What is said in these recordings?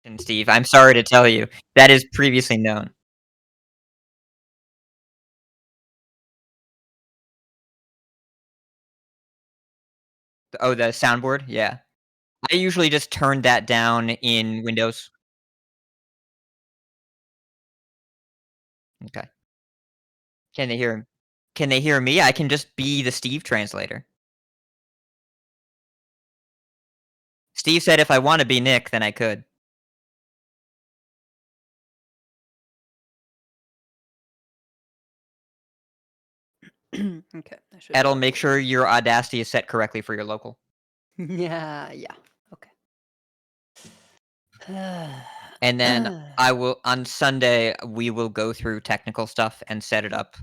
And Steve, I'm sorry to tell you, that is previously known. Oh, the soundboard? Yeah. I usually just turn that down in Windows. Okay. Can they hear can they hear me? I can just be the Steve translator. Steve said if I wanna be Nick, then I could. Okay, I should Edel, have make sure your Audacity is set correctly for your local. Yeah, yeah. Okay. And then I will on Sunday, we will go through technical stuff and set it up.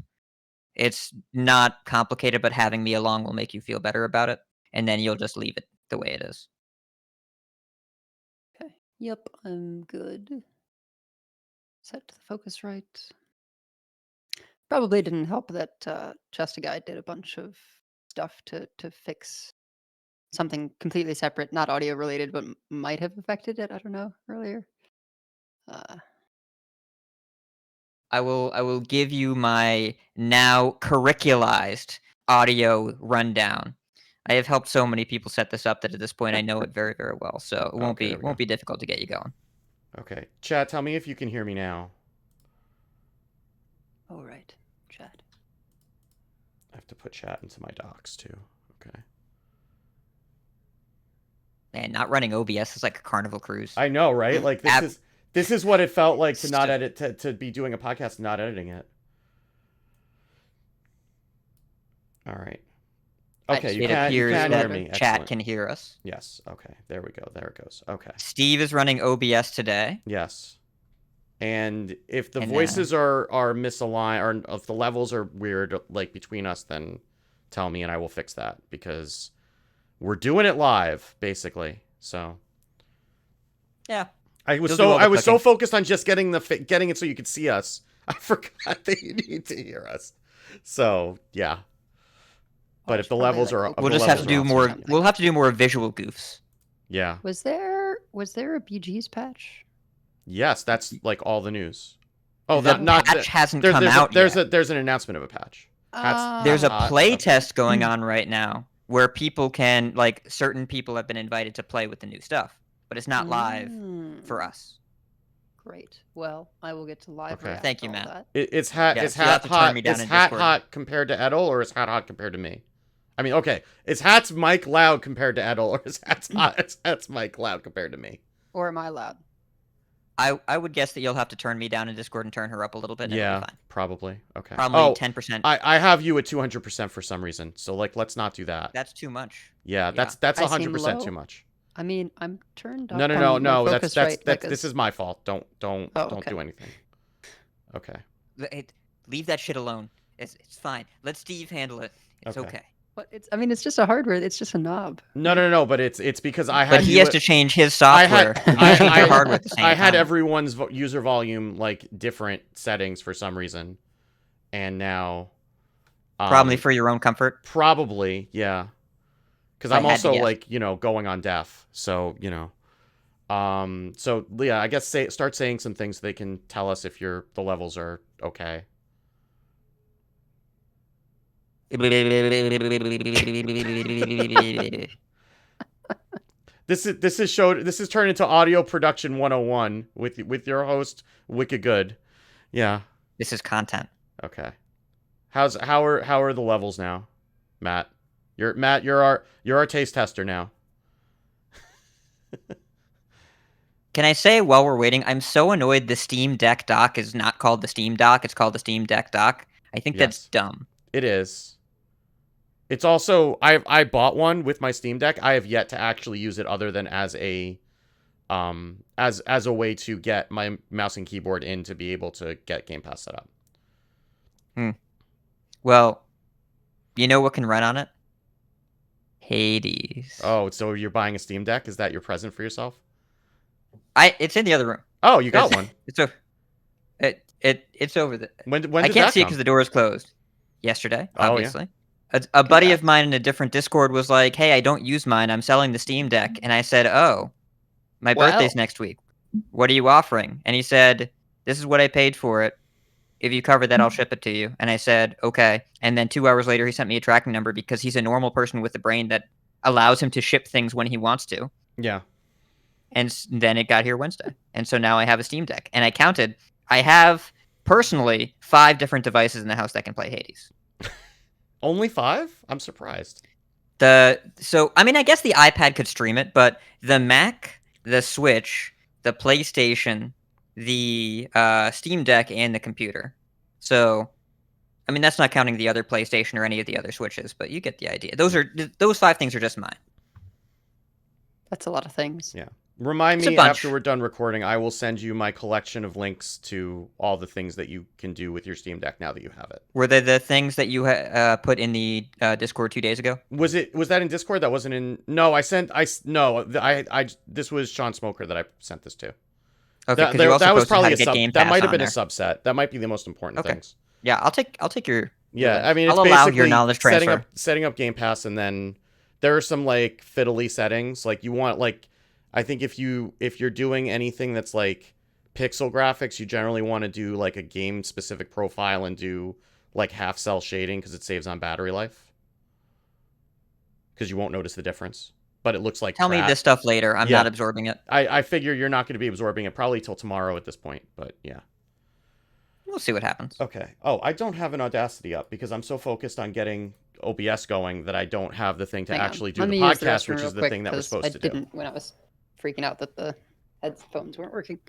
It's not complicated, but having me along will make you feel better about it, and then you'll just leave it the way it is. Okay. Yep, I'm good. Set the focus right. Probably didn't help that Chesta guy did a bunch of stuff to fix something completely separate, not audio related, but might have affected it. I don't know earlier. Uh, I will give you my now curriculized audio rundown. I have helped so many people set this up that at this point I know it very, very well, so it won't Okay, be there we won't go. be difficult to get you going. Okay. Chat, tell me if you can hear me now. all right, chat. I have to put chat into my docs too. Okay. Man, not running OBS is like a Carnival cruise. I know, right? Like this is what it felt like to not edit to be doing a podcast and not editing it. All right. Okay, you It can appears hear that me. chat Excellent. can hear us. Yes. Okay. There we go. There it goes. Okay. Steve is running OBS today. Yes. And if the And, voices are misaligned or if the levels are weird like between us, then tell me and I will fix that because we're doing it live basically. So Yeah. I was You'll do all the so cooking. focused on just getting getting it so you could see us. I forgot that you need to hear us. So, yeah. But if the levels are We'll just have to do more we'll have to do more visual goofs. Yeah. Was there a BG's patch? Yes, that's like all the news. Oh, The not patch hasn't come out there's yet. there's an announcement of a patch. There's a hot. play test going on right now where people can like certain people have been invited to play with the new stuff, but it's not live for us. Great. Well, I will get to live. Okay. Thank you, Matt. It's hat Yes, it's you'll have hat to turn hot. me down Is in hat Discord. hot compared to Edel or is hat hot compared to me? I mean, okay, is hat's mic loud compared to Edel or is hat's hot? Is hat's mic loud compared to me? Or am I loud? I would guess that you'll have to turn me down in Discord and turn her up a little bit. And it'll be fine. Probably. Okay. Probably 10%. I have you at 200% for some reason. So like, let's not do that. That's too much. Yeah, that's I 100% seem too low. much. I mean, I'm turned up. No. on my That's Focusrite, like this is my fault. Don't okay. do anything. Okay. Leave that shit alone. It's fine. Let Steve handle it. It's okay. But it's just a hardware. It's just a knob. No. But it's because I had. But he has to change his software. and change your hardware at the same I had time. everyone's user volume like different settings for some reason, and now. Probably for your own comfort. Probably, yeah. Because I'm also like going on deaf, so So yeah, I guess start saying some things so they can tell us if the levels are okay. This is turned into audio production 101 with your host Wicked Good. Yeah. This is content. Okay. How are the levels now, Matt? You're our taste tester now. Can I say while we're waiting, I'm so annoyed the Steam Deck dock is not called the Steam Dock, it's called the Steam Deck dock. I think that's dumb. It is. It's also I bought one with my Steam Deck. I have yet to actually use it other than as a as a way to get my mouse and keyboard in to be able to get Game Pass set up. Well, you know what can run on it? Hades. Oh, so you're buying a Steam Deck? Is that your present for yourself? It's in the other room. Oh, you got one. It's over. It's over there. When I can't see it because the door is closed. Yesterday, obviously. Oh, yeah. A buddy of mine in a different Discord was like, "Hey, I don't use mine. I'm selling the Steam Deck," and I said, "Oh, my birthday's next week. what are you offering? And he said, this is what I paid for it. If you cover that, I'll ship it to you. And I said, okay. And then 2 hours later, he sent me a tracking number because he's a normal person with a brain that allows him to ship things when he wants to. Yeah. And then it got here Wednesday. And so now I have a Steam Deck. And I counted. I have, personally, 5 different devices in the house that can play Hades. Only 5? I'm surprised. So, I mean, I guess the iPad could stream it, but the Mac, the Switch, the PlayStation, the Steam Deck, and the computer. So, I mean, that's not counting the other PlayStation or any of the other Switches, but you get the idea. Those 5 things are just mine. That's a lot of things. Yeah. Remind It's a me bunch. after we're done recording, I will send you my collection of links to all the things that you can do with your Steam Deck now that you have it. Were they the things that you put in the Discord 2 days ago? Was that in Discord? That wasn't in. No, this was Sean Smoker that I sent this to. Okay, That, because you also that was posted how probably to get Game that Pass might have on been there. a subset. That might be the most important Okay. things. Yeah, I'll take your. Yeah, I mean, it's I'll allow basically your knowledge transfer. setting up Game Pass, and then there are some like fiddly settings. Like you want I think if you're doing anything that's like pixel graphics, you generally want to do like a game specific profile and do like half cell shading because it saves on battery life. Because you won't notice the difference, but it looks like Tell me crap. this stuff later. I'm Yeah. not absorbing it. I figure you're not going to be absorbing it probably till tomorrow at this point, but yeah. We'll see what happens. Okay. Oh, I don't have an Audacity up because I'm so focused on getting OBS going that I don't have the thing to Hang on. actually do Let the me use the podcast, restroom which real is the quick, thing that we're 'cause supposed I to do. didn't when I was freaking out that the headphones weren't working.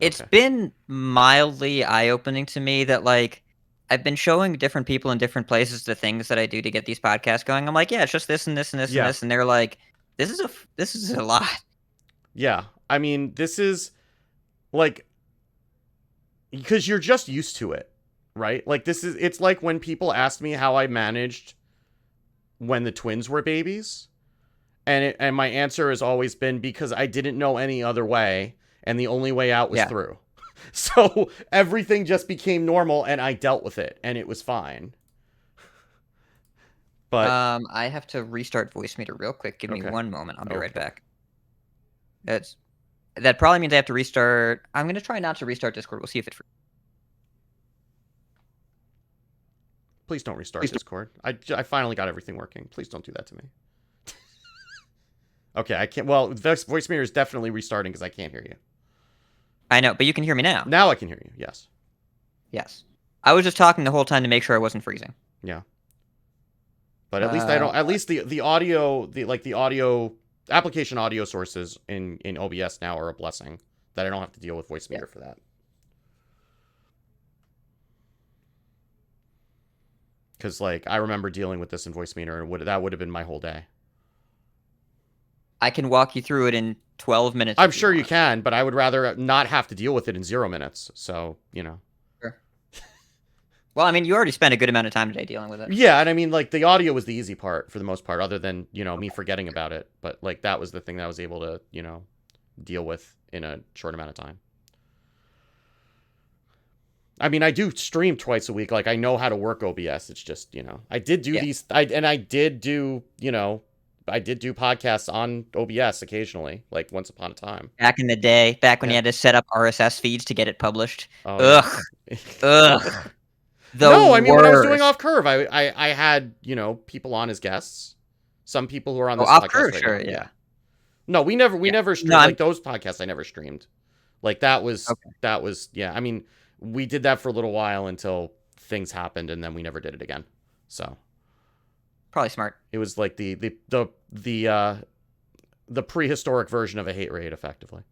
It's Okay. been mildly eye-opening to me that like I've been showing different people in different places the things that I do to get these podcasts going. I'm like, yeah, it's just this and this and this Yeah. and this, and they're like, this is a lot. Yeah. I mean, this is like because you're just used to it, right? Like it's like when people asked me how I managed when the twins were babies. And my answer has always been because I didn't know any other way, and the only way out was Yeah. through. So everything just became normal, and I dealt with it, and it was fine. But I have to restart Voicemeeter real quick. Give me Okay. 1 moment. I'll be right Okay. back. That probably means I have to restart. I'm gonna try not to restart Discord. We'll see if it. please don't restart Discord. I finally got everything working. Please don't do that to me. Okay, I can't. Well, Voicemeter is definitely restarting because I can't hear you. I know, but you can hear me now. Now I can hear you. Yes. Yes. I was just talking the whole time to make sure I wasn't freezing. Yeah. But at least I don't. At least the audio, the audio application audio sources in OBS now are a blessing that I don't have to deal with Voicemeter for that. Because like I remember dealing with this in Voicemeter, and that would have been my whole day. I can walk you through it in 12 minutes. I'm if sure you want. can, but I would rather not have to deal with it in 0 minutes. So you know. Well, I mean, you already spent a good amount of time today dealing with it. Yeah, and I mean, like the audio was the easy part for the most part, other than me forgetting about it. But like that was the thing that I was able to deal with in a short amount of time. I mean, I do stream twice a week. Like I know how to work OBS. It's just I did do these. I did do I did do podcasts on OBS occasionally, like once upon a time. Back in the day, back when Yeah. you had to set up RSS feeds to get it published. Oh, Ugh. yeah. Ugh. No, I mean when I was doing worst. Off Curve, I had people on as guests. Some people who are on this Off podcast Curve, right sure, now. yeah. No, we never streamed No, like those podcasts. I never streamed. Like that was Okay. yeah. I mean, we did that for a little while until things happened, and then we never did it again. So Probably smart. it was like the prehistoric version of a hate raid, effectively.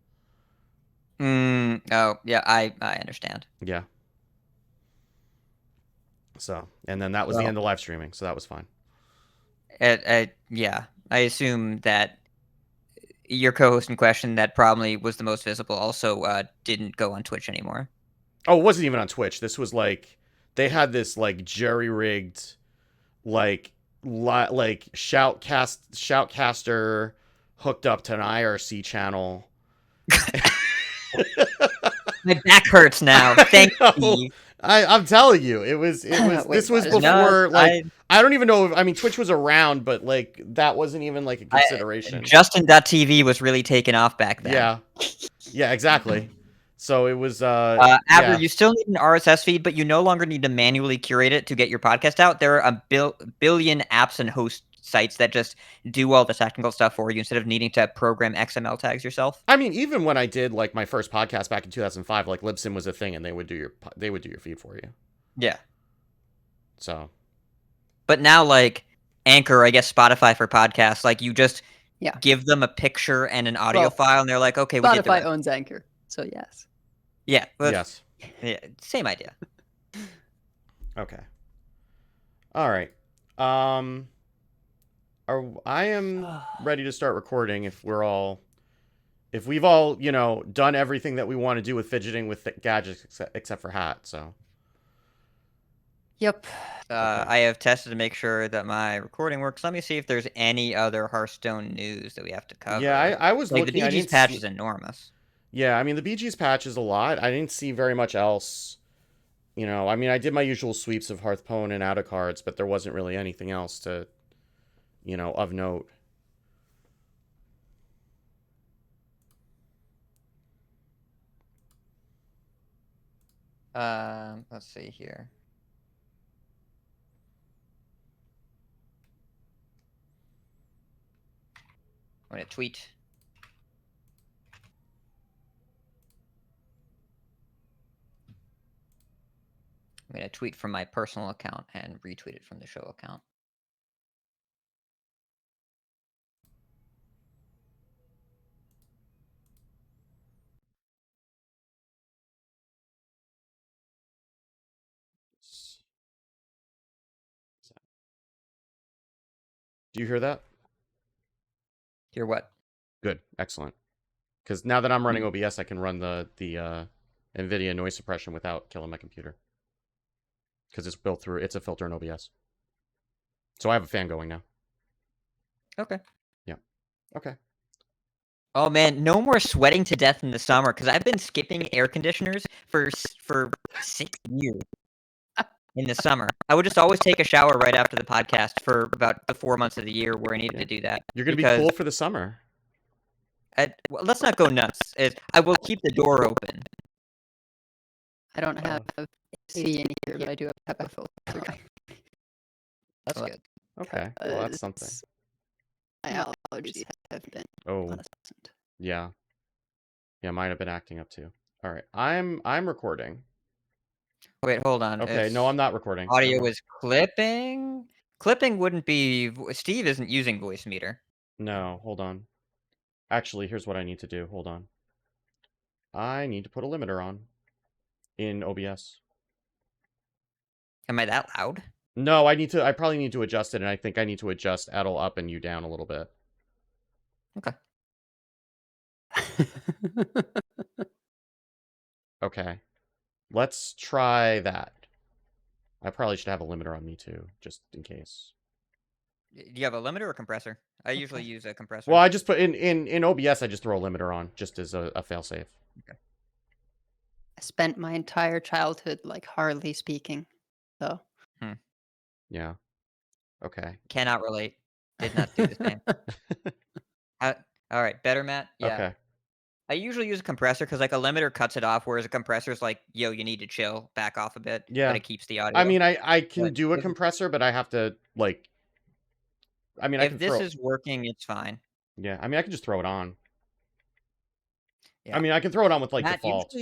Oh, yeah, I understand. Yeah. So, and then that was the end of live streaming, so that was fine. Yeah, I assume that your co-host in question that probably was the most visible also didn't go on Twitch anymore. Oh, it wasn't even on Twitch. This was like they had this like jerry-rigged like shoutcaster hooked up to an IRC channel. My back hurts now. Thank I know. you. I'm telling you, it was Wait, this was what is No, before like I don't even know if, I mean, Twitch was around, but like that wasn't even like a consideration. Justin.tv was really taking off back then. Yeah. Yeah, exactly. So it was Aber, yeah. you still need an RSS feed, but you no longer need to manually curate it to get your podcast out. There are a billion apps and host sites that just do all the technical stuff for you instead of needing to program XML tags yourself. I mean, even when I did like my first podcast back in 2005, like Libsyn was a thing and they would do your feed for you. Yeah. So, but now like Anchor, I guess Spotify for podcasts, like you just Yeah. give them a picture and an audio Well, file, and they're like, okay, we get the Spotify rest. owns Anchor, so yes. Yeah. Well, yes. Yeah. Same idea. Okay. All right. I am ready to start recording if we've all, you know, done everything that we want to do with fidgeting with gadgets except for hat, so. Yep. I have tested to make sure that my recording works. Let me see if there's any other Hearthstone news that we have to cover. Yeah, I was like looking. The BG's patch is enormous. Yeah, I mean, the BG's patch is a lot. I didn't see very much else. You know, I mean, I did my usual sweeps of Hearthpwn and out of cards, but there wasn't really anything else to, you know, of note. Let's see here. I'm gonna tweet. I'm gonna tweet from my personal account and retweet it from the show account. Do you hear that? Hear what? Good, excellent. Because now that I'm running OBS, I can run the NVIDIA noise suppression without killing my computer. Because it's built through, it's a filter in OBS. So I have a fan going now. Okay. Yeah. Okay. Oh man, no more sweating to death in the summer because I've been skipping air conditioners for 6 years in the summer. I would just always take a shower right after the podcast for about the 4 months of the year where I needed to do that. You're going to be cool for the summer. Well, let's not go nuts. I will keep the door open. I don't have AC in here, but I do have a filter guy. That's good. Okay, well, that's something. My allergies have been unpleasant. Yeah. Yeah, mine have been acting up too. All right, I'm recording. Wait, hold on. Okay, no, I'm not recording. Audio is clipping. Clipping wouldn't be. Steve isn't using Voicemeeter. No, hold on. Actually, here's what I need to do. Hold on. I need to put a limiter on in OBS. Am I that loud? No, I probably need to adjust it, and I think I need to adjust Adel up and you down a little bit. Okay. Okay. Let's try that. I probably should have a limiter on me too, just in case. Do you have a limiter or a compressor? I usually use a compressor. Well, I just put in OBS, I just throw a limiter on, just as a failsafe. Okay. I spent my entire childhood like hardly speaking, so. Yeah. Okay. Cannot relate. Did not do the same. All right, better, Matt? Yeah. Okay. I usually use a compressor because like a limiter cuts it off, whereas a compressor is like, yo, you need to chill, back off a bit. Yeah. But it keeps the audio. I mean, I can But do a compressor, but I have to, like... I mean, I can if this is working, it's fine. Yeah, I mean, I can just throw it on. Yeah. I mean, I can throw it on with, like, Matt, default.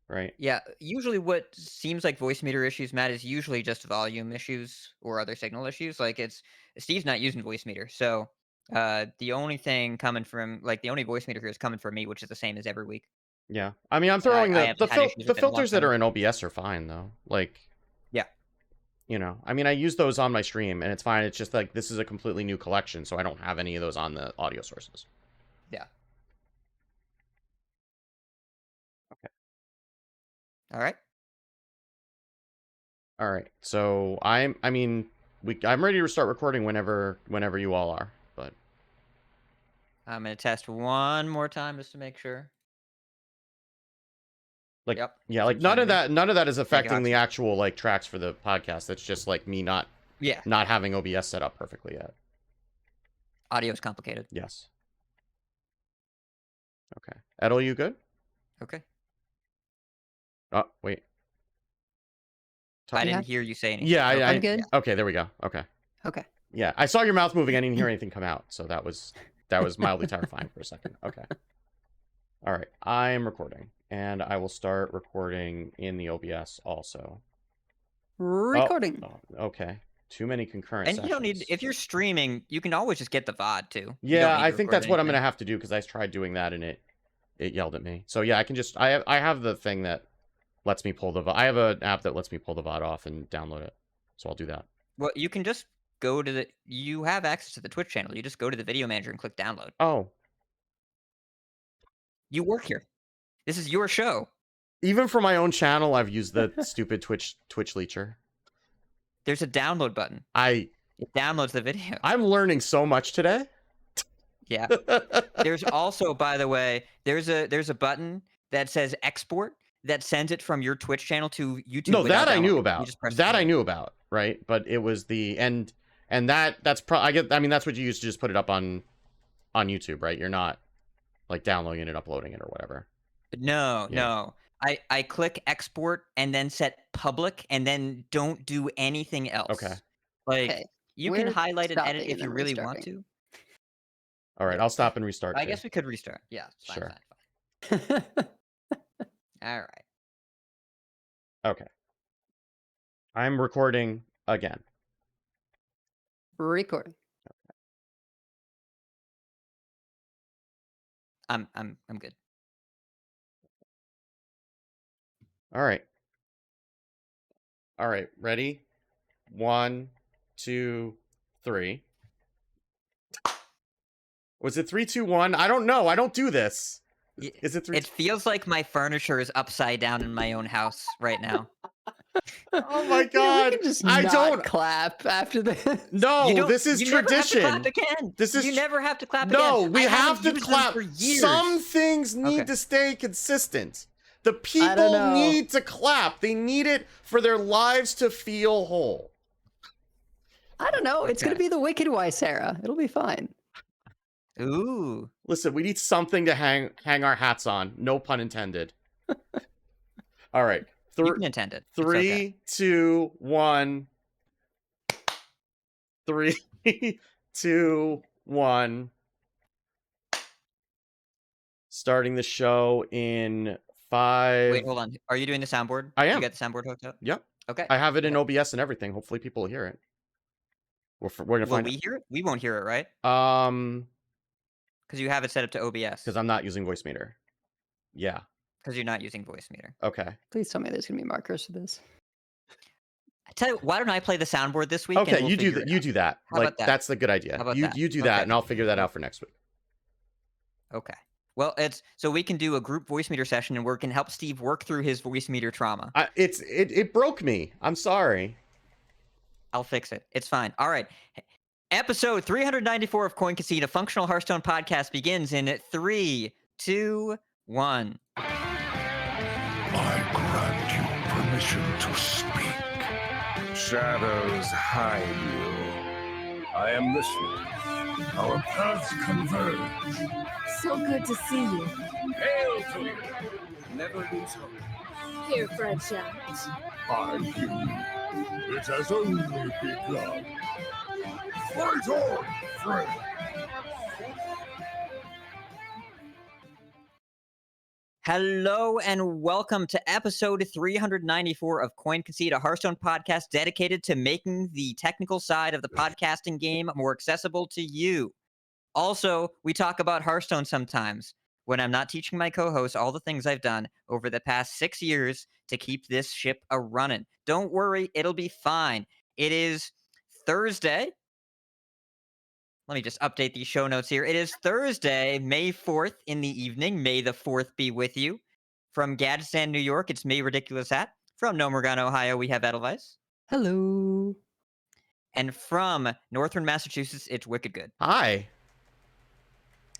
Right? Yeah, usually what seems like voice meter issues, Matt, is usually just volume issues or other signal issues. Like Steve's not using voice meter, so the only thing coming from the only voice meter here is coming from me, which is the same as every week. Yeah, I mean, I'm throwing the filters that time. are in OBS are fine though. Like, yeah, you know, I mean, I use those on my stream and it's fine. It's just like this is a completely new collection, so I don't have any of those on the audio sources. Yeah. Okay. All right. All right. So I'm ready to start recording whenever you all are. But I'm gonna test one more time just to make sure. Like, Yep. yeah, like Keep none of sending that is affecting Hawks. the actual like tracks for the podcast. That's just like me not Yeah. having OBS set up perfectly yet. Audio is complicated. Yes. Okay. Edel, you good? Okay. Oh, wait. I Yeah. didn't hear you say anything. Yeah, Okay. I'm good. Okay, there we go. Okay. Okay. Yeah, I saw your mouth moving. I didn't hear anything come out, so that was mildly terrifying for a second. Okay. All right, I am recording, and I will start recording in the OBS also. Recording. Oh, okay. Too many concurrent And sessions. you don't need, if you're streaming, you can always just get the VOD too. You don't Yeah, need I to think record that's what I'm anything. gonna have to do because I tried doing that and it yelled at me. So yeah, I can just I have the thing that lets me pull the I have an app that lets me pull the VOD off and download it. So I'll do that. Well, you can just go to the, you have access to the Twitch channel. You just go to the video manager and click download. Oh, You work here. This is your show. even for my own channel, I've used the stupid Twitch leecher. There's a download button. It downloads the video. I'm learning so much today. Yeah. There's also, by the way, there's a button that says export that sends it from your Twitch channel to YouTube. No, without that I knew downloading. You about. just press That I play. knew about, right? But it was the and that's I mean that's what you use to just put it up on YouTube, right? You're not like downloading it and uploading it or whatever. No, Yeah. no. I click export and then set public and then don't do anything else. Okay. Like Okay. you can We're highlight and edit stopping if and you then really want restarting. to. All right, I'll stop and restart. I too. guess we could restart. Yeah, it's fine, Sure. fine. All right. Okay. I'm recording again. Recording. I'm good. All right. All right, ready? 1, 2, 3. Was it 3, 2, 1? I don't know. I don't do this. Y- Is it 3? It feels like my furniture is upside down in my own house right now. Oh my Yeah, God. we can just I not don't- clap after this. No, You don't- this is you never have to tradition. clap again. This is you tr- never have to clap No, again. we I have haven't to used them clap. for years. Some things need Okay. to stay consistent. The don't people know. need to clap. They need it for their lives to feel whole. I don't know. It's Okay. gonna be the Wicked Why, Sarah. It'll be fine. Ooh. Listen, we need something to hang our hats on. No pun intended. All right. You can intend it. It's 3, okay. 2, 1. 3, 2, 1. Starting the show in 5. Wait, hold on. Are you doing the soundboard? I am. You got the soundboard hooked up? Yep. Okay. I have it in OBS and everything. Hopefully people will hear it. We're gonna Will find we hear it? We won't hear it, right? Because you have it set up to OBS. Because I'm not using voice meter. Yeah. Because you're not using voice meter. Okay. Please tell me there's gonna be markers for this. I tell you, why don't I play the soundboard this week? and Okay, we'll you do figure that. it You out? do that. How Like about that? that's the good idea. How about You that? do that, Okay. and I'll figure that out for next week. Okay. Well, it's so we can do a group voice meter session and we can help Steve work through his voice meter trauma. It broke me. I'm sorry. I'll fix it. It's fine. All right. Episode 394 of Coin Conceit, a functional Hearthstone podcast, begins in 3, 2, 1. I grant you permission to speak. Shadows hide you. I am listening. Our paths converge. So good to see you. Hail to you! Never lose hope. Here, Fred Shout. I hear you. It has only begun. Fight on, friend! Hello and welcome to episode 394 of Coin Conceit, a Hearthstone podcast dedicated to making the technical side of the podcasting game more accessible to you. Also, we talk about Hearthstone sometimes when I'm not teaching my co-hosts all the things I've done over the past 6 years to keep this ship a-running. Don't worry, it'll be fine. It is Thursday. Let me just update these show notes here. It is Thursday, May 4th in the evening. May the 4th be with you. From Gadsden, New York, it's me, Ridiculous Hat. From Nomergon, Ohio, we have Edelweiss. Hello. And from Northern Massachusetts, it's Wicked Good. Hi.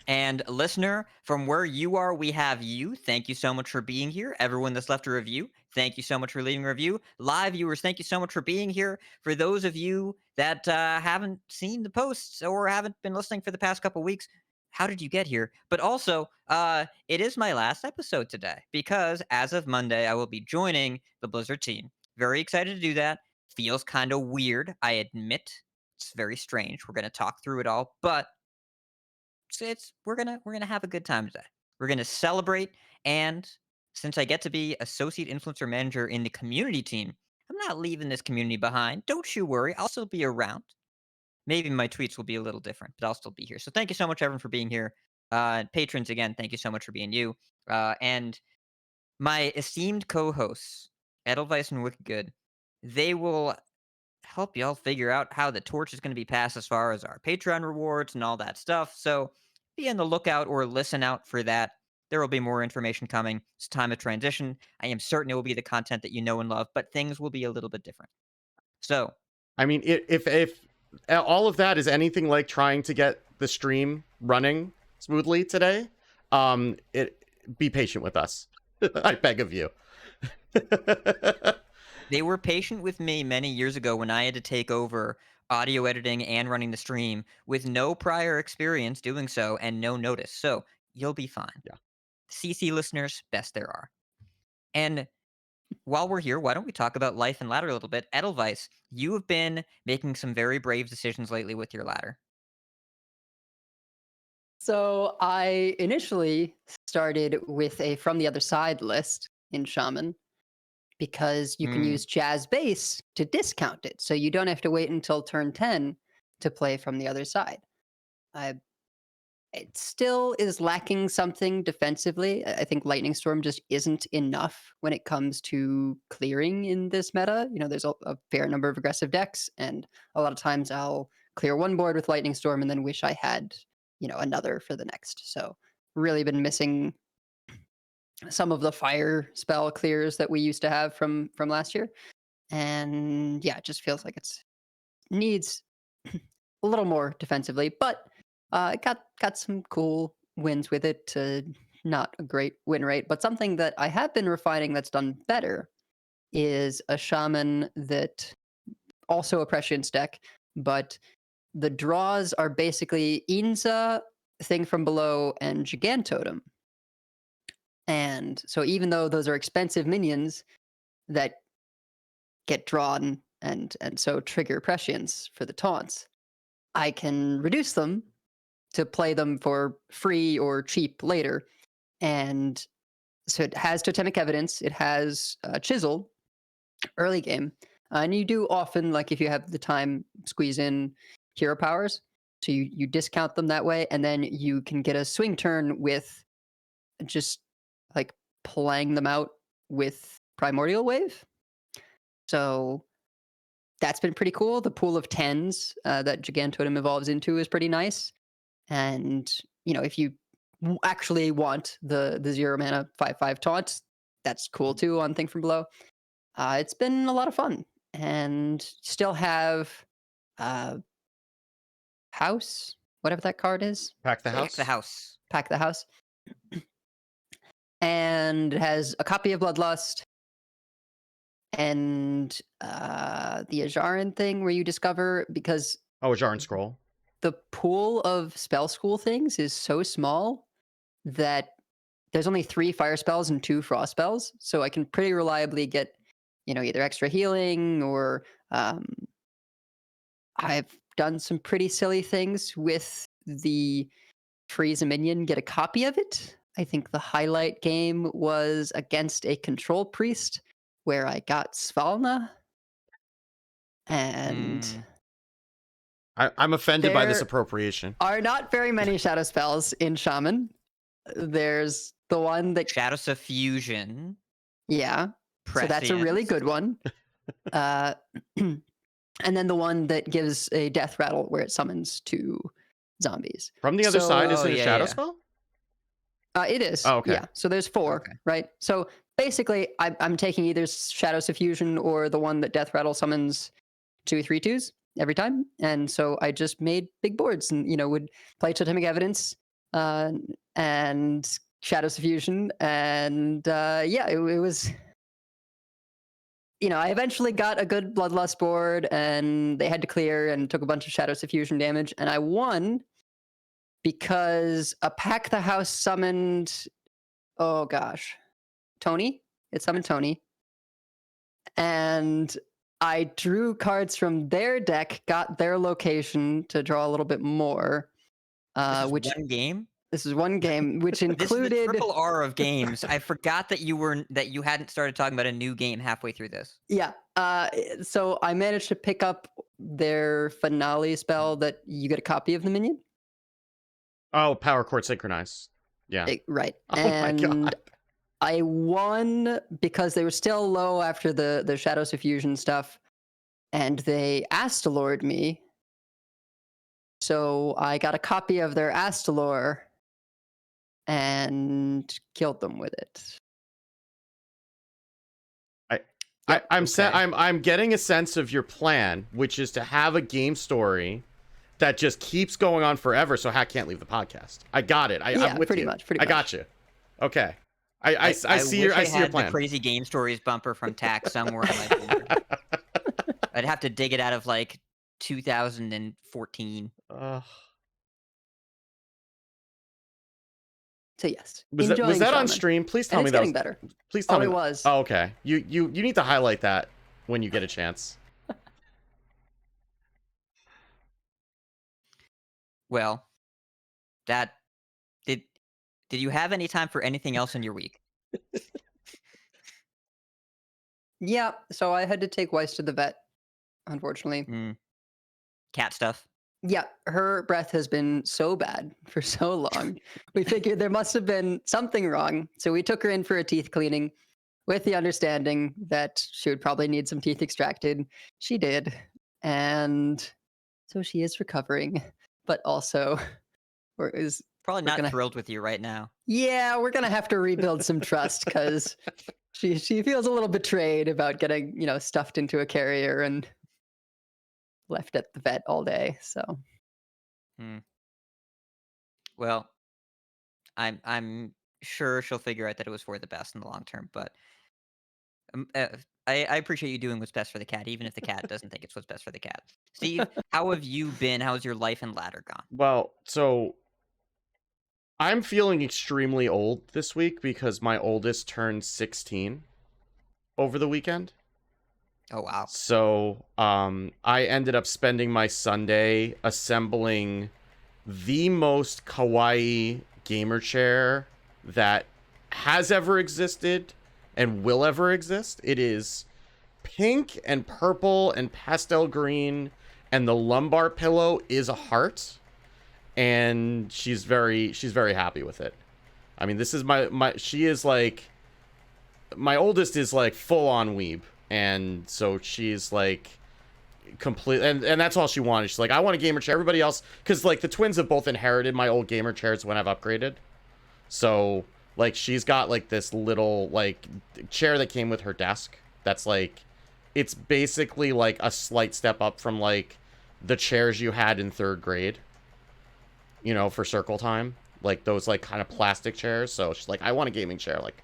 And listener, from where you are, we have you. Thank you so much for being here. Everyone that's left a review, thank you so much for leaving a review. Live viewers, thank you so much for being here. For those of you that haven't seen the posts or haven't been listening for the past couple weeks, how did you get here? But also, it is my last episode today because as of Monday, I will be joining the Blizzard team. Very excited to do that. Feels kind of weird, I admit. It's very strange. We're going to talk through it all, but we're gonna have a good time today. We're gonna celebrate, and since I get to be associate influencer manager in the community team, I'm not leaving this community behind. Don't you worry, I'll still be around. Maybe my tweets will be a little different, but I'll still be here. So thank you so much, everyone, for being here. Patrons, again, thank you so much for being you. And my esteemed co-hosts, Edelweiss and Wicked Good, they will help y'all figure out how the torch is going to be passed as far as our Patreon rewards and all that stuff. So be on the lookout or listen out for that. There will be more information coming. It's time of transition. I am certain it will be the content that you know and love, but things will be a little bit different. So, I mean, if all of that is anything like trying to get the stream running smoothly today, be patient with us. I beg of you. they were patient with me many years ago when I had to take over audio editing and running the stream with no prior experience doing so and no notice. So you'll be fine. Yeah. CC listeners, best there are. And while we're here, why don't we talk about life and ladder a little bit? Edelweiss, you have been making some very brave decisions lately with your ladder. So I initially started with a From the Other Side list in Shaman because you can use Jazz Bass to discount it. So you don't have to wait until turn 10 to play From the Other Side. It still is lacking something defensively. I think Lightning Storm just isn't enough when it comes to clearing in this meta. You know, there's a fair number of aggressive decks, and a lot of times I'll clear one board with Lightning Storm and then wish I had, you know, another for the next. So really been missing some of the fire spell clears that we used to have from last year. And yeah, it just feels like it's needs a little more defensively, but it got some cool wins with it. Not a great win rate, but something that I have been refining that's done better is a shaman that also a prescience deck, but the draws are basically Inza, Thing from Below, and Gigantotem. And so even though those are expensive minions that get drawn and so trigger prescience for the taunts, I can reduce them to play them for free or cheap later. And so it has Totemic Evidence, it has Chisel early game, and you do often, like if you have the time, squeeze in hero powers. So you discount them that way, and then you can get a swing turn with just like playing them out with Primordial Wave. So that's been pretty cool. The pool of 10s that Gigantotem evolves into is pretty nice. And, you know, if you actually want the 0 mana 5/5 taunt, that's cool too on Thing from Below. It's been a lot of fun. And still have House, whatever that card is. Pack the Pack house. the house. Pack the House. And it has a copy of Bloodlust and the Ajaran thing where you discover, because Oh, a Jarn scroll. the pool of spell school things is so small that there's only 3 fire spells and 2 frost spells. So I can pretty reliably get, you know, either extra healing or I've done some pretty silly things with the freeze a minion, get a copy of it. I think the highlight game was against a control priest where I got Svalna. And I'm offended by this There- appropriation. are not very many shadow spells in Shaman. There's the one that, Shadow Suffusion. yeah, so that's a really Prescience. good one. And then the one that gives a death rattle where it summons 2 zombies. From the other side, So- isn't Oh, it a yeah, shadow yeah. spell? It is. Oh, okay. Yeah. So there's 4, Okay. right? So basically, I'm taking either Shadow Suffusion or the one that Death Rattle summons 2 3/2s every time. And so I just made big boards and, you know, would play Totemic Evidence, and Shadows of Fusion, and yeah, it was. I eventually got a good Bloodlust board, and they had to clear and took a bunch of Shadows of Fusion damage, and I won because a Pack the House summoned. Oh gosh, Tony. It summoned Tony, and I drew cards from their deck, got their location to draw a little bit more. Which one game. This is one game, which This is included the triple R of games. I forgot that you hadn't started talking about a new game halfway through this. Yeah. So I managed to pick up their finale spell that you get a copy of the minion. Oh, Power Chord Synchronize. Yeah. Right. Oh my God. I won because they were still low after the Shadows of Fusion stuff, and they Astalored me. So I got a copy of their Astalor and killed them with it. I'm getting a sense of your plan, which is to have a game story that just keeps going on forever, so Hack can't leave the podcast. I got it. I'm with pretty you. much. I got you. Okay. I see your plan. The crazy game stories bumper from TAC somewhere on my board. I'd have to dig it out of like 2014. So yes, was that on stream? Please tell me that was better. Please tell me it was. Oh, okay. You need to highlight that when you get a chance. Well, that did you have any time for anything else in your week? Yeah, so I had to take Weiss to the vet, unfortunately. Cat stuff. Yeah, her breath has been so bad for so long. We figured there must have been something wrong. So we took her in for a teeth cleaning with the understanding that she would probably need some teeth extracted. She did. And so she is recovering, but also is probably not thrilled with you right now. Yeah, we're going to have to rebuild some trust because she feels a little betrayed about getting, stuffed into a carrier and left at the vet all day. So well, I'm sure she'll figure out that it was for the best in the long term, but I appreciate you doing what's best for the cat, even if the cat doesn't think it's what's best for the cat. Steve, how have you been? How's your life and ladder gone? Well, so I'm feeling extremely old this week because my oldest turned 16 over the weekend. Oh, wow. So, I ended up spending my Sunday assembling the most kawaii gamer chair that has ever existed and will ever exist. It is pink and purple and pastel green, and the lumbar pillow is a heart, and she's very happy with it. I mean, this is she is like, my oldest is like full on weeb. And so she's like complete, and that's all she wanted. She's like, I want a gamer chair. Everybody else, because like the twins have both inherited my old gamer chairs when I've upgraded. So like she's got like this little like chair that came with her desk. That's like, it's basically like a slight step up from like the chairs you had in 3rd grade, for circle time, like those like kind of plastic chairs. So she's like, I want a gaming chair. Like,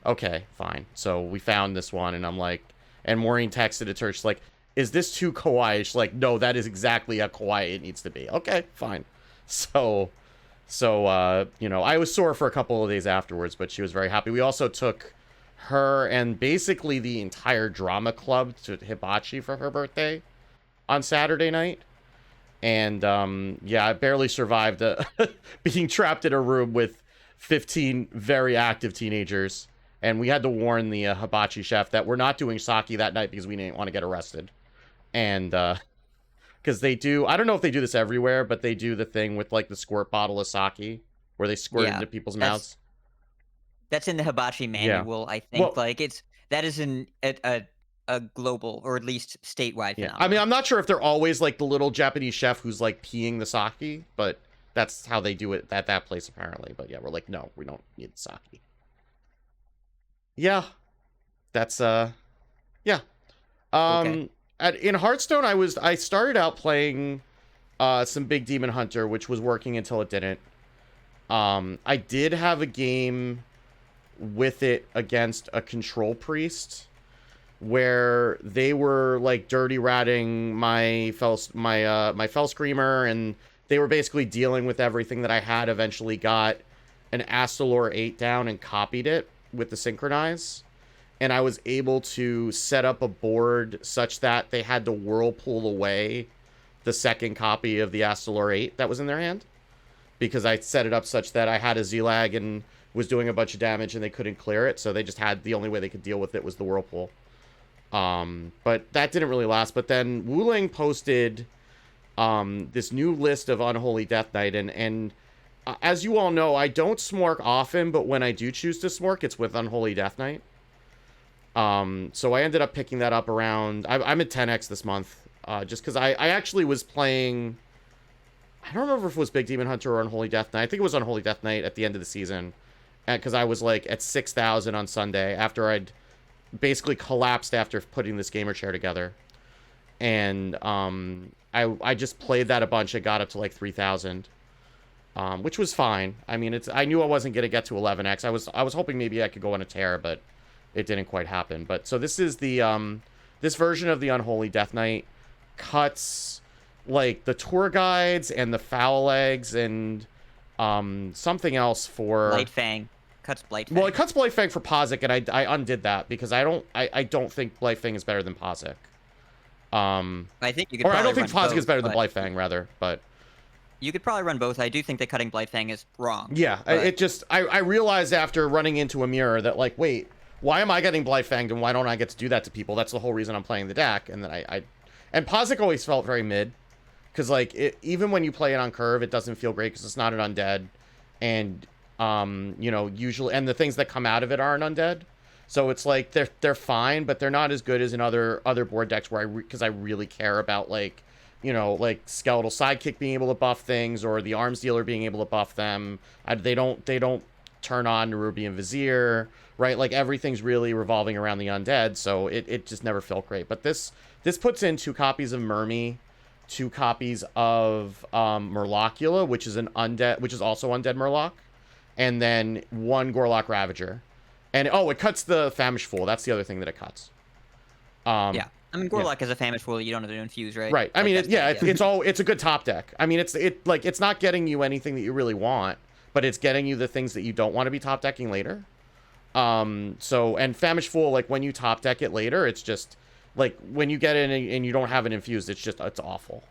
okay, fine. So we found this one, and I'm like, and Maureen texted it to her. She's like, is this too kawaii? She's like, no, that is exactly how kawaii it needs to be. Okay, fine. So, I was sore for a couple of days afterwards, but she was very happy. We also took her and basically the entire drama club to Hibachi for her birthday on Saturday night. And, I barely survived being trapped in a room with 15 very active teenagers. And we had to warn the hibachi chef that we're not doing sake that night because we didn't want to get arrested. And because they do, I don't know if they do this everywhere, but they do the thing with like the squirt bottle of sake where they squirt it into people's mouths. That's in the hibachi manual, I think. Well, like that is a global or at least statewide phenomenon. I mean, I'm not sure if they're always like the little Japanese chef who's like peeing the sake, but that's how they do it at that place apparently. But yeah, we're like, no, we don't need the sake. Yeah, that's yeah. Okay. In Hearthstone, I started out playing some Big Demon Hunter, which was working until it didn't. I did have a game with it against a control priest where they were like dirty ratting my Fel Screamer, and they were basically dealing with everything that I had. Eventually got an Astalor 8 down and copied it with the Synchronize, and I was able to set up a board such that they had to whirlpool away the second copy of the Astalor 8 that was in their hand, because I set it up such that I had a Z-Lag and was doing a bunch of damage and they couldn't clear it, so they just had, the only way they could deal with it was the whirlpool. But that didn't really last. But then Wuling posted this new list of Unholy Death Knight, and as you all know, I don't smork often, but when I do choose to smork, it's with Unholy Death Knight. So I ended up picking that up around, I'm at 10x this month, just because I actually was playing, I don't remember if it was Big Demon Hunter or Unholy Death Knight. I think it was Unholy Death Knight at the end of the season, because I was like at 6,000 on Sunday after I'd basically collapsed after putting this gamer chair together. And I just played that a bunch. I got up to like 3,000, which was fine. I mean, I knew I wasn't gonna get to 11x. I was hoping maybe I could go on a tear, but it didn't quite happen. But so this is the this version of the Unholy Death Knight cuts like the tour guides and the foul legs and something else for Blightfang. Cuts Blightfang. Well, it cuts Blightfang for Pozic, and I undid that because I don't think Blightfang is better than Pozic. I think you could. Or I don't probably think run Pozic is better than both, Blightfang, rather, but you could probably run both. I do think that cutting Blightfang is wrong. yeah, but... it just I realized after running into a mirror that, like, wait, why am I getting Blightfanged and why don't I get to do that to people? That's the whole reason I'm playing the deck. And then and Pozic always felt very mid, because like even when you play it on curve, it doesn't feel great because it's not an undead, and you know, usually, and the things that come out of it aren't undead, so it's like they're fine, but they're not as good as in other board decks where because I really care about, like, you know, like Skeletal Sidekick being able to buff things or the Arms Dealer being able to buff them. They don't turn on Nerubian Vizier, right? Like everything's really revolving around the undead, so it just never felt great. But this puts in 2 copies of Murmy, 2 copies of Murlocula, which is an undead, which is also undead Murloc, and then 1 Gorlock Ravager. And it cuts the Famish Fool. That's the other thing that it cuts. Yeah, I mean, Gorlock is a Famish Fool. You don't have to infuse, right? Right. I Like, mean, that's the idea. it's a good top deck. I mean, it's not getting you anything that you really want, but it's getting you the things that you don't want to be top decking later. So, and Famish Fool, like when you top deck it later, it's just like when you get in and you don't have it infused, it's awful.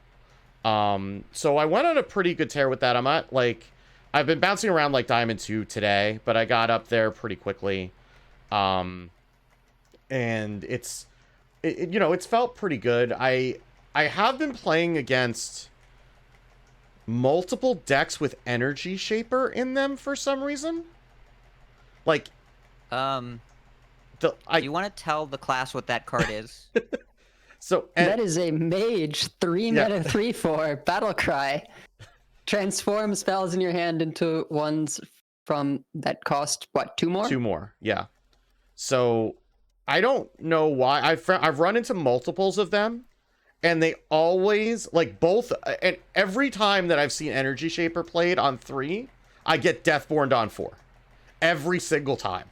So I went on a pretty good tear with that. I'm at like, I've been bouncing around like Diamond 2 today, but I got up there pretty quickly. And you know, it's felt pretty good. I have been playing against multiple decks with Energy Shaper in them for some reason. Like, do you want to tell the class what that card is? So that is a mage 3 mana 3/4 battle cry. Transform spells in your hand into ones from that cost what, 2 more? 2 more, yeah. So I don't know why I've run into multiples of them, and they always like both. And every time that I've seen Energy Shaper played on 3, I get Deathborn on 4, every single time.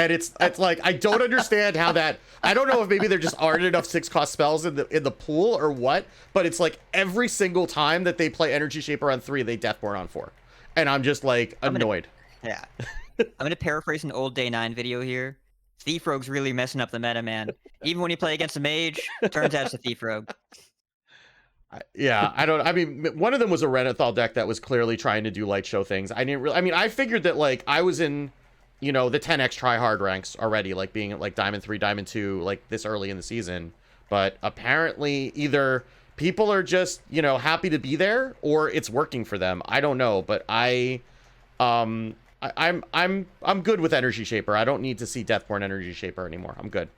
And it's like, I don't understand how that. I don't know if maybe there just aren't enough 6-cost spells in the pool or what, but it's like every single time that they play Energy Shaper on 3, they Deathborn on 4, and I'm just like annoyed. Yeah, I'm gonna paraphrase an old Day 9 video here. Thief Rogue's really messing up the meta, man. Even when you play against a mage, turns out it's a Thief Rogue. Yeah, I mean, one of them was a Renathal deck that was clearly trying to do light show things. I mean, I figured that, like, I was in, you know, the 10x tryhard ranks already, like being at like Diamond 3, Diamond 2, like this early in the season. But apparently either people are just, you know, happy to be there or it's working for them. I don't know, but I'm good with Energy Shaper. I don't need to see Deathborn Energy Shaper anymore. I'm good.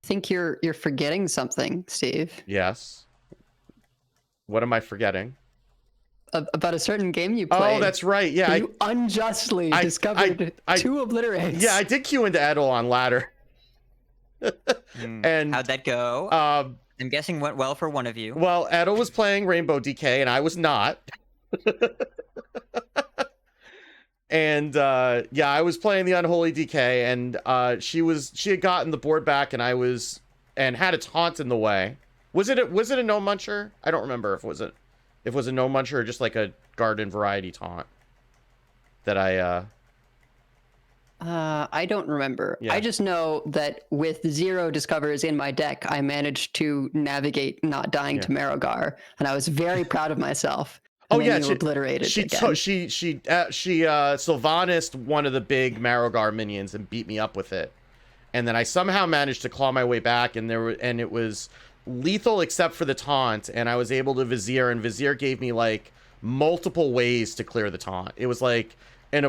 I think you're forgetting something, Steve. Yes. What am I forgetting? About a certain game you played. Oh, that's right. Yeah, you unjustly discovered 2 obliterates. Yeah, I did queue into Edel on ladder. And how'd that go? I'm guessing went well for one of you. Well, Edel was playing Rainbow DK and I was not. And yeah, I was playing the Unholy DK, and she had gotten the board back, and had a taunt in the way. Was it a no muncher? I don't remember if it was a no muncher or just like a garden variety taunt that I don't remember. Yeah. I just know that with 0 discovers in my deck, I managed to navigate not dying Yeah. to Marogar, and I was very proud of myself. Oh, And then yeah, you obliterated she again. Sylvanas one of the big Marogar minions and beat me up with it, and then I somehow managed to claw my way back, and it was lethal except for the taunt, and I was able to Vizier, and Vizier gave me like multiple ways to clear the taunt. It was like I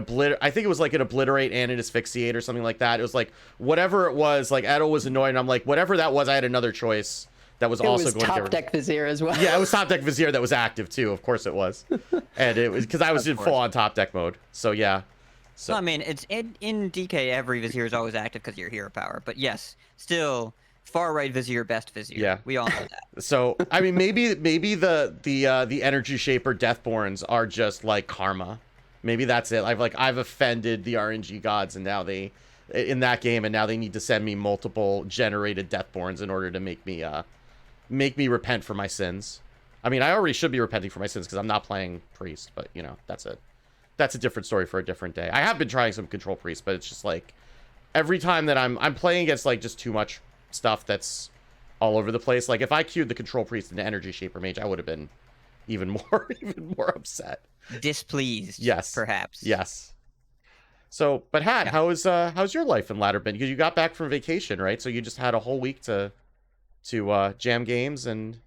think it was like an obliterate and an asphyxiate or something like that. It was like whatever it was. Like Edo was annoyed, and I'm like, whatever that was, I had another choice that was also going to top deck Vizier as well. Yeah, it was top deck Vizier that was active too. Of course it was, and it was because I was in full on top deck mode. So yeah. So I mean, it's in DK. Every Vizier is always active because of your hero power. But yes, still far right Vizier, best Vizier. Yeah. We all know that. So I mean, maybe the Energy Shaper Deathborns are just like karma. Maybe that's it. I've offended the RNG gods, and now they in that game, and now they need to send me multiple generated Deathborns in order to make me repent for my sins. I mean, I already should be repenting for my sins because I'm not playing Priest, but you know, that's a different story for a different day. I have been trying some Control Priest, but it's just like every time that I'm playing against like just too much stuff that's all over the place. Like if I queued the Control Priest into Energy Shaper Mage, I would have been even more upset. Displeased. Yes. Perhaps. Yes. So, but Hat, Yeah. how's your life in Ladder been? Because you got back from vacation, right? So you just had a whole week to jam games and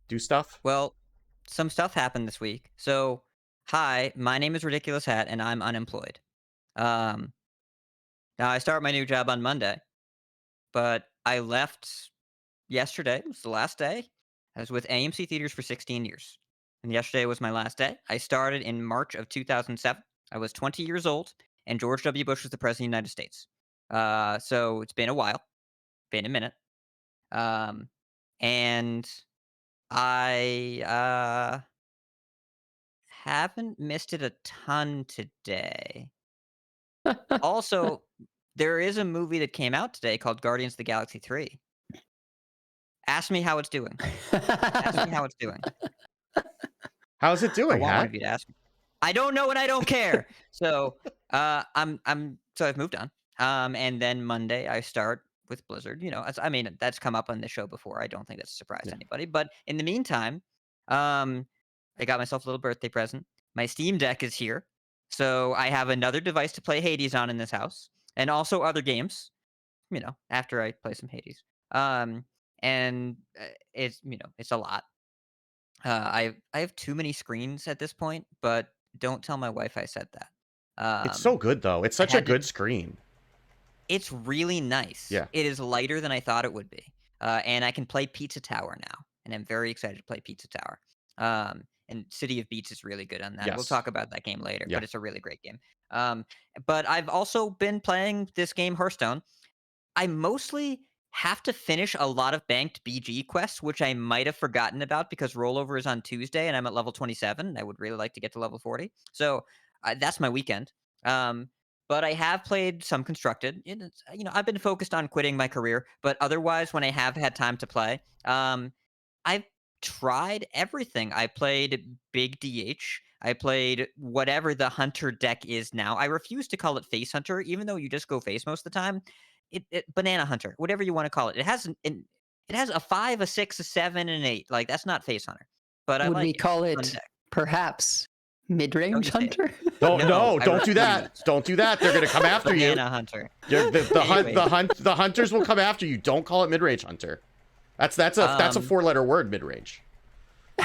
do stuff. Well, some stuff happened this week. So, hi, my name is Ridiculous Hat, and I'm unemployed. Now I start my new job on Monday, but I left yesterday. It was the last day. I was with AMC Theaters for 16 years, and yesterday was my last day. I started in March of 2007. I was 20 years old, and George W. Bush was the president of the United States. So it's been a while, been a minute, and I haven't missed it a ton today. Also, there is a movie that came out today called Guardians of the Galaxy 3. Ask me how it's doing. Ask me how it's doing. How's it I doing, want one Hat? of you to ask me. I don't know and I don't care. So, so I've moved on. And then Monday I start with Blizzard. You know, I mean, that's come up on the show before. I don't think that's a surprise to anybody. But in the meantime, I got myself a little birthday present. My Steam Deck is here. So I have another device to play Hades on in this house, and also other games, you know, after I play some Hades. And it's, you know, it's a lot. I have too many screens at this point, but don't tell my wife I said that. It's so good though. It's such a had to- good screen. It's really nice. Yeah. It is lighter than I thought it would be. And I can play Pizza Tower now, and I'm very excited to play Pizza Tower. And City of Beats is really good on that. We'll Yes. talk about that game later, Yeah. but it's a really great game. But I've also been playing this game, Hearthstone. I mostly have to finish a lot of banked BG quests, which I might have forgotten about because rollover is on Tuesday, and I'm at level 27. I would really like to get to level 40. So that's my weekend. But I have played some Constructed. It's, you know, I've been focused on quitting my career, but otherwise, when I have had time to play, I've tried everything. I played Big DH. I played whatever the Hunter deck is now. I refuse to call it Face Hunter, even though you just go face most of the time. It Banana Hunter, whatever you want to call it. It has it has a 5, a 6, a 7, and an 8. Like that's not Face Hunter, but I Would like we it. call Fun it deck. perhaps mid-range you say it. hunter? Don't No, I don't do that. refuse. Don't do that. They're gonna come after you. Banana Hunter. The hunters will come after you. Don't call it mid-range hunter. That's a 4-letter word, mid-range.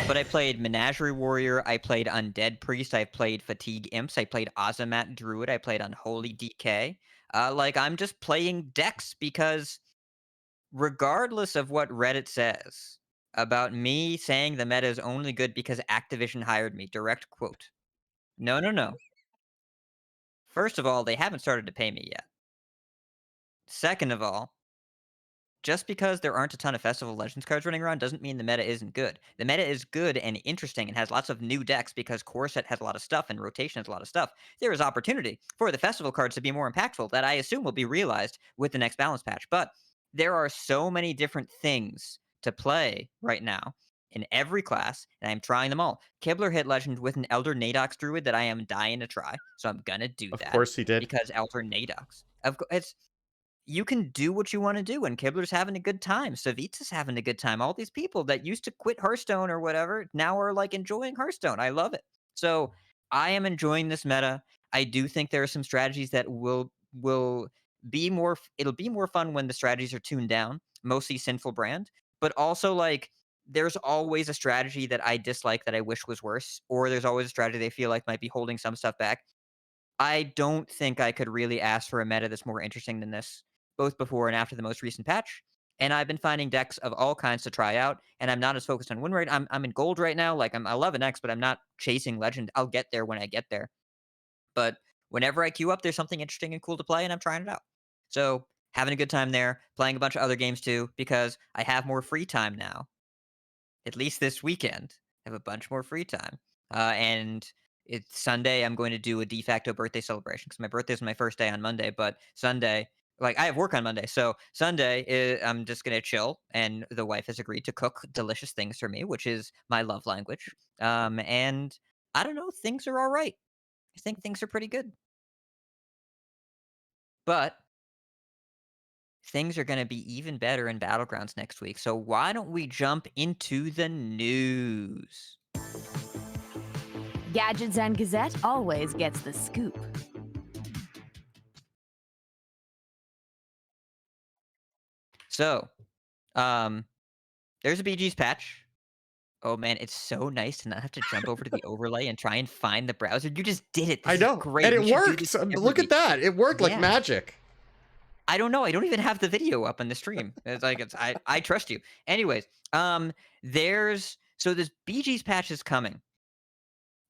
But I played Menagerie Warrior. I played Undead Priest. I played Fatigue Imps. I played Azamat Druid. I played Unholy DK. Like I'm just playing decks because regardless of what Reddit says about me saying the meta is only good because Activision hired me, direct quote. No. First of all, they haven't started to pay me yet. Second of all, just because there aren't a ton of Festival Legends cards running around doesn't mean the meta isn't good. The meta is good and interesting and has lots of new decks because Core Set has a lot of stuff and Rotation has a lot of stuff. There is opportunity for the Festival cards to be more impactful that I assume will be realized with the next balance patch. But there are so many different things to play right now in every class, and I'm trying them all. Kibler hit Legend with an Elder Nadox Druid that I am dying to try, so I'm gonna do Of that. course he did. Because Elder Nadox. It's you can do what you want to do, and Kibler's having a good time. Savitsa's having a good time. All these people that used to quit Hearthstone or whatever now are like enjoying Hearthstone. I love it. So I am enjoying this meta. I do think there are some strategies that will be more. It'll be more fun when the strategies are tuned down, mostly Sinful Brand, but also like there's always a strategy that I dislike that I wish was worse, or there's always a strategy they feel like might be holding some stuff back. I don't think I could really ask for a meta that's more interesting than this, both before and after the most recent patch. And I've been finding decks of all kinds to try out, and I'm not as focused on win rate. I'm in gold right now, like I'm 11x, but I'm not chasing legend. I'll get there when I get there. But whenever I queue up, there's something interesting and cool to play, and I'm trying it out. So having a good time there, playing a bunch of other games too, because I have more free time now. At least this weekend, I have a bunch more free time. And it's Sunday. I'm going to do a de facto birthday celebration because my birthday is my first day on Monday. But Sunday, like I have work on Monday, so Sunday I'm just gonna chill. And the wife has agreed to cook delicious things for me, which is my love language. And I don't know, things are all right. I think things are pretty good. But things are going to be even better in Battlegrounds next week. So why don't we jump into the news? Gadgets and Gazette always gets the scoop. So, there's a BG's patch. Oh man, it's so nice to not have to jump over to the overlay and try and find the browser. You just did it. This I know, is great. and We it should do worked. this every Look at week. that. It worked like Yeah. magic. I don't know. I don't even have the video up on the stream. It's like I trust you. Anyways, this BG's patch is coming.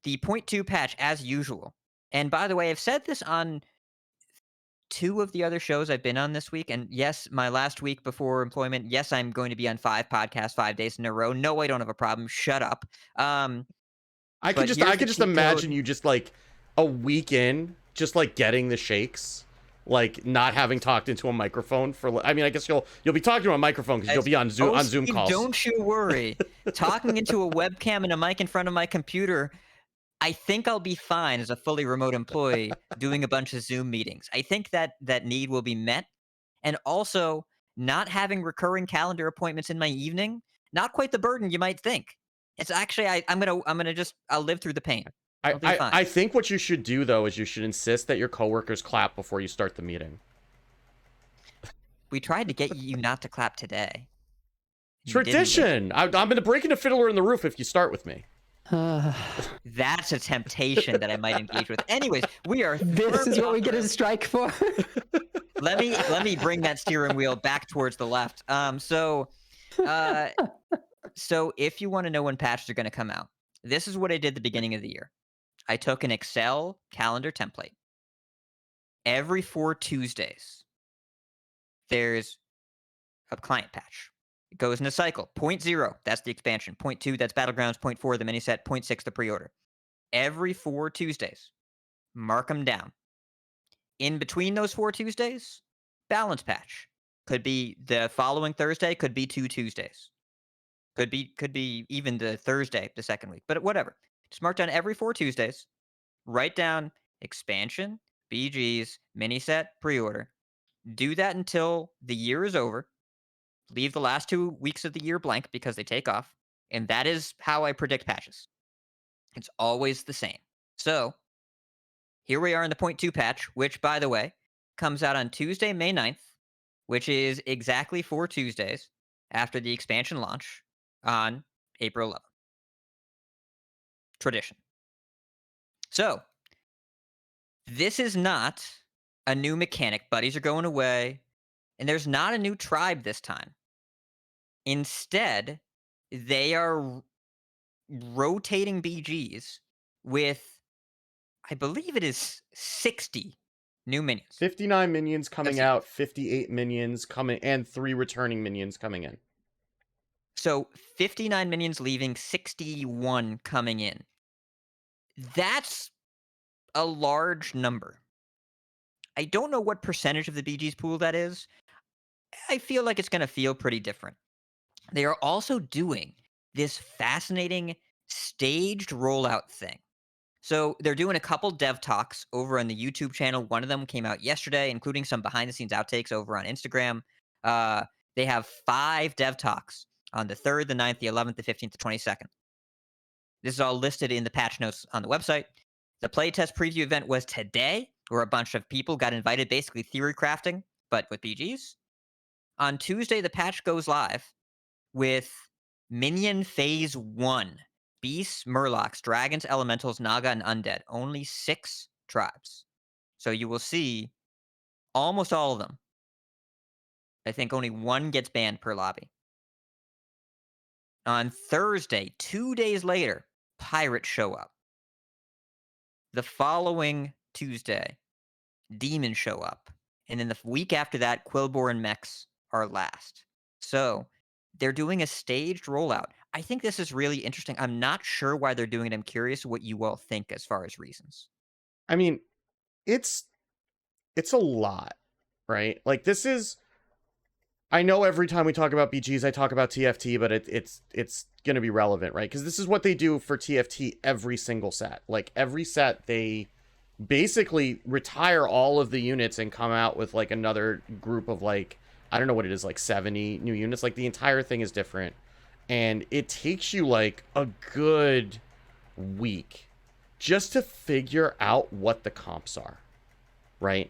The 0.2 patch as usual. And by the way, I've said this on 2 of the other shows I've been on this week, and yes, my last week before employment, yes, I'm going to be on 5 podcasts 5 days in a row. No, I don't have a problem. Shut up. I But could here's the just cheat imagine code. you just like a week in, just like getting the shakes, like not having talked into a microphone for. I mean, I guess you'll be talking to a microphone because you'll be on Zoom Steve, calls. Don't you worry. Talking into a webcam and a mic in front of my computer, I think I'll be fine as a fully remote employee doing a bunch of Zoom meetings. I think that need will be met. And also, not having recurring calendar appointments in my evening, not quite the burden you might think. It's actually I'll live through the pain. I'll be fine. I think what you should do though is you should insist that your coworkers clap before you start the meeting. We tried to get you not to clap today. You didn't Tradition. I'm going to break into Fiddler in the Roof if you start with me. That's a temptation that I might engage with. Anyways, we are. This is firmly what we off get the a strike for. let me bring that steering wheel back towards the left. So if you want to know when patches are going to come out, this is what I did at the beginning of the year. I took an Excel calendar template. Every 4 Tuesdays, there's a client patch. It goes in a cycle. 0.0, that's the expansion. 0.2, that's Battlegrounds. 0.4, the mini set. 0.6, the pre-order. Every 4 Tuesdays, mark them down. In between those 4 Tuesdays, balance patch. Could be the following Thursday, could be 2 Tuesdays. Could be even the Thursday, the second week, but whatever. Just mark down every 4 Tuesdays. Write down expansion, BGs, mini set, pre-order. Do that until the year is over. Leave the last 2 weeks of the year blank because they take off. And that is how I predict patches. It's always the same. So here we are in the 0.2 patch, which, by the way, comes out on Tuesday, May 9th, which is exactly 4 Tuesdays after the expansion launch on April 11th. Tradition. So, this is not a new mechanic. Buddies are going away, and there's not a new tribe this time. Instead, they are rotating BGs with, I believe it is 60 New minions. 59 minions coming see. out, 58 minions coming, and 3 returning minions coming in. So 59 minions leaving, 61 coming in. That's a large number. I don't know what percentage of the BG's pool that is. I feel like it's going to feel pretty different. They are also doing this fascinating staged rollout thing. So they're doing a couple dev talks over on the YouTube channel. One of them came out yesterday, including some behind the scenes outtakes over on Instagram. They have 5 dev talks on the 3rd, the 9th, the 11th, the 15th, the 22nd. This is all listed in the patch notes on the website. The playtest preview event was today, where a bunch of people got invited, basically theory crafting, but with BGs. On Tuesday, the patch goes live with Minion Phase 1. Beasts, Murlocs, Dragons, Elementals, Naga, and Undead. Only 6 tribes. So you will see almost all of them. I think only 1 gets banned per lobby. On Thursday, 2 days later, Pirates show up. The following Tuesday, Demons show up. And then the week after that, Quilboar and Mechs are last. So they're doing a staged rollout. I think this is really interesting. I'm not sure why they're doing it. I'm curious what you all think as far as reasons. I mean, it's a lot, right? Like this is, I know every time we talk about BGs, I talk about TFT, but it's going to be relevant, right? Because this is what they do for TFT every single set. Like every set, they basically retire all of the units and come out with like another group of like, I don't know what it is, like 70 new units. Like the entire thing is different. And it takes you like a good week just to figure out what the comps are, right?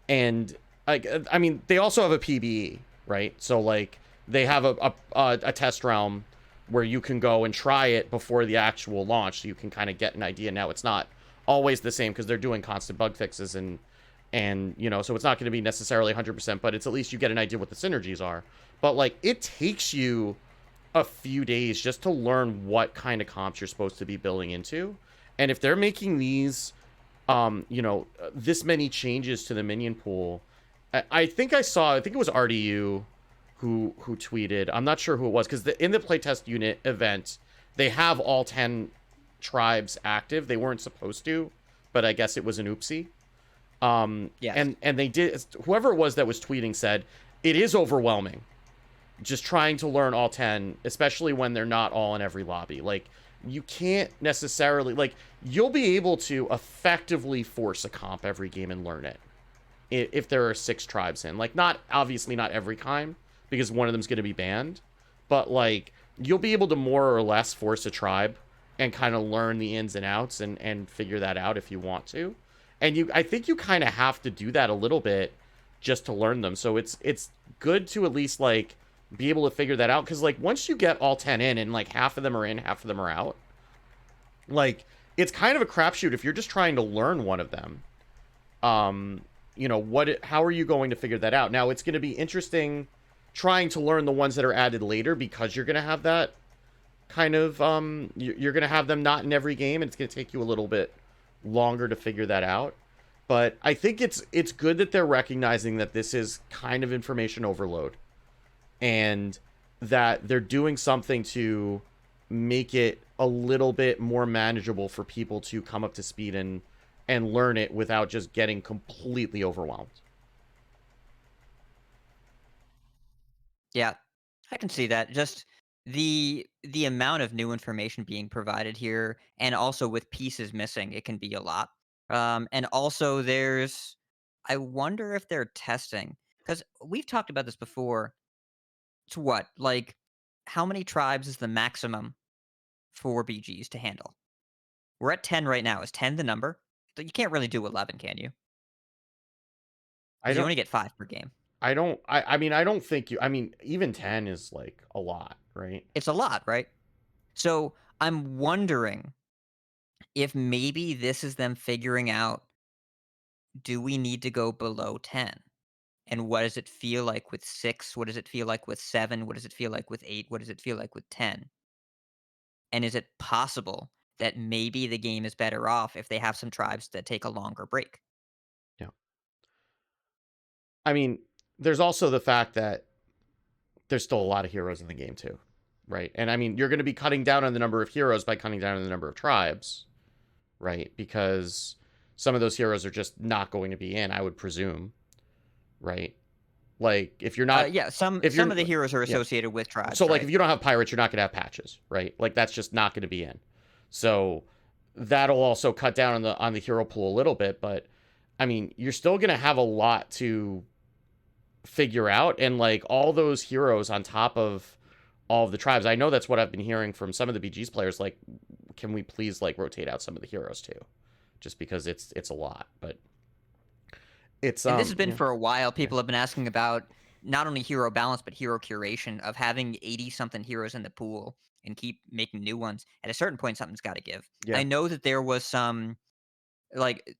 And I mean, they also have a PBE, right? So like they have a test realm where you can go and try it before the actual launch, so you can kind of get an idea. Now it's not always the same because they're doing constant bug fixes and you know, so it's not going to be necessarily 100%, but it's at least you get an idea what the synergies are. But like it takes you a few days just to learn what kind of comps you're supposed to be building into. And if they're making these you know, this many changes to the minion pool, I think it was RDU who tweeted, I'm not sure who it was, because in the playtest unit event, they have all 10 tribes active. They weren't supposed to, but I guess it was an oopsie. Yes. And they did, whoever it was that was tweeting said, it is overwhelming just trying to learn all 10, especially when they're not all in every lobby. Like, you can't necessarily, like, you'll be able to effectively force a comp every game and learn it if there are 6 tribes in. Like, obviously not every time, because one of them's going to be banned, but like, you'll be able to more or less force a tribe and kind of learn the ins and outs and figure that out if you want to. And I think you kind of have to do that a little bit just to learn them. So it's good to at least like be able to figure that out, because like once you get all 10 in and like half of them are in, half of them are out, like it's kind of a crapshoot if you're just trying to learn one of them. You know, how are you going to figure that out? Now it's going to be interesting trying to learn the ones that are added later, because you're going to have that kind of you're going to have them not in every game, and it's going to take you a little bit longer to figure that out. But I think it's good that they're recognizing that this is kind of information overload, and that they're doing something to make it a little bit more manageable for people to come up to speed and learn it without just getting completely overwhelmed. Yeah, I can see that. Just the amount of new information being provided here, and also with pieces missing, it can be a lot. And also I wonder if they're testing, because we've talked about this before. It's what, like, how many tribes is the maximum for BGs to handle? We're at 10 right now. Is 10 the number? So you can't really do 11, can you? I 'Cause you don't only get 5 per game. I mean, I don't think I mean, even 10 is like a lot, right? It's a lot, right? So I'm wondering if maybe this is them figuring out, do we need to go below 10? And what does it feel like with 6? What does it feel like with 7? What does it feel like with 8? What does it feel like with 10? And is it possible that maybe the game is better off if they have some tribes that take a longer break? Yeah. I mean, there's also the fact that there's still a lot of heroes in the game too, right? And I mean, you're going to be cutting down on the number of heroes by cutting down on the number of tribes, right? Because some of those heroes are just not going to be in, I would presume, right? Like if you're not, yeah, some if you're of the heroes are yeah. associated with tribes. So like right? if you don't have pirates, you're not going to have patches, right? Like that's just not going to be in. So that'll also cut down on the hero pool a little bit, but I mean, you're still going to have a lot to figure out, and like all those heroes on top of all of the tribes. I know that's what I've been hearing from some of the BG's players, like, can we please like rotate out some of the heroes too? Just because it's a lot. But it's And this has been yeah. for a while. People have been asking about not only hero balance but hero curation, of having 80 something heroes in the pool and keep making new ones. At a certain point, something's got to give. Yeah. I know that there was some, like,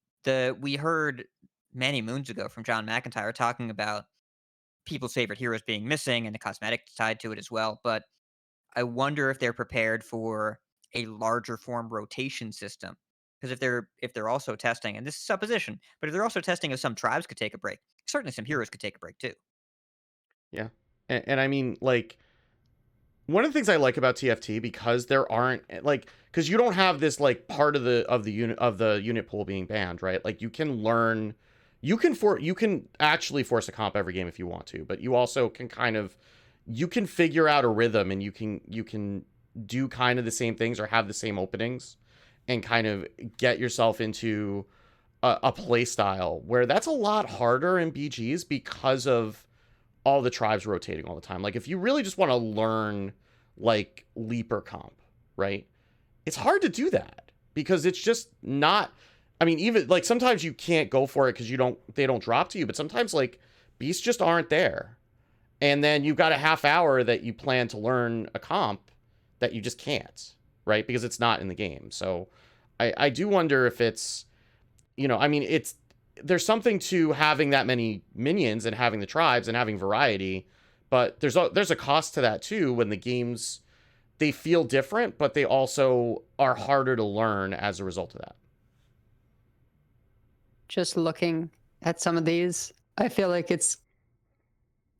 we heard many moons ago from John McIntyre talking about people's favorite heroes being missing and the cosmetic tied to it as well. But I wonder if they're prepared for a larger form rotation system. Because if they're also testing, and this is supposition, but if they're also testing if some tribes could take a break, certainly some heroes could take a break too. Yeah. And I mean, like, one of the things I like about TFT, because there aren't like, because you don't have this like part of the unit pool being banned, right? Like you can learn, you can actually force a comp every game if you want to, but you also can you can figure out a rhythm, and you can do kind of the same things or have the same openings and kind of get yourself into a play style where that's a lot harder in BGs because of all the tribes rotating all the time. Like if you really just want to learn like leaper comp, right? It's hard to do that because it's just not, I mean, even like sometimes you can't go for it because they don't drop to you, but sometimes like beasts just aren't there. And then you've got a half hour that you plan to learn a comp that you just can't, right? Because it's not in the game. So I do wonder if it's, I mean, there's something to having that many minions and having the tribes and having variety, but there's a cost to that too when the games, they feel different, but they also are harder to learn as a result of that. Just looking at some of these, I feel like it's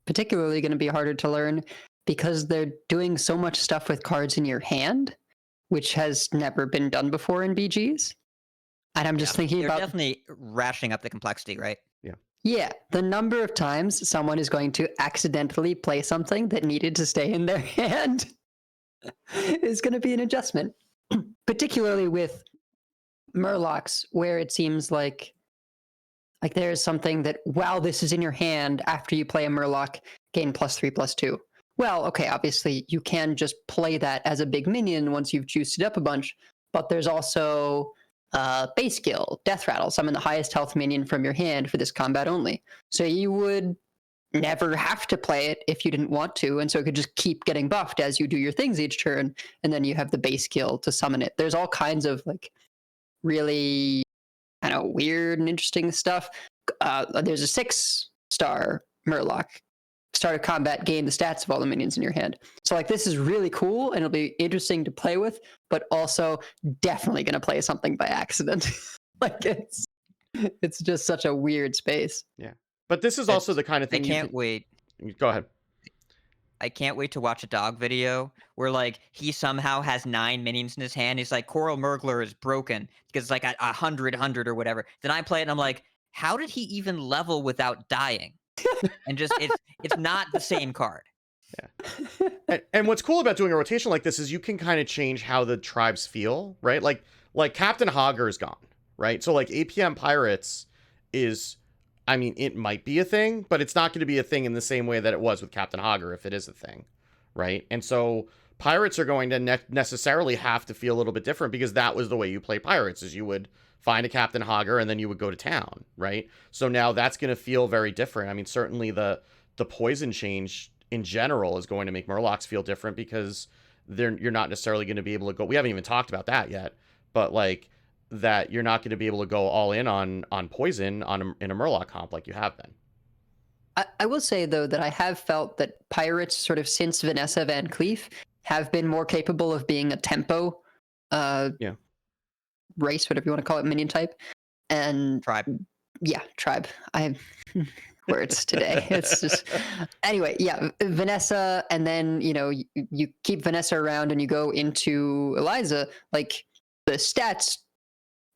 particularly going to be harder to learn because they're doing so much stuff with cards in your hand, which has never been done before in BGs. And I'm just thinking They're about definitely rationing up the complexity, right? Yeah, the number of times someone is going to accidentally play something that needed to stay in their hand is going to be an adjustment, particularly with Murlocs, where it seems like there's something that, while this is in your hand, after you play a Murloc, gain +3/+2. Well, okay, obviously you can just play that as a big minion once you've juiced it up a bunch, but there's also base skill, Death Rattle, summon the highest health minion from your hand for this combat only. So you would never have to play it if you didn't want to, and so it could just keep getting buffed as you do your things each turn, and then you have the base skill to summon it. There's all kinds of like really kind of weird and interesting stuff. There's a 6-star Murloc. Start a combat, gain the stats of all the minions in your hand. So like this is really cool and it'll be interesting to play with, but also definitely going to play something by accident. Like it's just such a weird space. Yeah. But this is also the kind of I thing can't wait. Go ahead. I can't wait to watch a dog video where like he somehow has 9 minions in his hand. He's like, Coral Murgler is broken because it's like 100 or whatever. Then I play it and I'm like, how did he even level without dying? And just it's not the same card. Yeah. And what's cool about doing a rotation like this is you can kind of change how the tribes feel, right? Like Captain Hogger is gone, right? So like APM Pirates is, I mean, it might be a thing, but it's not going to be a thing in the same way that it was with Captain Hogger if it is a thing, right? And so Pirates are going to necessarily have to feel a little bit different because that was the way you play Pirates, is you would find a Captain Hogger and then you would go to town, right? So now that's going to feel very different. I mean, certainly the poison change in general is going to make Murlocs feel different because you're not necessarily going to be able to go. We haven't even talked about that yet, but like that you're not going to be able to go all in on poison in a Murloc comp like you have been. I will say though that I have felt that Pirates sort of since Vanessa Van Cleef have been more capable of being a tempo race, whatever you want to call it, minion type, and Tribe. Yeah, tribe. I words today. It's just anyway, yeah, Vanessa, and then you keep Vanessa around and you go into Eliza. Like the stats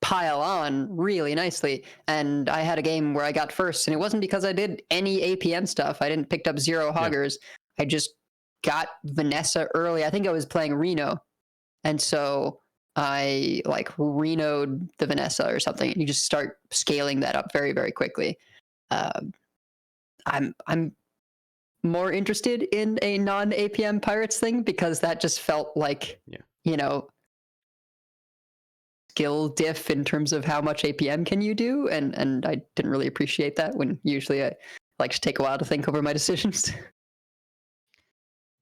pile on really nicely, and I had a game where I got first, and it wasn't because I did any APM stuff. I didn't picked up 0 Yeah. hoggers. I just got Vanessa early. I think I was playing Reno, and so I like Reno'd the Vanessa or something, and you just start scaling that up very, very quickly. I'm more interested in a non-APM Pirates thing because that just felt like skill diff in terms of how much APM can you do, and I didn't really appreciate that when usually I like to take a while to think over my decisions.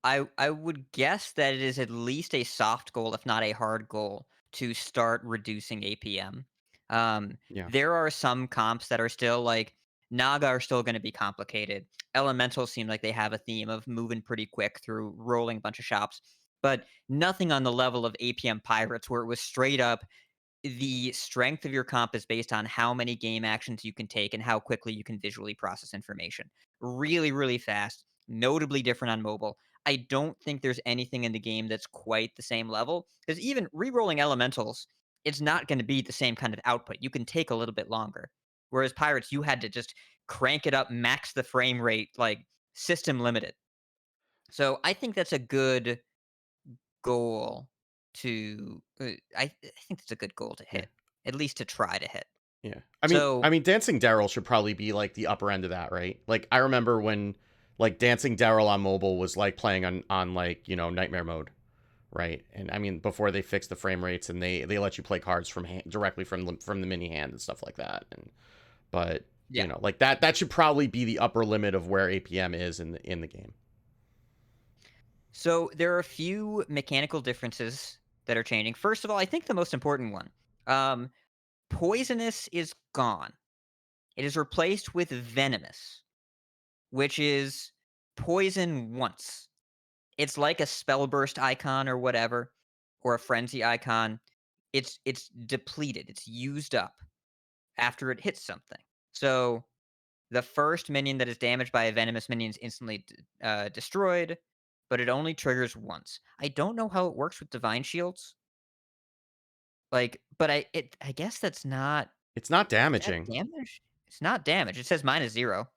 I would guess that it is at least a soft goal, if not a hard goal, to start reducing APM. Yeah. There are some comps that are still like Naga are still going to be complicated. Elementals seem like they have a theme of moving pretty quick through rolling a bunch of shops, but nothing on the level of APM Pirates where it was straight up the strength of your comp is based on how many game actions you can take and how quickly you can visually process information. Really, really fast, notably different on mobile. I don't think there's anything in the game that's quite the same level because even re-rolling elementals, it's not going to be the same kind of output. You can take a little bit longer. Whereas Pirates, you had to just crank it up, max the frame rate, like system limited. So I think that's a good goal to. I think that's a good goal to hit, at least to try to hit. Yeah. So- I mean, Dancing Daryl should probably be like the upper end of that, right? Like I remember when like Dancing Daryl on mobile was like playing on like, Nightmare mode, right? And I mean, before they fixed the frame rates and they let you play cards from directly from the mini hand and stuff like that. But Yeah. like that should probably be the upper limit of where APM is in the game. So there are a few mechanical differences that are changing. First of all, I think the most important one, poisonous is gone. It is replaced with venomous, which is poison once. It's like a spell burst icon or whatever, or a frenzy icon. It's depleted. It's used up after it hits something. So the first minion that is damaged by a venomous minion is instantly destroyed, but it only triggers once. I don't know how it works with divine shields. But I guess that's not. It's not Is that damaging. damage? It's not damage. It says -0.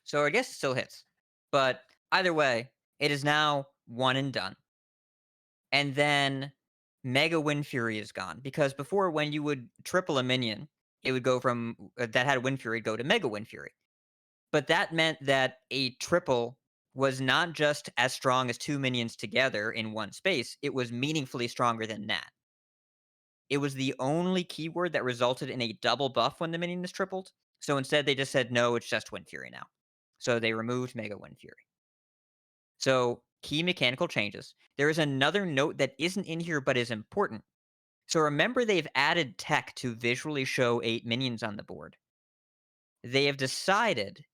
So I guess it still hits. But either way, it is now one and done. And then Mega Wind Fury is gone because before when you would triple a minion, it would go from that had Wind Fury go to Mega Wind Fury. But that meant that a triple was not just as strong as 2 minions together in one space, it was meaningfully stronger than that. It was the only keyword that resulted in a double buff when the minion is tripled. So instead, they just said, no, it's just Wind Fury now. So they removed Mega Wind Fury. So key mechanical changes. There is another note that isn't in here but is important. So remember, they've added tech to visually show 8 minions on the board. They have decided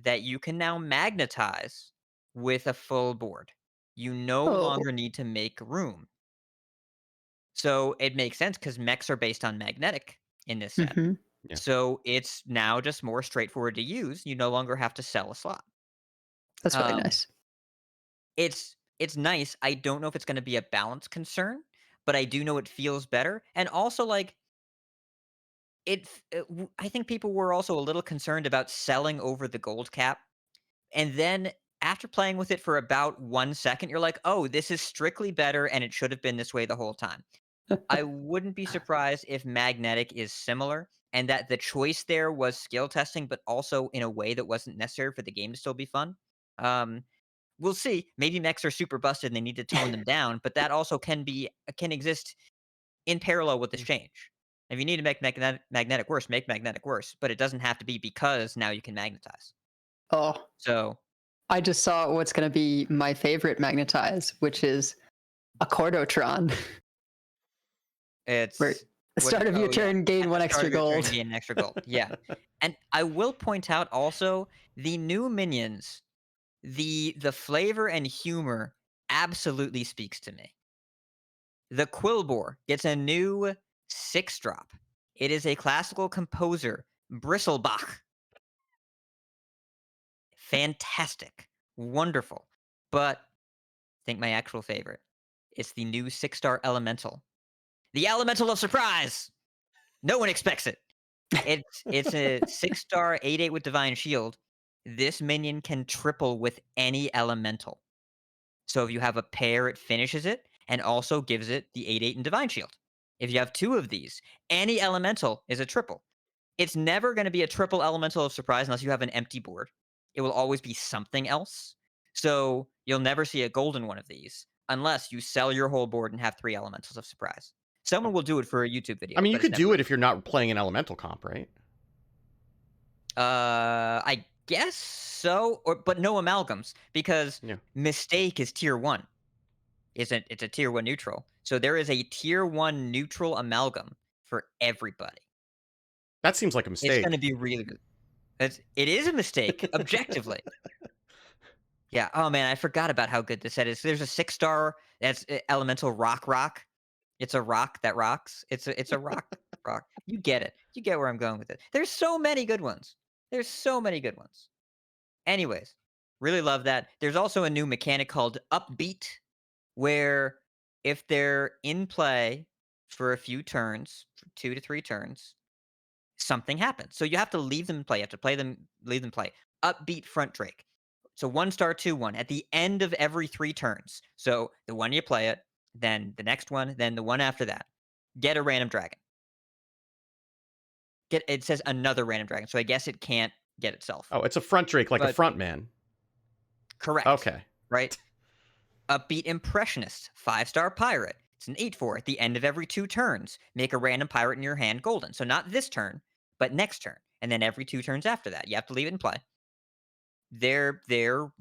that you can now magnetize with a full board. You no longer need to make room. So it makes sense because mechs are based on magnetic in this set. Mhm. Yeah. So it's now just more straightforward to use. You no longer have to sell a slot. That's really Um, nice. It's nice. I don't know if it's going to be a balance concern, but I do know it feels better. And also, like, I think people were also a little concerned about selling over the gold cap. And then after playing with it for about 1 second, you're like, oh, this is strictly better and it should have been this way the whole time. I wouldn't be surprised if magnetic is similar and that the choice there was skill testing, but also in a way that wasn't necessary for the game to still be fun. We'll see. Maybe mechs are super busted and they need to tone them down, but that also can exist in parallel with this change. If you need to make magnetic worse, make magnetic worse, but it doesn't have to be because now you can magnetize. Oh, So I just saw what's going to be my favorite magnetize, which is a Cordotron. it's Where the start of your turn, gain at one the extra start of your turn, gold. gain an extra gold. Yeah. And I will point out also the new minions, the flavor and humor absolutely speaks to me. The Quillbore gets a new 6-drop. It is a classical composer, Bristlebach. fantastic, wonderful. But I think my actual favorite is the new 6-star elemental. The elemental of surprise. No one expects it. It's a 6-star 8/8 with divine shield. This minion can triple with any elemental. So if you have a pair, it finishes it and also gives it the 8/8 and divine shield. If you have 2 of these, any elemental is a triple. It's never going to be a triple elemental of surprise unless you have an empty board. It will always be something else. So you'll never see a golden one of these unless you sell your whole board and have 3 elementals of surprise. Someone will do it for a YouTube video. I mean, you but it's could do never- it if you're not playing an elemental comp, right? I guess so, but no amalgams because Yeah. Mistake is tier 1. It's a tier 1 neutral. So there is a tier 1 neutral amalgam for everybody. That seems like a It's mistake. going to be really good. It is a mistake, objectively. Yeah. Oh man, I forgot about how good this set is. There's a 6-star that's elemental rock. It's a rock that rocks. It's a rock. You get it. You get where I'm going with it. There's so many good ones. Anyways, really love that. There's also a new mechanic called Upbeat, where if they're in play for a few turns, for 2 to 3 turns, something happens. So you have to leave them in play. You have to leave them play. Upbeat Front Drake. So 1-star 2/1 at the end of every 3 turns. So the one you play it, then the next one, then the one after that. Get a random dragon. It says another random dragon, so I guess it can't get itself. Oh, it's a front Drake, like a But- front man. Correct. Okay. Right? Upbeat Impressionist, 5-star pirate. It's an 8/4 at the end of every 2 turns. Make a random pirate in your hand golden. So not this turn, but next turn. And then every 2 turns after that. You have to leave it in play. They're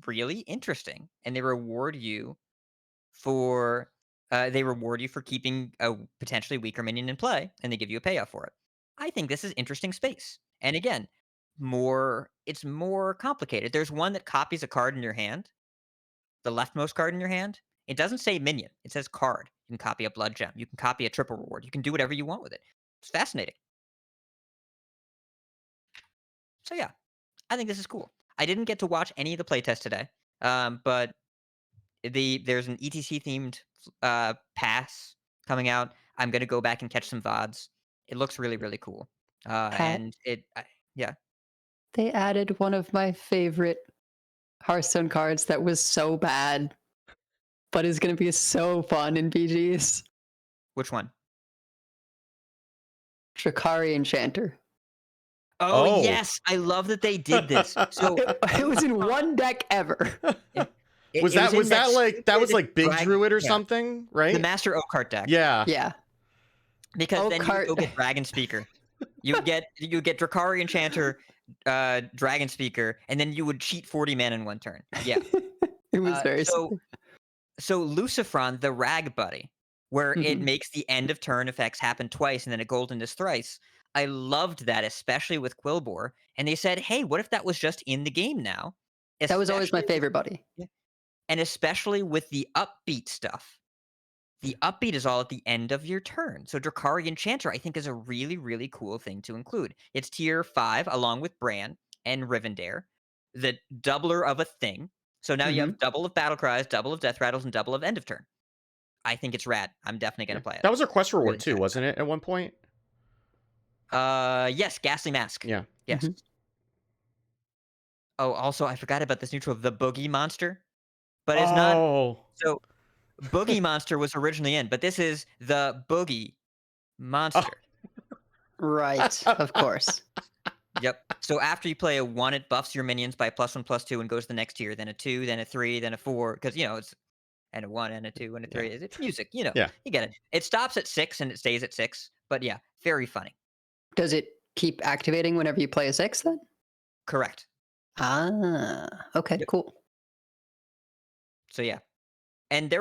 really interesting, and they reward you for keeping a potentially weaker minion in play, and they give you a payoff for it. I think this is interesting space. And again, it's more complicated. There's one that copies a card in your hand, the leftmost card in your hand. It doesn't say minion. It says card. You can copy a blood gem. You can copy a triple reward. You can do whatever you want with it. It's fascinating. So yeah, I think this is cool. I didn't get to watch any of the playtest today, but there's an ETC themed pass coming out. I'm gonna go back and catch some VODs. It looks really, really cool. And yeah. They added one of my favorite Hearthstone cards that was so bad, but is going to be so fun in BGs. Which one? Drakari Enchanter. Oh. Yes, I love that they did this. So It was in one deck ever. Was it in that was like Big Dragon- Druid or yeah, something, right? the Master Oakheart deck. Yeah. Yeah. Because then you Oakheart. would go get Dragon Speaker. You would get Drakari Enchanter, Dragon Speaker, and then you would cheat 40 mana in 1 turn. Yeah. It was very silly. So Lucifron, the Rag Buddy, where it Mhm. makes the end of turn effects happen twice and then a golden is thrice. I loved that, especially with Quilboar. And they said, hey, what if that was just in the game now? That was always my Especially- favorite buddy. And especially with the upbeat stuff. The upbeat is all at the end of your turn. So Drakari Enchanter, I think, is a really, really cool thing to include. It's tier 5, along with Bran and Rivendare, the doubler of a thing. So now you have double of Battle Cries, double of Death Rattles, and double of End of Turn. I think it's rad. I'm definitely going to play it. That was a quest reward Really too, excited. wasn't it, at one point? Yes, Ghastly Mask. Yeah. Yes. Mhm. Oh, also, I forgot about this neutral, the Boogie Monster. But it's not. Oh. So, Boogie Monster was originally in, but this is the Boogie Monster. Right, of course. Yep. So after you play a 1, it buffs your minions by +1/+2 and goes to the next tier. Then a 2, then a 3, then a 4. Because it's and a 1 and a 2 and a 3. It's music. Yeah. You get it. It stops at 6 and it stays at 6. But yeah, very funny. Does it keep activating whenever you play a 6 then? Correct. Ah, okay, Yep. cool. So yeah. And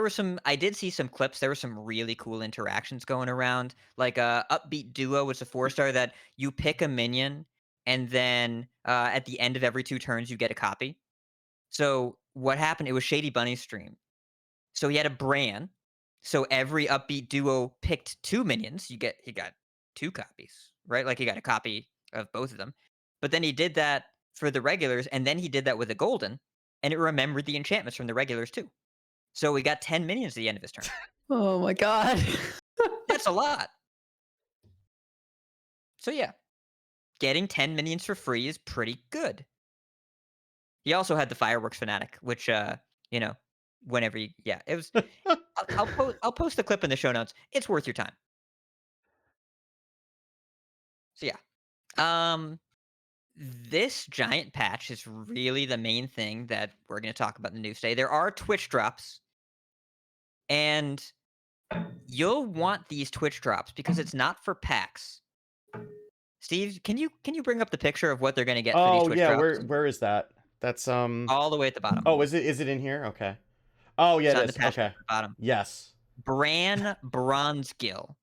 I did see some clips. There were some really cool interactions going around. Like Upbeat Duo was a 4-star that you pick a minion and then at the end of every 2 turns you get a copy. So what happened? It was Shady Bunny's stream. So he had a Bran. So every Upbeat Duo picked 2 minions. He got 2 copies, right? Like he got a copy of both of them. But then he did that for the regulars, and then he did that with the golden, and it remembered the enchantments from the regulars too. So we got 10 minions at the end of his turn. Oh my god. That's a lot. So yeah, getting 10 minions for free is pretty good. He also had the Fireworks Fanatic, which you know, whenever you it was. I'll post the clip in the show notes. It's worth your time. So yeah, this giant patch is really the main thing that we're going to talk about in the news today. There are Twitch drops, and you'll want these Twitch drops because it's not for packs. Steve, can you bring up the picture of what they're going to get for these Oh Twitch yeah, drops? where is that? That's All the way at the bottom. Oh, is it in here? Okay. Oh yeah, It's on it the is. patch Okay. at the bottom. Yes. Bran Bronzegill.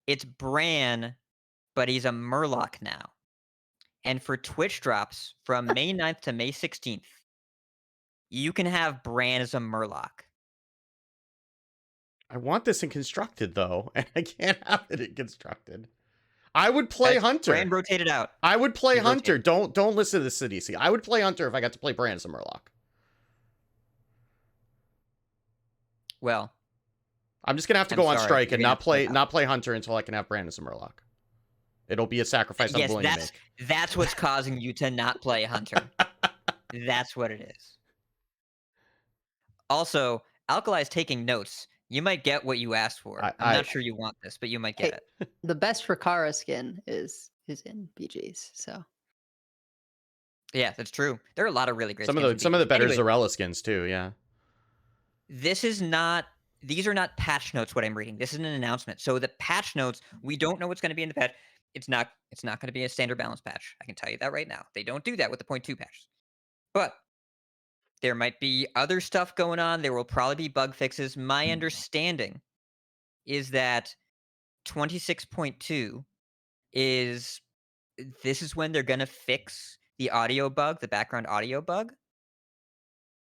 It's Bran, but he's a Murloc now. And for Twitch drops from May 9th to May 16th, you can have Bran as a Murloc. I want this in constructed though, and I can't have it in constructed. I would play Hunter. Bran rotated out. I would play He Hunter. rotated. Don't listen to the city. See, I would play Hunter if I got to play Bran as a Murloc. Well, I'm just gonna have to I'm go on sorry, strike you're and gonna have not to play Hunter until I can have Bran as a Murloc. It'll be a sacrifice I'm yes, willing to make. that's what's causing you to not play Hunter. That's what it is. Also, Alkali's taking notes. You might get what you asked for. I'm not sure you want this, but you might get it. The best Rikara skin is in BGs, so Yeah, that's true. There are a lot of really great Some skins of the better Anyway, Zarella skins too, yeah. these are not patch notes what I'm reading. This is an announcement. So the patch notes, we don't know what's going to be in the patch. It's not going to be a standard balance patch. I can tell you that right now. They don't do that with the 0.2 patches. But there might be other stuff going on. There will probably be bug fixes. My understanding is that 26.2 is when they're going to fix the audio bug, the background audio bug.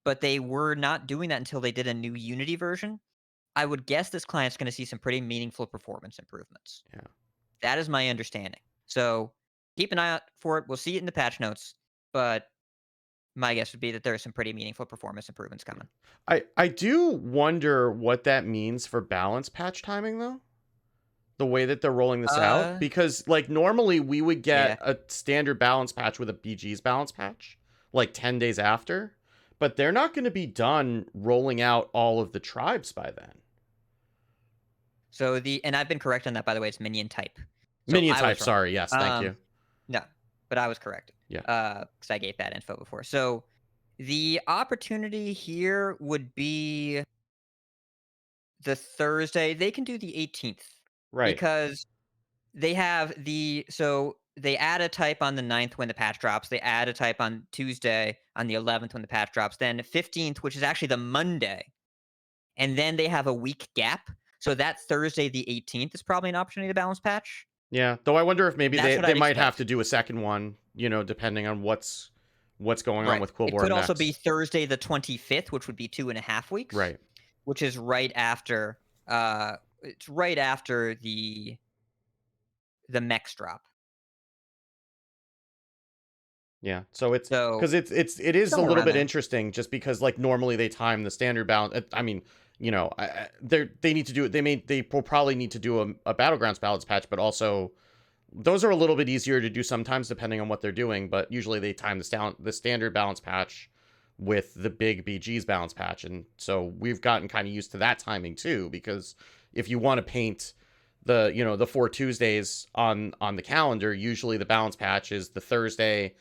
But they were not doing that until they did a new Unity version. I would guess this client's going to see some pretty meaningful performance improvements. Yeah. That is my understanding. So keep an eye out for it. We'll see it in the patch notes, but my guess would be that there are some pretty meaningful performance improvements coming. I do wonder what that means for balance patch timing though. The way that they're rolling this out, because like normally we would get a standard balance patch with a BG's balance patch like 10 days after, but they're not going to be done rolling out all of the tribes by then. So and I've been correct on that, by the way. It's minion type. So Minion I was type, wrong. sorry. Yes, thank you. No, but I was correct. Yeah. Because I gave that info before. So the opportunity here would be the Thursday. They can do the 18th. Right. Because they have they add a type on the 9th when the patch drops. They add a type on Tuesday on the 11th when the patch drops. Then 15th, which is actually the Monday. And then they have a week gap. So that Thursday, the 18th, is probably an opportunity to balance patch. Yeah, though I wonder if maybe That's they what I'd might have expect. to do a second one, you know, depending on what's going on Right. with Quillborn It could also next. be Thursday, the 25th, which would be 2.5 weeks. Right. Which is right after it's right after the Mex drop. Yeah. So it's So because it is a somewhere little around bit there. interesting just because like normally they time the standard balance. I mean, you know, they need to do it. They will probably need to do a Battlegrounds balance patch, but also those are a little bit easier to do sometimes depending on what they're doing. But usually they time the standard balance patch with the big BG's balance patch, and so we've gotten kind of used to that timing too. Because if you want to paint the 4 Tuesdays on the calendar, usually the balance patch is the Thursday.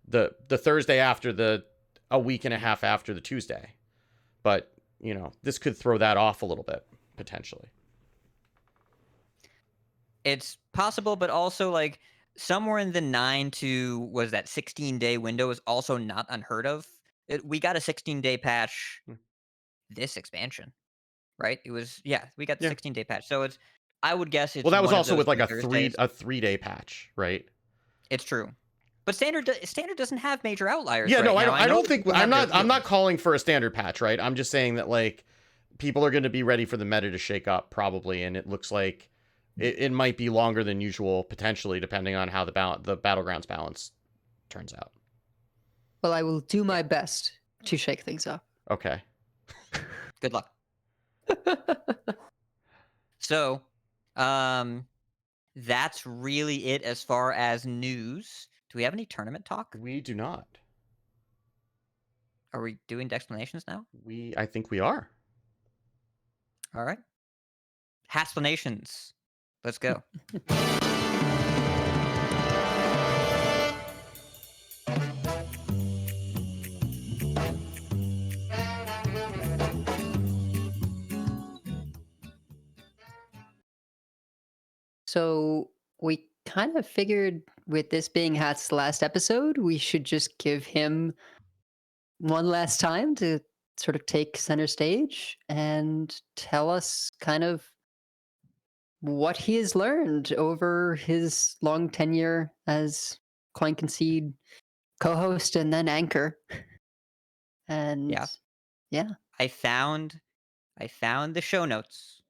The Thursday after a week and a half after the Tuesday. But, you know, this could throw that off a little bit, potentially. It's possible, but also like somewhere in the 9 to 16-day window is also not unheard of. We got a 16-day patch this expansion, right? It was we got the 16-day patch. So I would guess it's well, that was one of also those with like Thursdays. a 3-day patch, right? It's true. But standard doesn't have major outliers. Yeah, right no, now. I don't think people have their I'm not feelings. calling for a standard patch, right? I'm just saying that like people are going to be ready for the meta to shake up probably, and it looks like it might be longer than usual, potentially, depending on how the Battlegrounds balance turns out. Well, I will do my best to shake things up. Okay. Good luck. So, that's really it as far as news. Do we have any tournament talk? We do not. Are we doing explanations now? I think we are. All right. Explanations. Let's go. So we kind of figured with this being Hat's last episode, we should just give him one last time to sort of take center stage and tell us kind of what he has learned over his long tenure as Coin Concede co-host and then anchor. And yeah. I found the show notes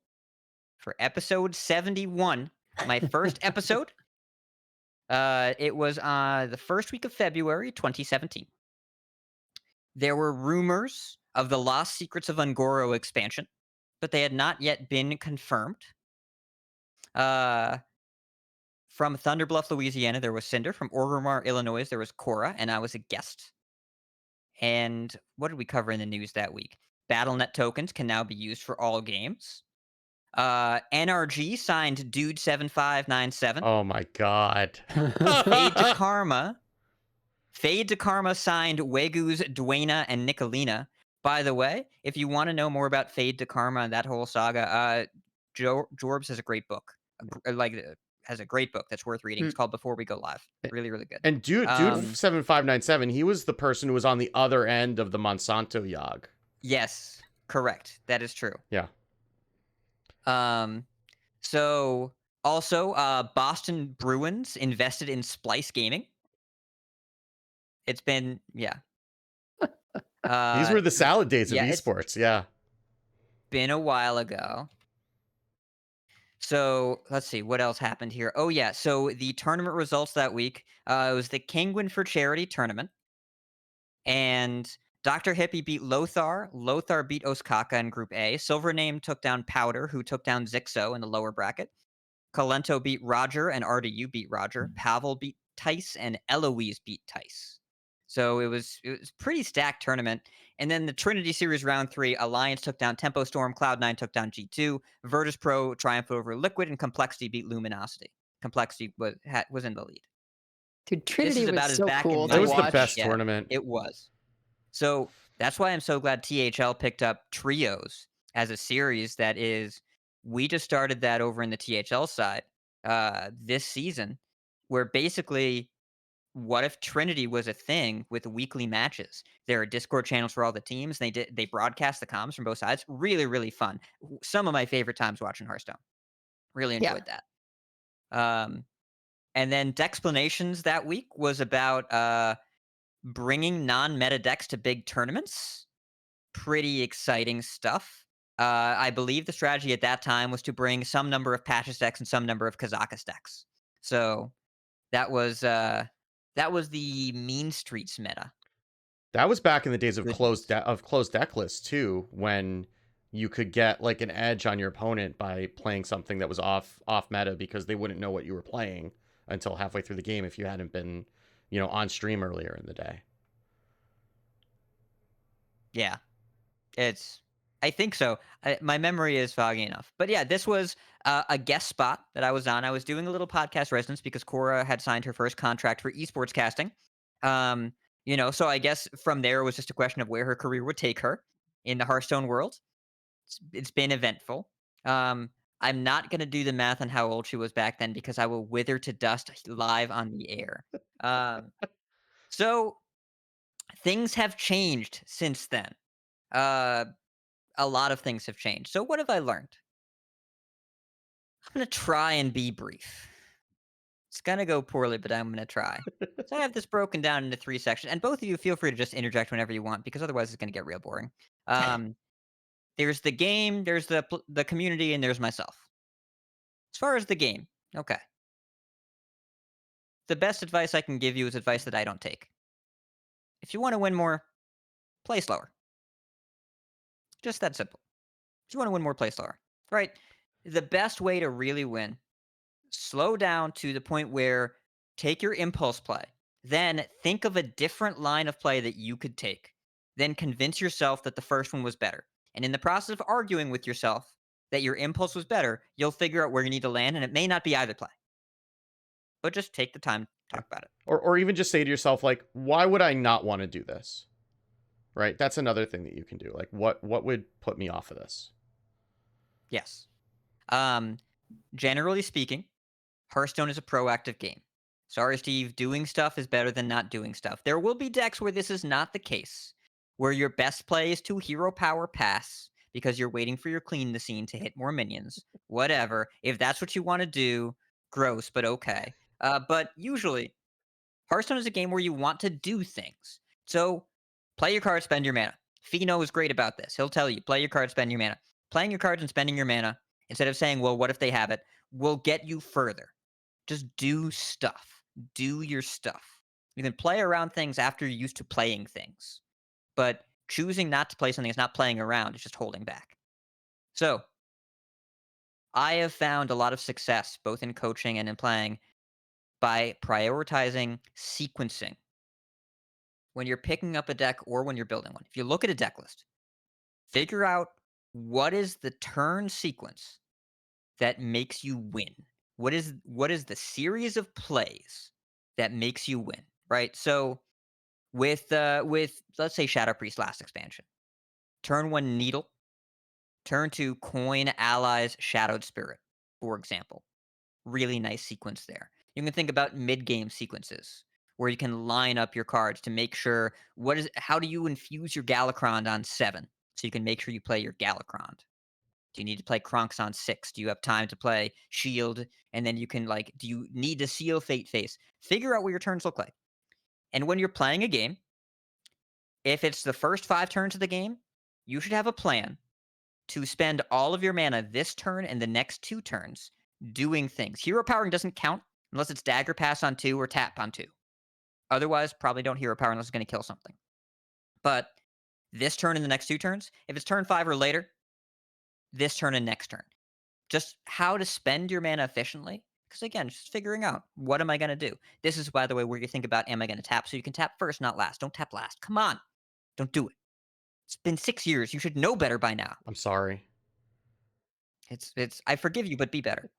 for episode 71, my first episode. It was the first week of February 2017. There were rumors of the Lost Secrets of Ungoro expansion, but they had not yet been confirmed. From Thunder Bluff, Louisiana, there was Cinder. From Orgrimmar, Illinois, there was Cora, and I was a guest. And what did we cover in the news that week? BattleNet tokens can now be used for all games. NRG signed Dude7597. Oh my god. Fade to Karma signed Wegu's Dwayna and Nicolina. By the way, if you want to know more about Fade to Karma and that whole saga, Jorbs has a great book. Has a great book that's worth reading. It's called Before We Go Live. Really, really good. And dude 7597, he was the person who was on the other end of the Monsanto Yog. Yes, correct. That is true. Yeah. So also Boston Bruins invested in Splice Gaming. It's been these were the salad days of esports. Yeah. Been a while ago. So let's see what else happened here. Oh yeah, so the tournament results that week. It was the Kingwin for Charity tournament, and Dr. Hippie beat Lothar. Lothar beat Oskaka in Group A. Silvername took down Powder, who took down Zixo in the lower bracket. Colento beat Roger, and RDU beat Roger. Pavel beat Tice, and Eloise beat Tice. So it was pretty stacked tournament. And then the Trinity Series round 3, Alliance took down Tempo Storm, Cloud9 took down G2, Virtus Pro triumphed over Liquid, and Complexity beat Luminosity. Complexity was in the lead. Dude, Trinity was about as so back in cool my to It was watch. the best Yeah, tournament. It was. So that's why I'm so glad THL picked up Trios as a series that is, we just started that over in the THL side this season, where basically, what if Trinity was a thing with weekly matches? There are Discord channels for all the teams. They broadcast the comms from both sides. Really, really fun. Some of my favorite times watching Hearthstone. Really enjoyed that. And then Dexplanations that week was about bringing non-meta decks to big tournaments. Pretty exciting stuff. I believe the strategy at that time was to bring some number of Patches decks and some number of Kazakus decks. So that was the Mean Streets meta. That was back in the days of closed deck lists too, when you could get like an edge on your opponent by playing something that was off meta because they wouldn't know what you were playing until halfway through the game if you hadn't been, on stream earlier in the day. Yeah, I think so. My memory is foggy enough. But yeah, this was a guest spot that I was on. I was doing a little podcast residence because Cora had signed her first contract for esports casting. So I guess from there it was just a question of where her career would take her in the Hearthstone world. It's been eventful. I'm not going to do the math on how old she was back then because I will wither to dust live on the air. So things have changed since then. A lot of things have changed. So what have I learned? I'm going to try and be brief. It's going to go poorly, but I'm going to try. So I have this broken down into 3 sections. And both of you feel free to just interject whenever you want, because otherwise it's going to get real boring. There's the game, there's the community, and there's myself. As far as the game, okay. The best advice I can give you is advice that I don't take. If you want to win more, play slower. Just that simple. If you want to win more, play slower. Right? The best way to really win, slow down to the point where take your impulse play. Then think of a different line of play that you could take. Then convince yourself that the first one was better. And in the process of arguing with yourself that your impulse was better, you'll figure out where you need to land, and it may not be either play. But just take the time to talk about it. Or even just say to yourself, like, why would I not want to do this? Right? That's another thing that you can do. Like, what would put me off of this? Yes. Generally speaking, Hearthstone is a proactive game. Sorry, Steve, doing stuff is better than not doing stuff. There will be decks where this is not the case, where your best play is to hero power pass because you're waiting for your clean the scene to hit more minions. Whatever. If that's what you want to do, gross, but okay. But usually, Hearthstone is a game where you want to do things. So, play your cards, spend your mana. Fino is great about this. He'll tell you, play your cards, spend your mana. Playing your cards and spending your mana, instead of saying, well, what if they have it, will get you further. Just do stuff. Do your stuff. You can play around things after you're used to playing things. But choosing not to play something is not playing around, it's just holding back. So, I have found a lot of success, both in coaching and in playing, by prioritizing sequencing. When you're picking up a deck or when you're building one, if you look at a deck list, figure out what is the turn sequence that makes you win. What is the series of plays that makes you win, right? So with let's say Shadow Priest last expansion, turn 1 Needle, turn 2 Coin Allies Shadowed Spirit, for example. Really nice sequence there. You can think about mid-game sequences where you can line up your cards to make sure how do you infuse your Galakrond on 7 so you can make sure you play your Galakrond. Do you need to play Kronks on 6? Do you have time to play Shield? And then you can, do you need to seal Fate Face? Figure out what your turns look like. And when you're playing a game, if it's the first 5 turns of the game, you should have a plan to spend all of your mana this turn and the next 2 turns doing things. Hero powering doesn't count unless it's Dagger Pass on 2 or Tap on 2. Otherwise, probably don't hero power unless it's going to kill something. But this turn and the next 2 turns, if it's turn 5 or later, this turn and next turn. Just how to spend your mana efficiently. Because again, just figuring out, what am I going to do? This is, by the way, where you think about, am I going to tap? So you can tap first, not last. Don't tap last. Come on. Don't do it. It's been 6 years. You should know better by now. I'm sorry. I forgive you, but be better.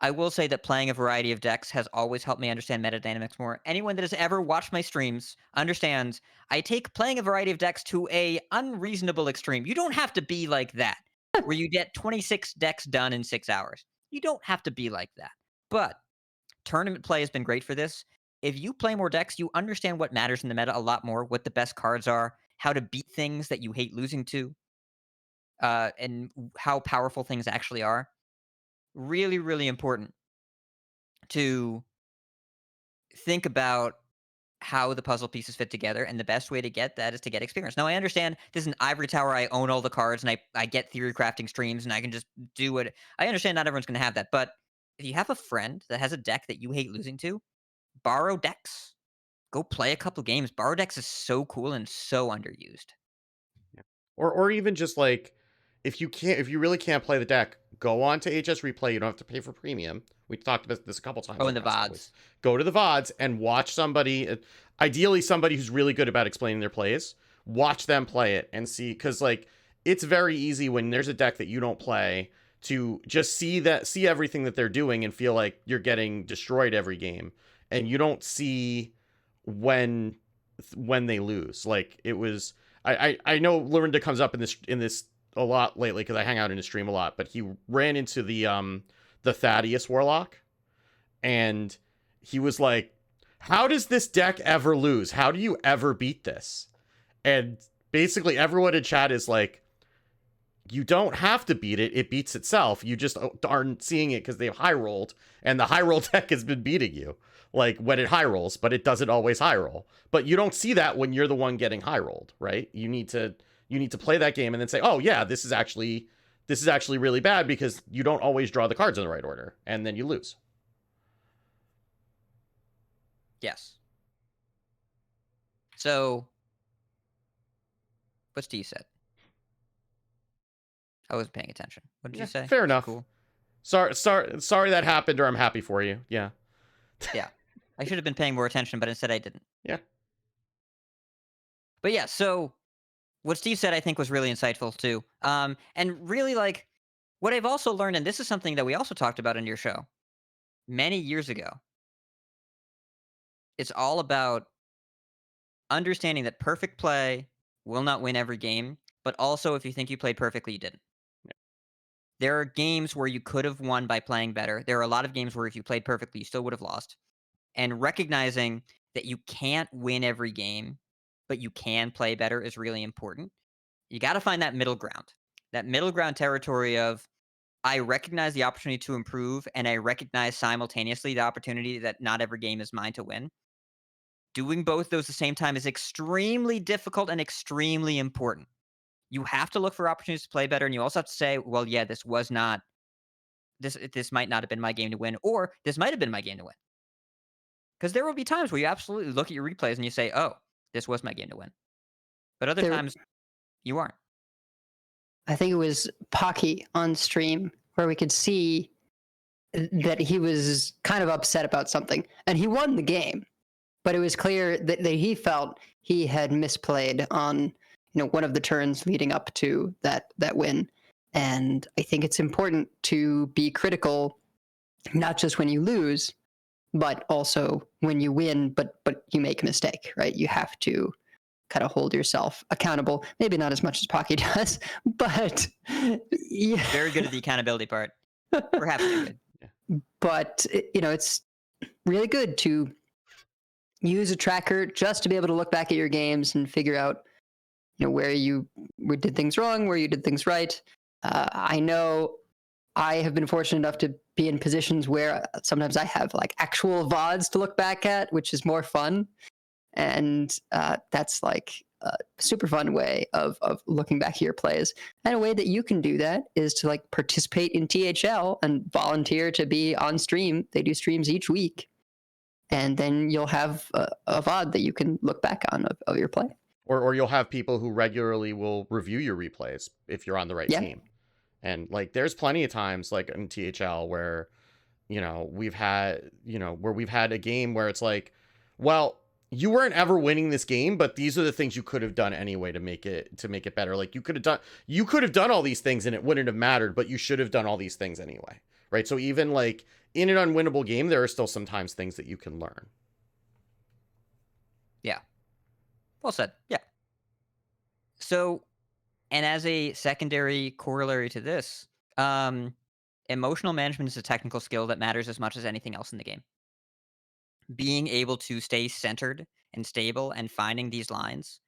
I will say that playing a variety of decks has always helped me understand meta dynamics more. Anyone that has ever watched my streams understands I take playing a variety of decks to a unreasonable extreme. You don't have to be like that, where you get 26 decks done in 6 hours. You don't have to be like that. But tournament play has been great for this. If you play more decks, you understand what matters in the meta a lot more, what the best cards are, how to beat things that you hate losing to, and how powerful things actually are. Really, really important to think about how the puzzle pieces fit together, and the best way to get that is to get experience. Now, I understand this is an Ivory Tower. I own all the cards, and I get theory crafting streams, and I can just do it. I understand not everyone's going to have that, but if you have a friend that has a deck that you hate losing to, borrow decks. Go play a couple games. Borrow decks is so cool and so underused. Or even just like, if you really can't play the deck, go on to HS Replay. You don't have to pay for premium. We talked about this a couple times. Oh, in the VODs. Go to the VODs and watch somebody, ideally somebody who's really good about explaining their plays. Watch them play it and see, because it's very easy when there's a deck that you don't play to just see everything that they're doing and feel like you're getting destroyed every game, and you don't see when they lose. It was, I know Lorinda comes up in this a lot lately because I hang out in his stream a lot, but he ran into the Thaddeus Warlock, and he was like, how does this deck ever lose? How do you ever beat this? And basically everyone in chat is like, you don't have to beat it. It beats itself. You just aren't seeing it because they've high rolled, and the high roll deck has been beating you when it high rolls, but it doesn't always high roll. But you don't see that when you're the one getting high rolled, right? You need to play that game and then say, oh yeah, this this is actually really bad because you don't always draw the cards in the right order, and then you lose. Yes. So, what Steve said. I wasn't paying attention. What did Yeah, you say? fair enough. Cool. Sorry that happened, or I'm happy for you. Yeah. Yeah. I should have been paying more attention, but instead I didn't. Yeah. But yeah, so what Steve said I think was really insightful too. And really like what I've also learned, and this is something that we also talked about in your show many years ago. It's all about understanding that perfect play will not win every game, but also if you think you played perfectly, you didn't. There are games where you could have won by playing better. There are a lot of games where if you played perfectly, you still would have lost. And recognizing that you can't win every game, but you can play better is really important. You got to find that middle ground territory of I recognize the opportunity to improve, and I recognize simultaneously the opportunity that not every game is mine to win. Doing both those at the same time is extremely difficult and extremely important. You have to look for opportunities to play better, and you also have to say, well, yeah, this might not have been my game to win, or this might have been my game to win. Because there will be times where you absolutely look at your replays and you say, oh, this was my game to win. But other times, you aren't. I think it was Pocky on stream where we could see that he was kind of upset about something, and he won the game, but it was clear that he felt he had misplayed on one of the turns leading up to that win. And I think it's important to be critical, not just when you lose, but also when you win, but you make a mistake, right? You have to kind of hold yourself accountable. Maybe not as much as Pocky does, but yeah. Very good at the accountability part. Perhaps too good. But it's really good to use a tracker just to be able to look back at your games and figure out where you did things wrong, where you did things right. I know I have been fortunate enough to be in positions where sometimes I have like actual VODs to look back at, which is more fun. And that's like a super fun way of looking back at your plays. And a way that you can do that is to like participate in THL and volunteer to be on stream. They do streams each week. And then you'll have a VOD that you can look back on of your play. Or you'll have people who regularly will review your replays if you're on the right team. And like there's plenty of times like in THL where we've had a game where it's like, well, you weren't ever winning this game, but these are the things you could have done anyway to make it better. Like you could have done all these things and it wouldn't have mattered, but you should have done all these things anyway. Right? So even like in an unwinnable game, there are still sometimes things that you can learn. Yeah. Well said. Yeah. So, and as a secondary corollary to this, emotional management is a technical skill that matters as much as anything else in the game. Being able to stay centered and stable and finding these lines,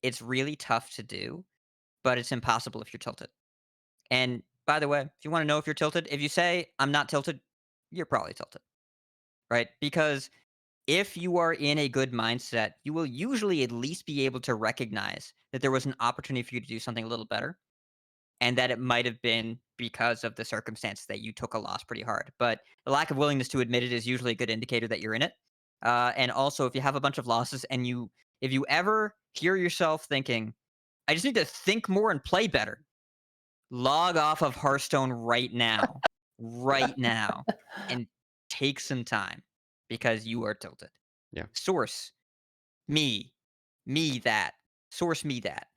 it's really tough to do, but it's impossible if you're tilted. And by the way, if you want to know if you're tilted, if you say, I'm not tilted, you're probably tilted, right? Because if you are in a good mindset, you will usually at least be able to recognize that there was an opportunity for you to do something a little better and that it might have been because of the circumstance that you took a loss pretty hard. But the lack of willingness to admit it is usually a good indicator that you're in it. And also, if you have a bunch of losses and if you ever hear yourself thinking, I just need to think more and play better, log off of Hearthstone right now, and take some time because you are tilted. Yeah. Source me that. Source me that.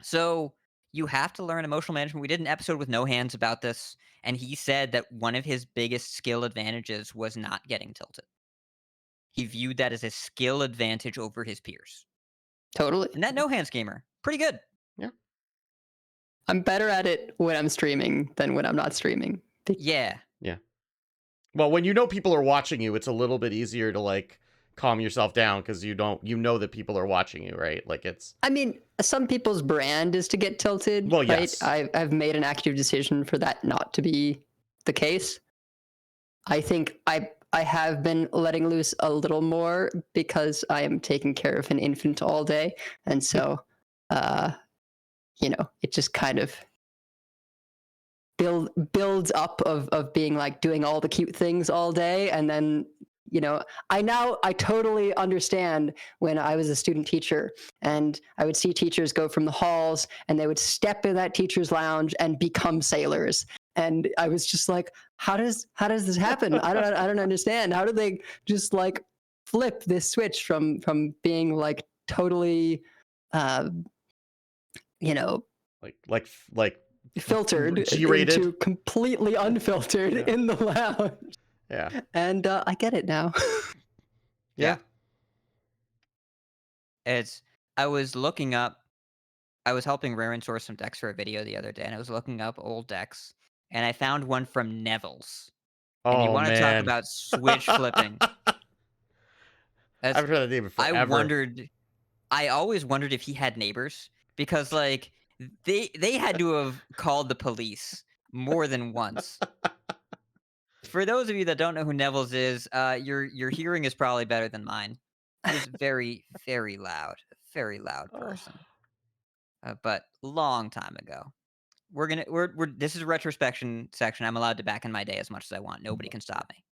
So you have to learn emotional management. We did an episode with No Hands about this, and he said that one of his biggest skill advantages was not getting tilted. He viewed that as a skill advantage over his peers. Totally. And that No Hands gamer, pretty good. Yeah. I'm better at it when I'm streaming than when I'm not streaming. Yeah. Yeah. Well, when people are watching you, it's a little bit easier to like calm yourself down because you know that people are watching you, right? Like it's. I mean, some people's brand is to get tilted. Well, right? yes. I've made an active decision for that not to be the case. I think I have been letting loose a little more because I am taking care of an infant all day, and so it just kind of builds up of being like doing all the cute things all day, and then I totally understand when I was a student teacher and I would see teachers go from the halls and they would step in that teacher's lounge and become sailors. And I was just like, how does this happen? I don't understand. How do they just like flip this switch from being like totally like filtered G-rated into completely unfiltered in the lounge. Yeah. And I get it now. Yeah. I was helping Raren source some decks for a video the other day, and I was looking up old decks, and I found one from Neville's. And you Oh, want to talk man. about switch flipping. I've heard that name before. I always wondered if he had neighbors, because like they had to have called the police more than once. For those of you that don't know who Neville's is, your hearing is probably better than mine. He's very, very loud person. But long time ago. This is a retrospection section. I'm allowed to back in my day as much as I want. Nobody can stop me.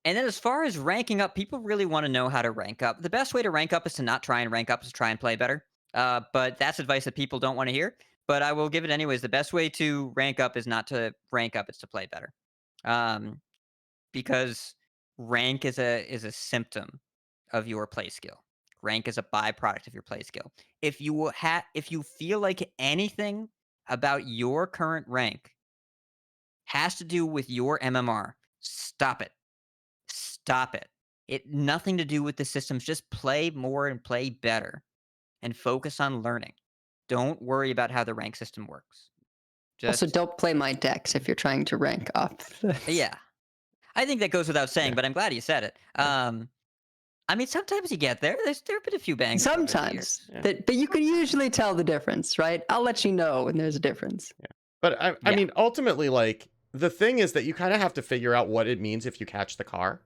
And then as far as ranking up, people really want to know how to rank up. The best way to rank up is to not try and rank up, is to try and play better. But that's advice that people don't want to hear. But I will give it anyways. The best way to rank up is not to rank up; it's to play better. Because rank is a symptom of your play skill. Rank is a byproduct of your play skill. If you feel like anything about your current rank has to do with your MMR, stop it. Stop it. It nothing to do with the systems. Just play more and play better, and focus on learning. Don't worry about how the rank system works. Also, don't play my decks if you're trying to rank up. Yeah. I think that goes without saying, but I'm glad you said it. I mean, sometimes you get there. There have been a few bangs. Sometimes, but you can usually tell the difference, right? I'll let you know when there's a difference. Yeah. But I mean, ultimately, like, the thing is that you kind of have to figure out what it means if you catch the car,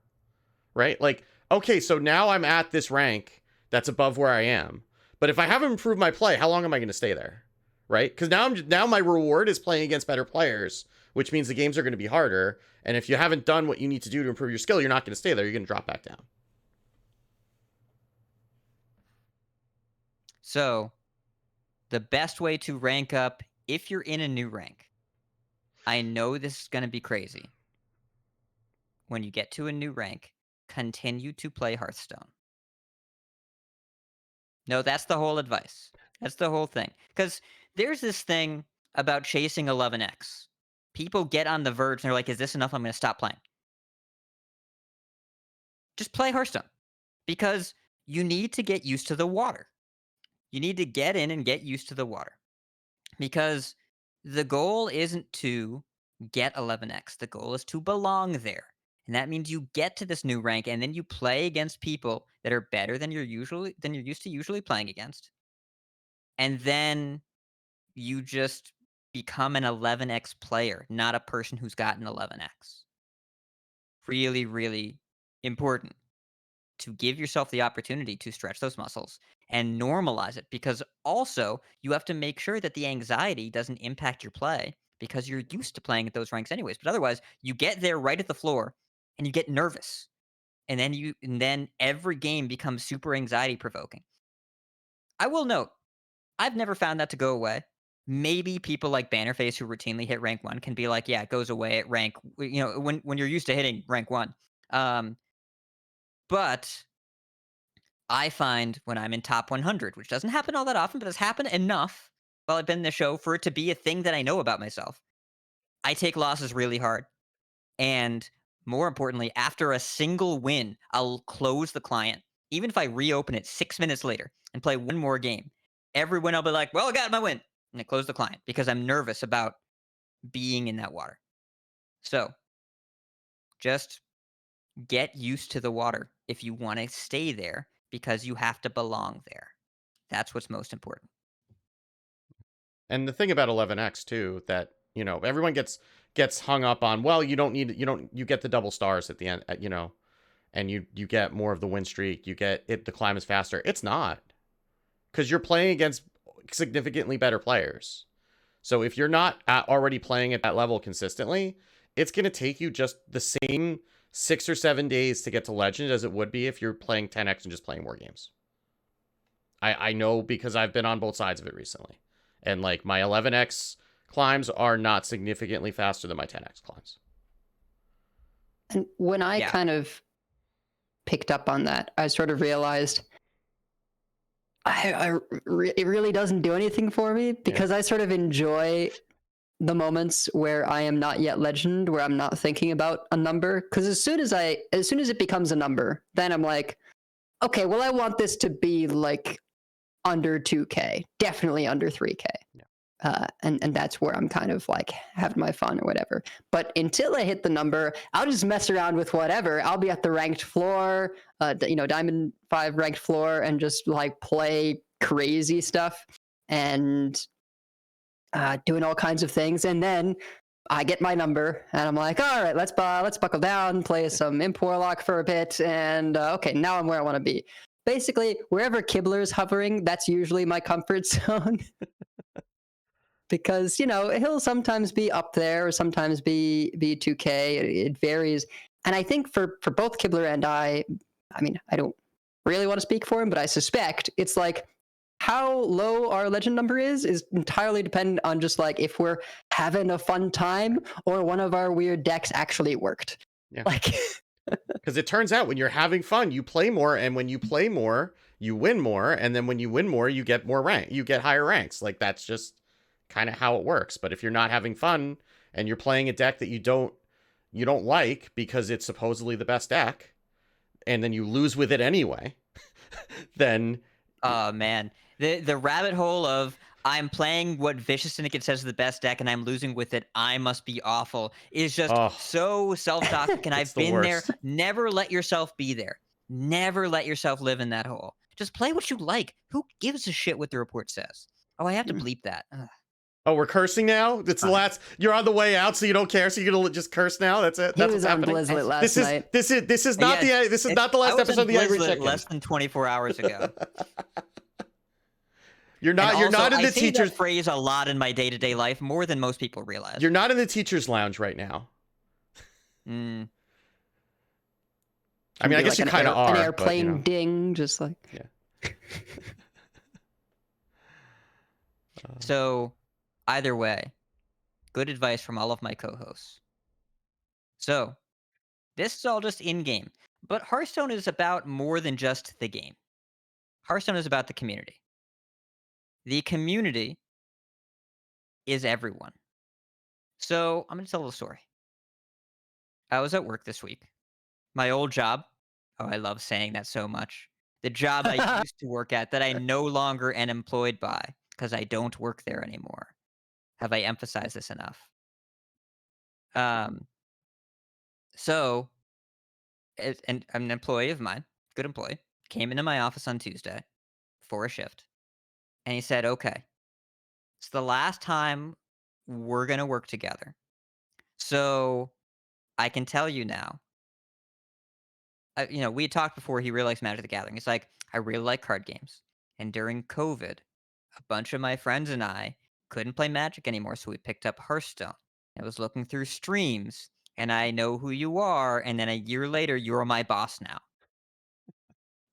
right? Like, okay, so now I'm at this rank that's above where I am. But if I haven't improved my play, how long am I going to stay there? Right? Because now my reward is playing against better players, which means the games are going to be harder. And if you haven't done what you need to do to improve your skill, you're not going to stay there. You're going to drop back down. So, the best way to rank up if you're in a new rank, I know this is going to be crazy. When you get to a new rank, continue to play Hearthstone. No, that's the whole advice. That's the whole thing. Because there's this thing about chasing 11x. People get on the verge and they're like, is this enough? I'm going to stop playing. Just play Hearthstone. Because you need to get used to the water. You need to get in and get used to the water. Because the goal isn't to get 11x. The goal is to belong there. And that means you get to this new rank and then you play against people that are better than you're used to usually playing against. And then you just become an 11x player, not a person who's gotten 11x. Really, really important to give yourself the opportunity to stretch those muscles and normalize it, because also you have to make sure that the anxiety doesn't impact your play, because you're used to playing at those ranks anyways. But otherwise, you get there right at the floor and you get nervous. And then every game becomes super anxiety provoking. I will note, I've never found that to go away. Maybe people like Bannerface who routinely hit rank 1 can be like, yeah, it goes away at rank, when you're used to hitting rank 1. But I find when I'm in top 100, which doesn't happen all that often, but has happened enough while I've been in the show for it to be a thing that I know about myself, I take losses really hard. And more importantly, after a single win, I'll close the client, even if I reopen it 6 minutes later and play one more game. Every win, I'll be like, well, I got my win. And I close the client because I'm nervous about being in that water. So just get used to the water if you want to stay there, because you have to belong there. That's what's most important. And the thing about 11x too, that, everyone gets hung up on, well, you get the double stars at the end, and you get more of the win streak, the climb is faster. It's not, because you're playing against significantly better players. So if you're not already playing at that level consistently, it's going to take you just the same 6 or 7 days to get to Legend as it would be if you're playing 10x and just playing more games. I know because I've been on both sides of it recently. And like my 11x climbs are not significantly faster than my 10x climbs. And when I Yeah. kind of picked up on that, I sort of realized it really doesn't do anything for me because I sort of enjoy the moments where I am not yet legend, where I'm not thinking about a number. Because as soon as it becomes a number, then I'm like, okay, well, I want this to be like under 2K, definitely under 3K. And that's where I'm kind of like having my fun or whatever. But until I hit the number, I'll just mess around with whatever. I'll be at the ranked floor, Diamond 5 ranked floor, and just like play crazy stuff and doing all kinds of things. And then I get my number, and I'm like, all right, let's buckle down, play some Imp Warlock for a bit, and okay, now I'm where I want to be. Basically, wherever Kibler's hovering, that's usually my comfort zone. Because he'll sometimes be up there or sometimes be 2K. It varies, and I think for both Kibler and I mean, I don't really want to speak for him, but I suspect it's like how low our legend number is entirely dependent on just like if we're having a fun time or one of our weird decks actually worked. Yeah. Like, because it turns out when you're having fun, you play more, and when you play more, you win more, and then when you win more, you get more rank, you get higher ranks. Like that's just kind of how it works. But if you're not having fun and you're playing a deck that you don't like because it's supposedly the best deck, and then you lose with it anyway, then Oh man, the rabbit hole of I'm playing what Vicious Syndicate says is the best deck and I'm losing with it, I must be awful, is just so self-toxic, and I've the been there. worst. Never let yourself be there. Never let yourself live in that hole. Just play what you like. Who gives a shit what the report says? Oh, I have to bleep that. Ugh. Oh, we're cursing now? It's the last. You're on the way out, so you don't care. So you're gonna just curse now. That's it. he That's was what's on happening. Blizzlet last This is night. this is not Yeah, this is not the last I was episode on of the Angry Blizzlet Chicken. less than 24 hours ago. You're And not also, in the I say teacher's that phrase a lot in my day-to-day life, more than most people realize. You're not in the teacher's lounge right now. Mm. I mean, I guess like you kind of are. An but, airplane ding, just like. Yeah. So, either way, good advice from all of my co-hosts. So, this is all just in-game, but Hearthstone is about more than just the game. Hearthstone is about the community. The community is everyone. So, I'm going to tell a little story. I was at work this week. My old job. Oh, I love saying that so much. The job I used to work at that I no longer am employed by because I don't work there anymore. Have I emphasized this enough? So, and an employee of mine, good employee, came into my office on Tuesday for a shift, and he said, "Okay, it's the last time we're gonna work together. So I can tell you now. We had talked before. He really likes Magic the Gathering. He's like, I really like card games. And during COVID, a bunch of my friends and I couldn't play Magic anymore, so we picked up Hearthstone. I was looking through streams, and I know who you are. And then a year later, you're my boss now."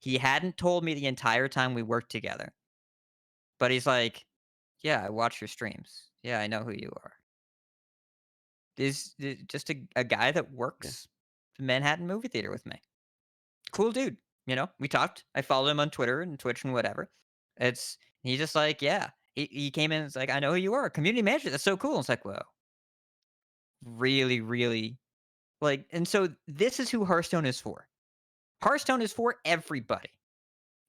He hadn't told me the entire time we worked together, but he's like, "Yeah, I watch your streams. Yeah, I know who you are." Is just a guy that works the Manhattan movie theater with me. Cool dude. We talked. I followed him on Twitter and Twitch and whatever. He's just like, yeah. He came in. It's like, I know who you are. Community manager. That's so cool. It's like, whoa, really, really, like. And so this is who Hearthstone is for. Hearthstone is for everybody.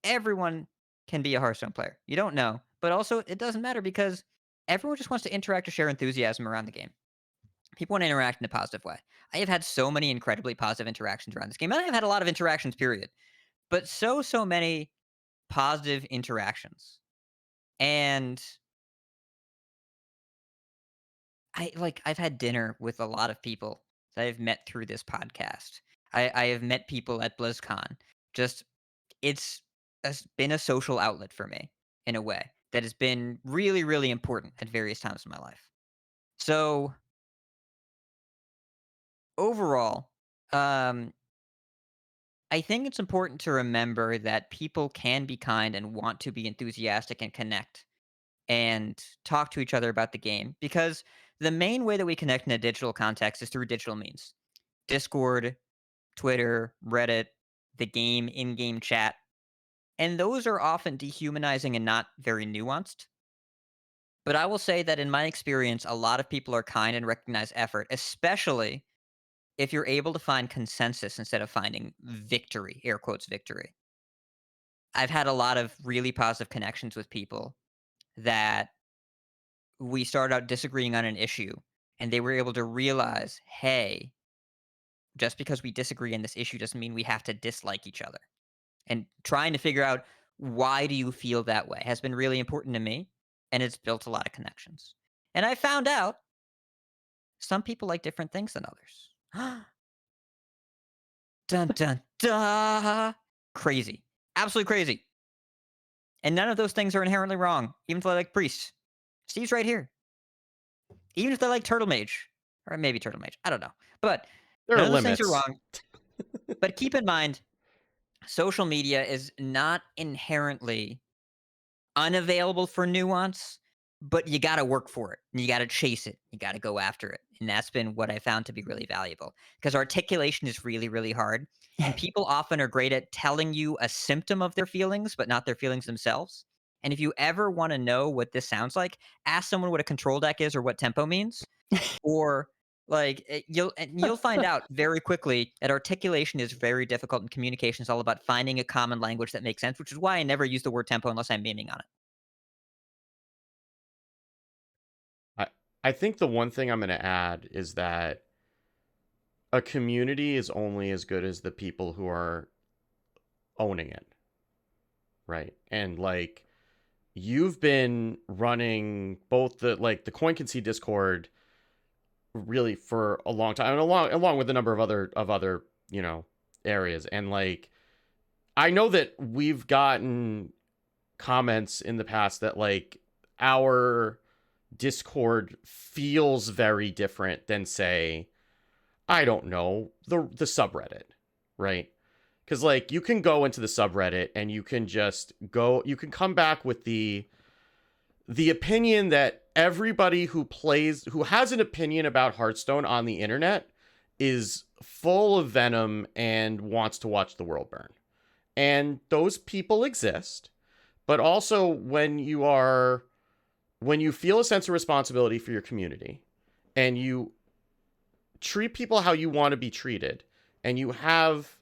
Everyone can be a Hearthstone player. You don't know, but also it doesn't matter because everyone just wants to interact or share enthusiasm around the game. People want to interact in a positive way. I have had so many incredibly positive interactions around this game. I have had a lot of interactions, period. But so many positive interactions. And I've had dinner with a lot of people that I've met through this podcast. I have met people at BlizzCon. Just, it's been a social outlet for me in a way. that has been really, really important at various times in my life. So overall, um, I think it's important to remember that people can be kind and want to be enthusiastic and connect and talk to each other about the game because the main way that we connect in a digital context is through digital means. Discord, Twitter, Reddit, the game, in game chat. And those are often dehumanizing and not very nuanced. But I will say that in my experience, a lot of people are kind and recognize effort, especially if you're able to find consensus instead of finding victory, air quotes victory. I've had a lot of really positive connections with people that we started out disagreeing on an issue and they were able to realize, hey, just because we disagree on this issue doesn't mean we have to dislike each other. And trying to figure out why do you feel that way has been really important to me, and it's built a lot of connections. And I found out some people like different things than others. Dun dun dun. Crazy. Absolutely crazy. And none of those things are inherently wrong, even if I like priests. Steve's right here. Even if they like Turtle Mage. Or maybe Turtle Mage. I don't know. But There none are of those things limits. are wrong. But keep in mind, social media is not inherently unavailable for nuance, but you gotta work for it. And you gotta chase it. You gotta go after it. And that's been what I found to be really valuable. Because articulation is really, really hard. And people often are great at telling you a symptom of their feelings, but not their feelings themselves. And if you ever want to know what this sounds like, ask someone what a control deck is or what tempo means. Or you'll find out very quickly that articulation is very difficult and communication is all about finding a common language that makes sense, which is why I never use the word tempo unless I'm memeing on it. I think the one thing I'm going to add is that a community is only as good as the people who are owning it, right? And like you've been running both the Coin Can See Discord really for a long time, and along with a number of other areas, and like I know that we've gotten comments in the past that like our Discord feels very different than, say, I don't know, the subreddit, right? Because like you can go into the subreddit and you can come back with the opinion that everybody who has an opinion about Hearthstone on the internet is full of venom and wants to watch the world burn. And those people exist. But also when you feel a sense of responsibility for your community and you treat people how you want to be treated and you have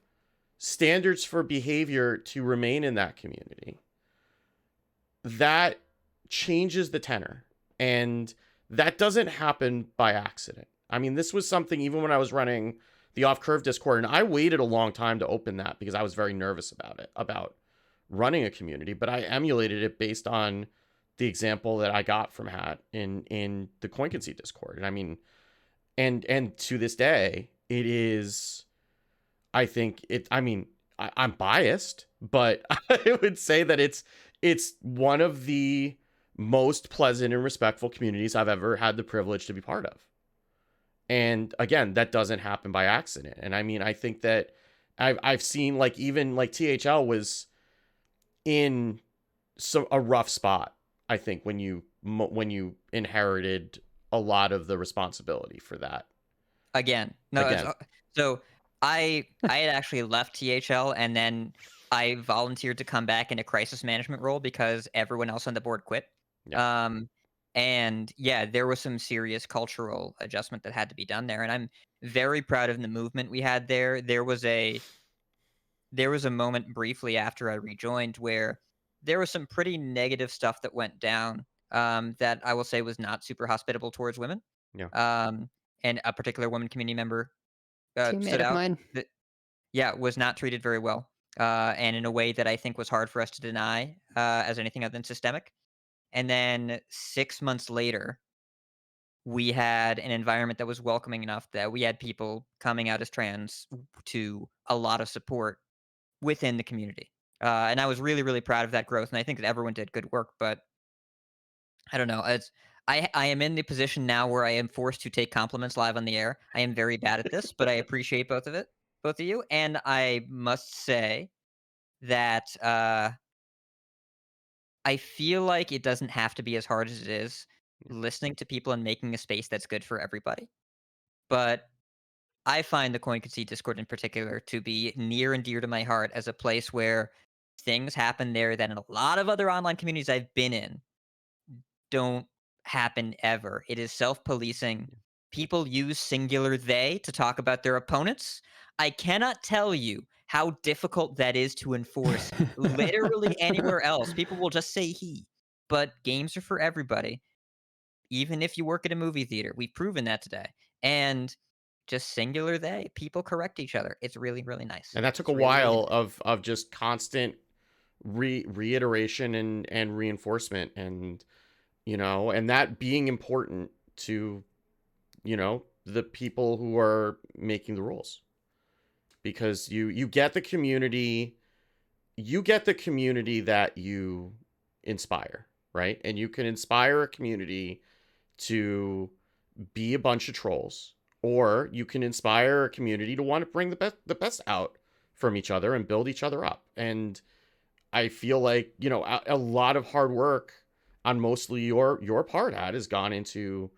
standards for behavior to remain in that community, that changes the tenor. And that doesn't happen by accident. I mean, this was something even when I was running the Off Curve Discord, and I waited a long time to open that because I was very nervous about running a community, but I emulated it based on the example that I got from Hat in the Coin Can See Discord. And I mean, and to this day, it is, I think I'm biased, but I would say that it's one of the most pleasant and respectful communities I've ever had the privilege to be part of. And again, that doesn't happen by accident. And I mean, I think that I've seen like even like THL was in a rough spot, I think, when you inherited a lot of the responsibility for that. So I had actually left THL and then I volunteered to come back in a crisis management role because everyone else on the board quit. Yeah. And yeah, there was some serious cultural adjustment that had to be done there, and I'm very proud of the movement we had there. There was a moment briefly after I rejoined where there was some pretty negative stuff that went down, that I will say was not super hospitable towards women. Yeah. And a particular woman community member Teammate stood of out mine. that, yeah, was not treated very well, and in a way that I think was hard for us to deny as anything other than systemic. And then 6 months later, we had an environment that was welcoming enough that we had people coming out as trans to a lot of support within the community. And I was really, really proud of that growth, and I think that everyone did good work, but I don't know. I am in the position now where I am forced to take compliments live on the air. I am very bad at this, but I appreciate both of you, and I must say that I feel like it doesn't have to be as hard as it is listening to people and making a space that's good for everybody. But I find the Coin Conceit Discord in particular to be near and dear to my heart as a place where things happen there that in a lot of other online communities I've been in don't happen ever. It is self-policing. People use singular they to talk about their opponents. I cannot tell you how difficult that is to enforce literally anywhere else. People will just say he. But games are for everybody, even if you work at a movie theater. We've proven that today. And just singular they. People correct each other. It's really, really nice. And that took a It's really, really while nice. of just constant reiteration and reinforcement, and and that being important to the people who are making the rules, because you get the community that you inspire, right? And you can inspire a community to be a bunch of trolls, or you can inspire a community to want to bring the best out from each other and build each other up. And I feel like a lot of hard work on mostly your part Ad has gone into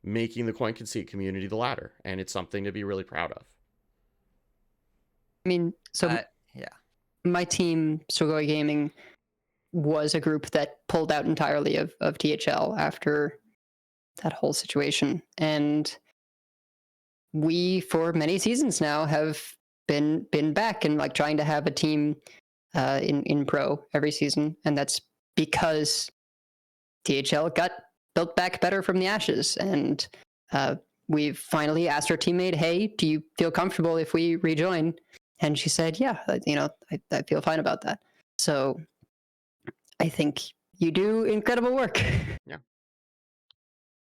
making the Coin Conceit community the latter, and it's something to be really proud of. I mean, so Yeah. my team, Sugoi Gaming, was a group that pulled out entirely of THL after that whole situation. And we, for many seasons now, have been back and like trying to have a team in pro every season. And that's because THL got built back better from the ashes. And we've finally asked our teammate, hey, do you feel comfortable if we rejoin? And she said, yeah, I feel fine about that. So I think you do incredible work. Yeah.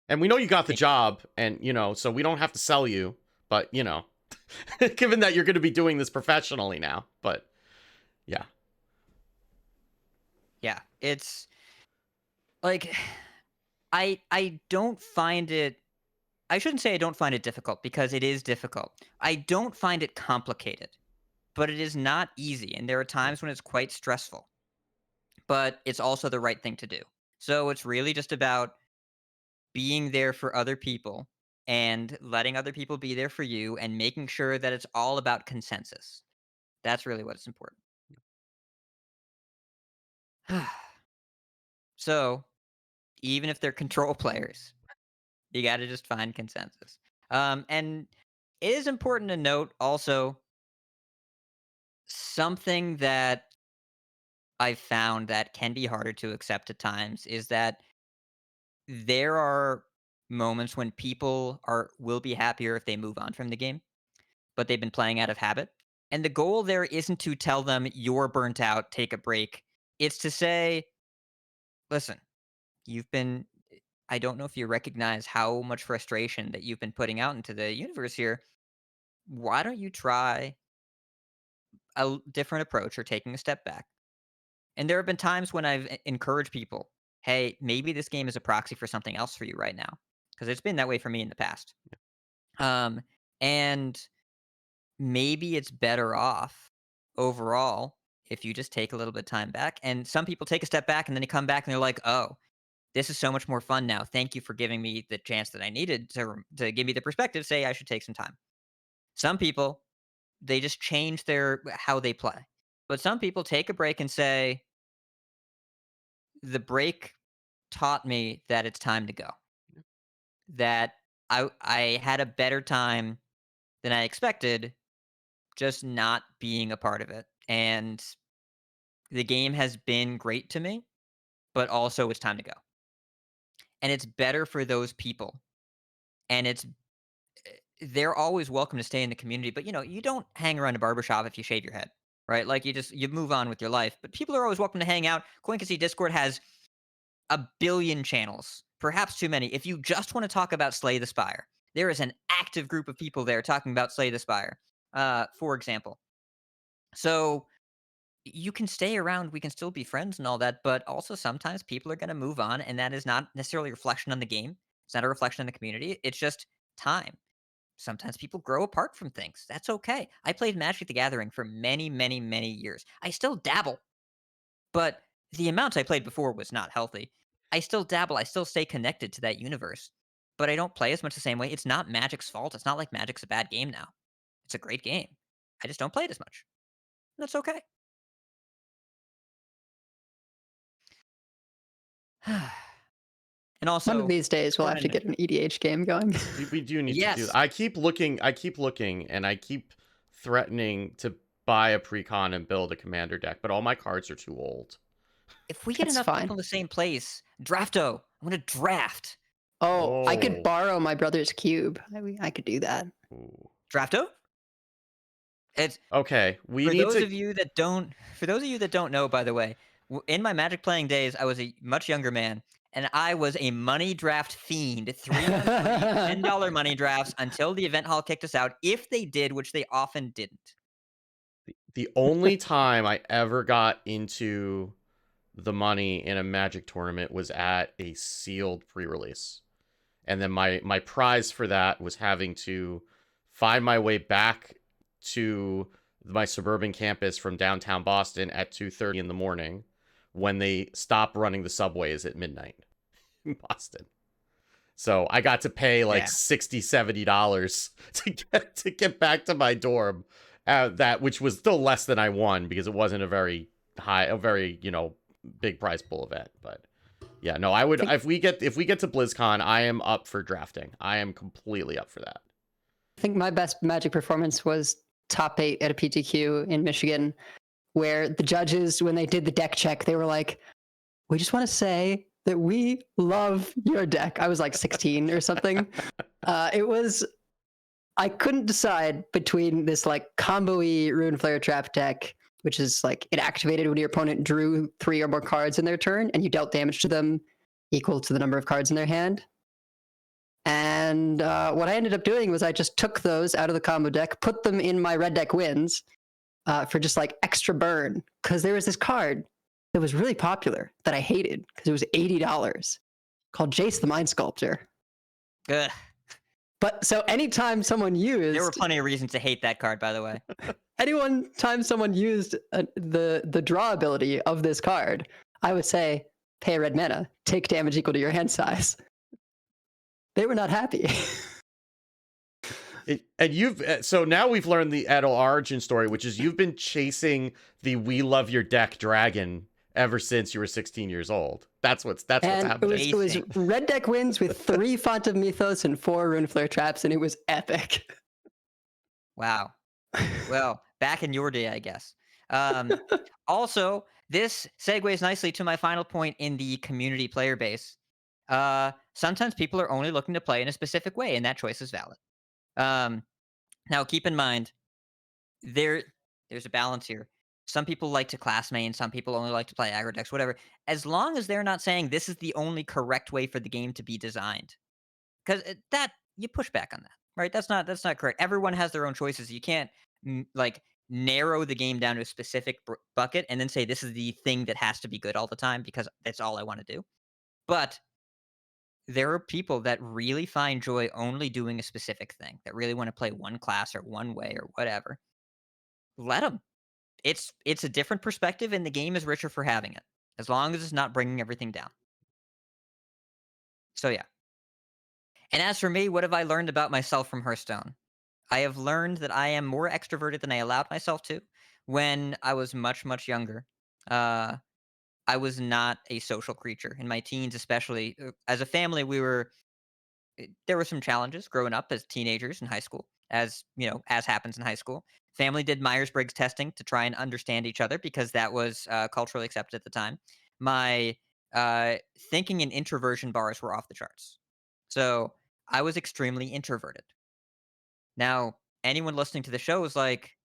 And we know you got the job, and so we don't have to sell you, but given that you're going to be doing this professionally now. But yeah. Yeah. It's like I don't find it, I shouldn't say I don't find it difficult, because it is difficult. I don't find it complicated, but it is not easy, and there are times when it's quite stressful. But it's also the right thing to do. So it's really just about being there for other people and letting other people be there for you and making sure that it's all about consensus. That's really what's important. So, even if they're control players, you got to just find consensus. And it is important to note also something that I've found that can be harder to accept at times is that there are moments when people will be happier if they move on from the game, but they've been playing out of habit. And the goal there isn't to tell them you're burnt out, take a break. It's to say, listen, you've been I don't know if you recognize how much frustration that you've been putting out into the universe here. Why don't you try a different approach or taking a step back? And there have been times when I've encouraged people, hey, maybe this game is a proxy for something else for you right now. Because it's been that way for me in the past. And maybe it's better off overall if you just take a little bit of time back. And some people take a step back and then they come back and they're like, oh, this is so much more fun now. Thank you for giving me the chance that I needed to give me the perspective, say I should take some time. Some people, they just change how they play. But some people take a break and say, the break taught me that it's time to go. That I had a better time than I expected just not being a part of it. And the game has been great to me, but also it's time to go. And it's better for those people. And they're always welcome to stay in the community, but you don't hang around a barbershop if you shave your head, right? Like you move on with your life. But people are always welcome to hang out. Coin Conceit Discord has a billion channels, perhaps too many. If you just want to talk about Slay the Spire, there is an active group of people there talking about Slay the Spire, for example. So you can stay around, we can still be friends and all that, but also sometimes people are gonna move on, and that is not necessarily a reflection on the game. It's not a reflection on the community. It's just time. Sometimes people grow apart from things. That's okay. I played Magic the Gathering for many, many, many years. I still dabble, but the amount I played before was not healthy. I still dabble. I still stay connected to that universe, but I don't play as much the same way. It's not Magic's fault. It's not like Magic's a bad game now. It's a great game. I just don't play it as much. That's okay. And One of also, these days, we'll have to important- get an EDH game going. We do need to do Yes. that. I keep looking, and I keep threatening to buy a precon and build a commander deck, but all my cards are too old. if we get That's enough fine. people in the same place, drafto. I'm gonna draft. Oh, I Oh. could borrow my brother's cube. I could do that. Ooh. Drafto. It's Okay, we for need those to. of you that don't know, by the way, in my Magic playing days, I was a much younger man, and I was a money draft fiend. 3-on-3 $10 money drafts until the event hall kicked us out. If they did, which they often didn't. The only time I ever got into the money in a Magic tournament was at a sealed pre-release. And then my prize for that was having to find my way back to my suburban campus from downtown Boston at 2:30 in the morning when they stop running the subways at midnight in Boston. So I got to pay like Yeah. $60-$70 to get back to my dorm. That which was still less than I won because it wasn't a very big prize pool event. But yeah, no, I would if we get to BlizzCon, I am up for drafting. I am completely up for that. I think my best Magic performance was top 8 at a PTQ in Michigan, where the judges, when they did the deck check, they were like, "We just want to say that we love your deck." I was like 16 or something. I couldn't decide between this like combo-y Rune Flare Trap deck, which is like it activated when your opponent drew 3 or more cards in their turn, and you dealt damage to them equal to the number of cards in their hand. And what I ended up doing was I just took those out of the combo deck, put them in my red deck wins for just like extra burn. Because there was this card that was really popular that I hated because it was $80 called Jace the Mind Sculptor. Ugh. But so anytime someone used, There were plenty of reasons to hate that card, by the way. anytime someone used the draw ability of this card, I would say, pay red mana, take damage equal to your hand size. They were not happy. So now we've learned the Edel origin story, which is you've been chasing the "We Love Your Deck" dragon ever since you were 16 years old. That's what's And happening. it was red deck wins with 3 Font of Mythos and 4 Rune Flare Traps, and it was epic. Wow. Well, back in your day, I guess. Also, this segues nicely to my final point in the community player base. Sometimes people are only looking to play in a specific way, and that choice is valid. Now, keep in mind, there's a balance here. Some people like to class main, some people only like to play aggro decks, whatever. As long as they're not saying this is the only correct way for the game to be designed, because that you push back on that, right? That's not correct. Everyone has their own choices. You can't like narrow the game down to a specific bucket and then say this is the thing that has to be good all the time because that's all I want to do. But there are people that really find joy only doing a specific thing, that really want to play one class or one way or whatever. Let them. It's a different perspective, and the game is richer for having it, as long as it's not bringing everything down. So yeah. And as for me, what have I learned about myself from Hearthstone? I have learned that I am more extroverted than I allowed myself to when I was much, much younger. I was not a social creature. In my teens, especially, as a family, there were some challenges growing up as teenagers in high school, as as happens in high school. Family did Myers-Briggs testing to try and understand each other because that was culturally accepted at the time. My thinking and introversion bars were off the charts. So I was extremely introverted. Now, anyone listening to the show is like,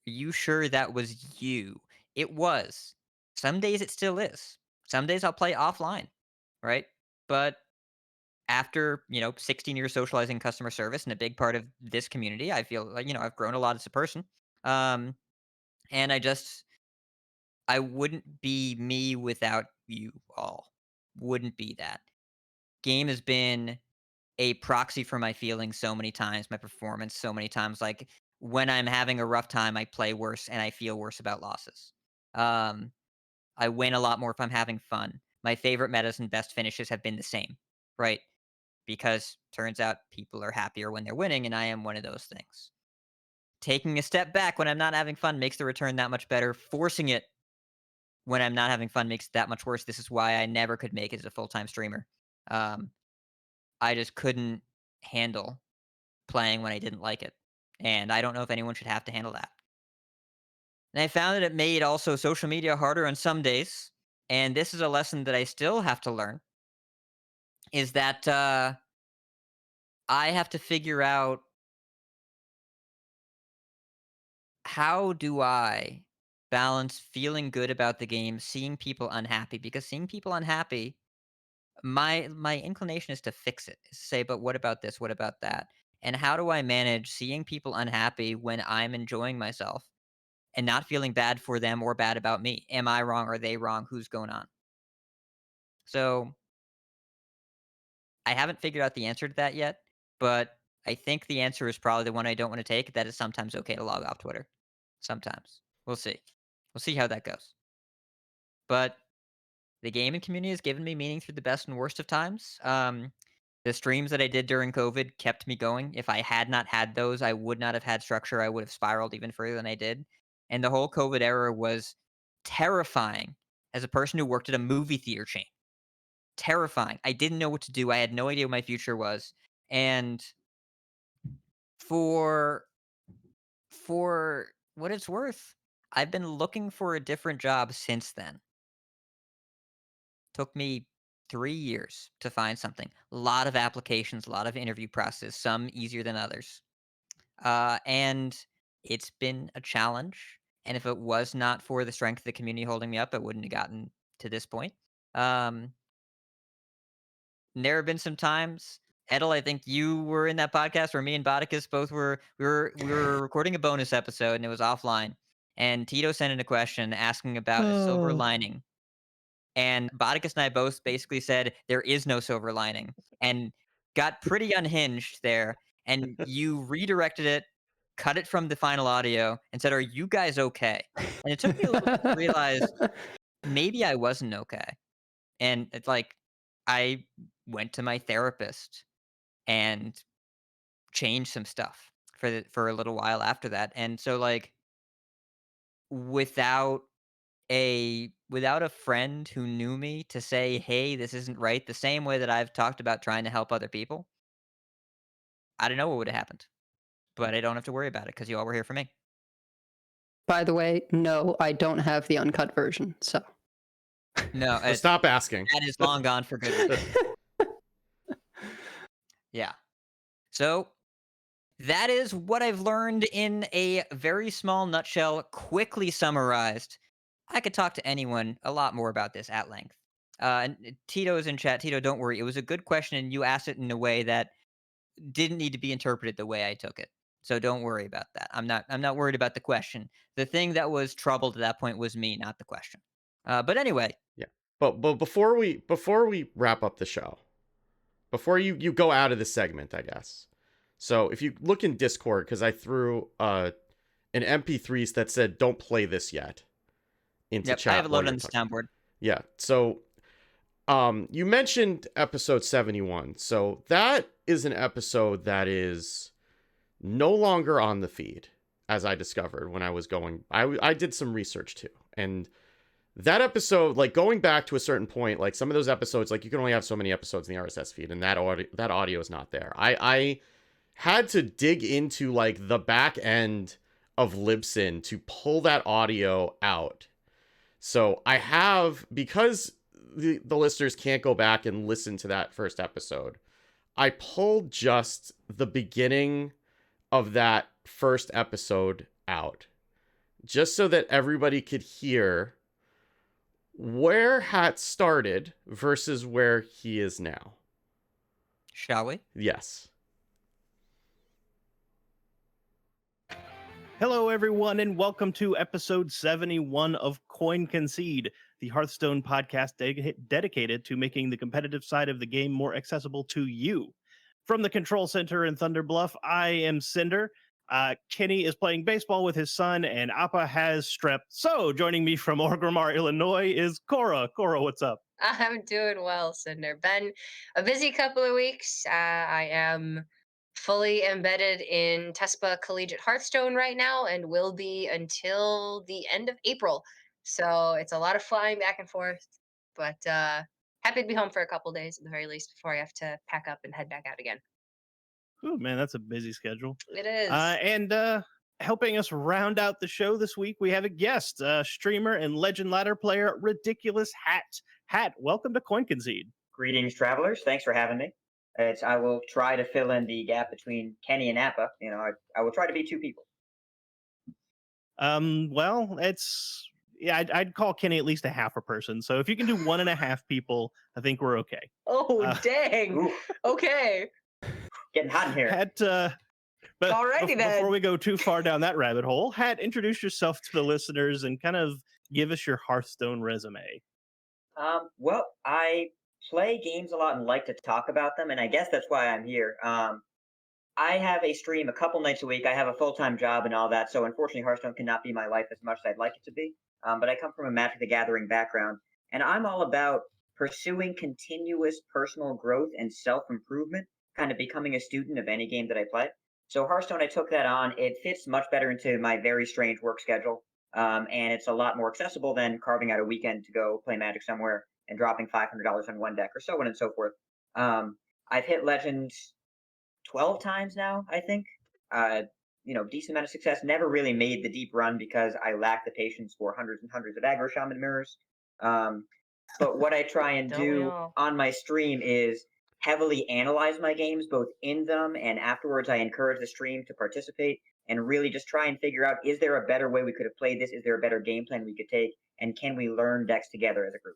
are you sure that was you? It was. Some days it still is. Some days I'll play offline, right? But after 16 years socializing customer service and a big part of this community, I feel like I've grown a lot as a person, and I just I wouldn't be me without you all. Wouldn't be that. Game has been a proxy for my feelings so many times, my performance so many times. Like when I'm having a rough time, I play worse and I feel worse about losses. Um, I win a lot more if I'm having fun. My favorite metas and best finishes have been the same, right? Because turns out people are happier when they're winning, and I am one of those things. Taking a step back when I'm not having fun makes the return that much better. Forcing it when I'm not having fun makes it that much worse. This is why I never could make it as a full-time streamer. Um, I just couldn't handle playing when I didn't like it. And I don't know if anyone should have to handle that. And I found that it made also social media harder on some days. And this is a lesson that I still have to learn is that I have to figure out how do I balance feeling good about the game, seeing people unhappy, because seeing people unhappy, my inclination is to fix it. Is to say, but what about this? What about that? And how do I manage seeing people unhappy when I'm enjoying myself and not feeling bad for them or bad about me? Am I wrong? Are they wrong? Who's going on? So I haven't figured out the answer to that yet, but I think the answer is probably the one I don't want to take. That is sometimes okay to log off Twitter. Sometimes. We'll see. We'll see how that goes. But the gaming community has given me meaning through the best and worst of times. The streams that I did during COVID kept me going. If I had not had those, I would not have had structure. I would have spiraled even further than I did. And the whole COVID era was terrifying as a person who worked at a movie theater chain. Terrifying. I didn't know what to do. I had no idea what my future was. And for what it's worth, I've been looking for a different job since then. Took me 3 years to find something. A lot of applications, a lot of interview process, some easier than others. And it's been a challenge. And if it was not for the strength of the community holding me up, I wouldn't have gotten to this point. Um, there have been some times, Edel, I think you were in that podcast where me and Bodicus both were. We were recording a bonus episode and it was offline. And Tito sent in a question asking about a silver lining. And Bodicus and I both basically said there is no silver lining and got pretty unhinged there. And you redirected it, cut it from the final audio, and said, "Are you guys okay?" And it took me a little bit to realize maybe I wasn't okay. And it's like I went to my therapist and changed some stuff for a little while after that. And so like without without a friend who knew me to say, "Hey, this isn't right," the same way that I've talked about trying to help other people, I don't know what would have happened. But I don't have to worry about it because you all were here for me. By the way, no, I don't have the uncut version, so. No, So stop asking. that is long gone for good reason. Yeah. So that is what I've learned in a very small nutshell, quickly summarized. I could talk to anyone a lot more about this at length. And Tito's in chat. Tito, don't worry. It was a good question, and you asked it in a way that didn't need to be interpreted the way I took it. So don't worry about that. I'm not worried about the question. The thing that was troubled at that point was me, not the question. But anyway, Yeah. But before we wrap up the show, before you go out of this segment, I guess. So if you look in Discord, because I threw an MP3 that said "Don't play this yet" into chat. I have it while loaded on you're the talking. soundboard. Yeah. So you mentioned episode 71. So that is an episode that is no longer on the feed, as I discovered when I was going. I did some research too, and that episode, like going back to a certain point, like some of those episodes, like you can only have so many episodes in the RSS feed, and that audio is not there. I had to dig into like the back end of Libsyn to pull that audio out. So I have, because the listeners can't go back and listen to that first episode, I pulled just the beginning of that first episode out, just so that everybody could hear where Hat started versus where he is now. Shall we? Yes. Hello, everyone, and welcome to episode 71 of Coin Concede, the Hearthstone podcast dedicated to making the competitive side of the game more accessible to you. From the control center in Thunder Bluff, I am Cinder. Kenny is playing baseball with his son, and Appa has strep. So, joining me from Orgrimmar, Illinois, is Cora. Cora, what's up? I'm doing well, Cinder. Been a busy couple of weeks. I am fully embedded in Tespa Collegiate Hearthstone right now and will be until the end of April. So it's a lot of flying back and forth, but happy to be home for a couple days at the very least before I have to pack up and head back out again. Oh, man, that's a busy schedule. It is. And helping us round out the show this week, we have a guest, streamer and Legend Ladder player, Ridiculous Hat. Hat, welcome to Coin Concede. Greetings, travelers. Thanks for having me. I will try to fill in the gap between Kenny and Appa. You know, I will try to be two people. Well, I'd call Kenny at least a half a person. So if you can do 1.5 people, I think we're okay. Oh, dang. Oof, Okay. getting hot in here. Hat, but Alrighty then. before we go too far down that rabbit hole, Hat, introduce yourself to the listeners and kind of give us your Hearthstone resume. Well, I play games a lot and like to talk about them, and I guess that's why I'm here. I have a stream a couple nights a week. I have a full-time job and all that, so unfortunately Hearthstone cannot be my life as much as I'd like it to be. But I come from a Magic the Gathering background, and I'm all about pursuing continuous personal growth and self-improvement, kind of becoming a student of any game that I play. So Hearthstone, I took that on. It fits much better into my very strange work schedule, and it's a lot more accessible than carving out a weekend to go play Magic somewhere and dropping $500 on one deck or so on and so forth. I've hit Legends 12 times now, I think. Decent amount of success. Never really made the deep run because I lack the patience for hundreds and hundreds of aggro shaman mirrors. But what I try and Don't we do all? on my stream is heavily analyze my games, both in them and afterwards. I encourage the stream to participate and really just try and figure out, is there a better way we could have played this? Is there a better game plan we could take? And can we learn decks together as a group?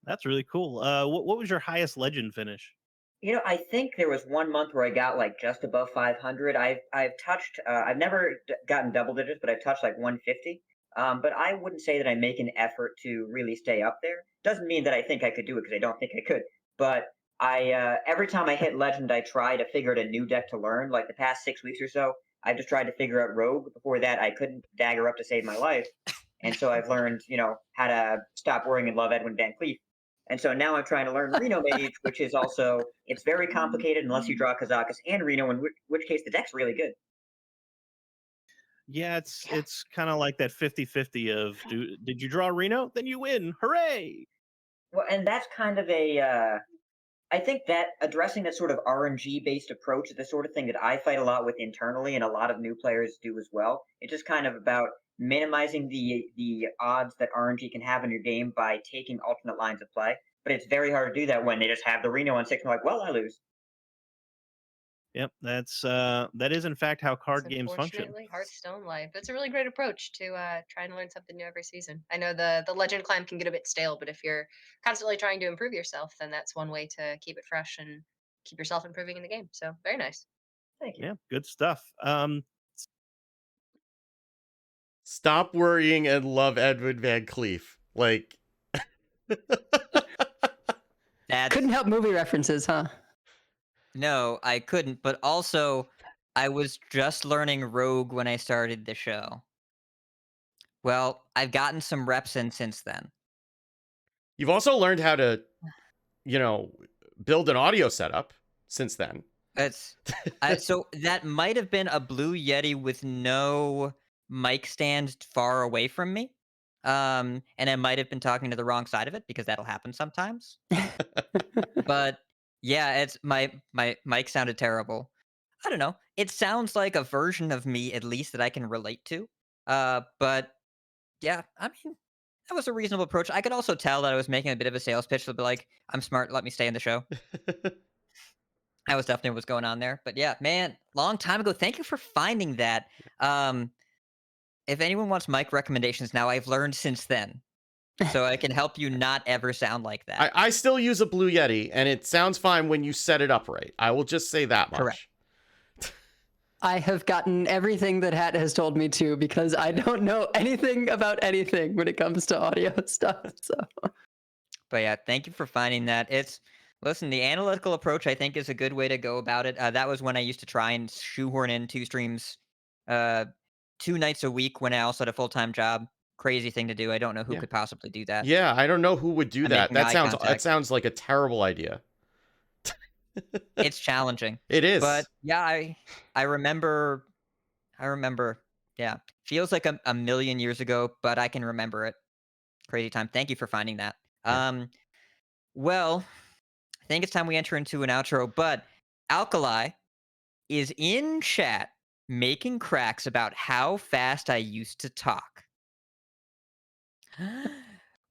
That's really cool. What was your highest Legend finish? You know, I think there was 1 month where I got like just above 500. I've touched. I've never gotten double digits, but I've touched like 150. But I wouldn't say that I make an effort to really stay up there. Doesn't mean that I think I could do it because I don't think I could. But I every time I hit Legend, I try to figure out a new deck to learn. Like the past 6 weeks or so, I've just tried to figure out Rogue. Before that, I couldn't dagger up to save my life, and so I've learned, how to stop worrying and love Edwin Van Cleef. And so now I'm trying to learn Reno Mage, which is also, it's very complicated unless you draw Kazakus and Reno, in which case the deck's really good. Yeah, it's kind of like that 50-50 of did you draw Reno? Then you win. Hooray! Well, and that's kind of I think that addressing that sort of RNG-based approach is the sort of thing that I fight a lot with internally, and a lot of new players do as well. It's just kind of about minimizing the odds that RNG can have in your game by taking alternate lines of play. But it's very hard to do that when they just have the Reno on 6 and they're like, well, I lose. Yep, that is in fact how card It's games function. unfortunately Hearthstone life. It's a really great approach to trying to learn something new every season. I know the Legend climb can get a bit stale, but if you're constantly trying to improve yourself, then that's one way to keep it fresh and keep yourself improving in the game. So very nice. Thank you. Yeah, good stuff. Stop worrying and love Edwin Van Cleef. Like, That's Couldn't help movie references, huh? no, I couldn't. But also, I was just learning Rogue when I started the show. Well, I've gotten some reps in since then. you've also learned how to, build an audio setup since then. It's so that might have been a Blue Yeti with no mic stand far away from me. And I might have been talking to the wrong side of it because that'll happen sometimes. But yeah, it's my mic sounded terrible. I don't know. It sounds like a version of me at least that I can relate to. But yeah, I mean, that was a reasonable approach. I could also tell that I was making a bit of a sales pitch to be like, I'm smart, let me stay in the show. That was definitely what's going on there. But yeah, man, long time ago. Thank you for finding that. If anyone wants mic recommendations now, I've learned since then. So I can help you not ever sound like that. I still use a Blue Yeti, and it sounds fine when you set it up right. I will just say that much. Correct. I have gotten everything that Hat has told me to because I don't know anything about anything when it comes to audio stuff. So, But yeah, thank you for finding that. Listen, the analytical approach I think is a good way to go about it. That was when I used to try and shoehorn in 2 streams, 2 nights a week when I also had a full-time job. Crazy thing to do. I don't know who Yeah. could possibly do that. Yeah, I don't know who would do I'm that. making eye That contact. sounds like a terrible idea. It's challenging. It is. But yeah, I remember. Yeah, feels like a million years ago, but I can remember it. Crazy time. Thank you for finding that. Yeah. Well, I think it's time we enter into an outro. But Alkali is in chat making cracks about how fast I used to talk.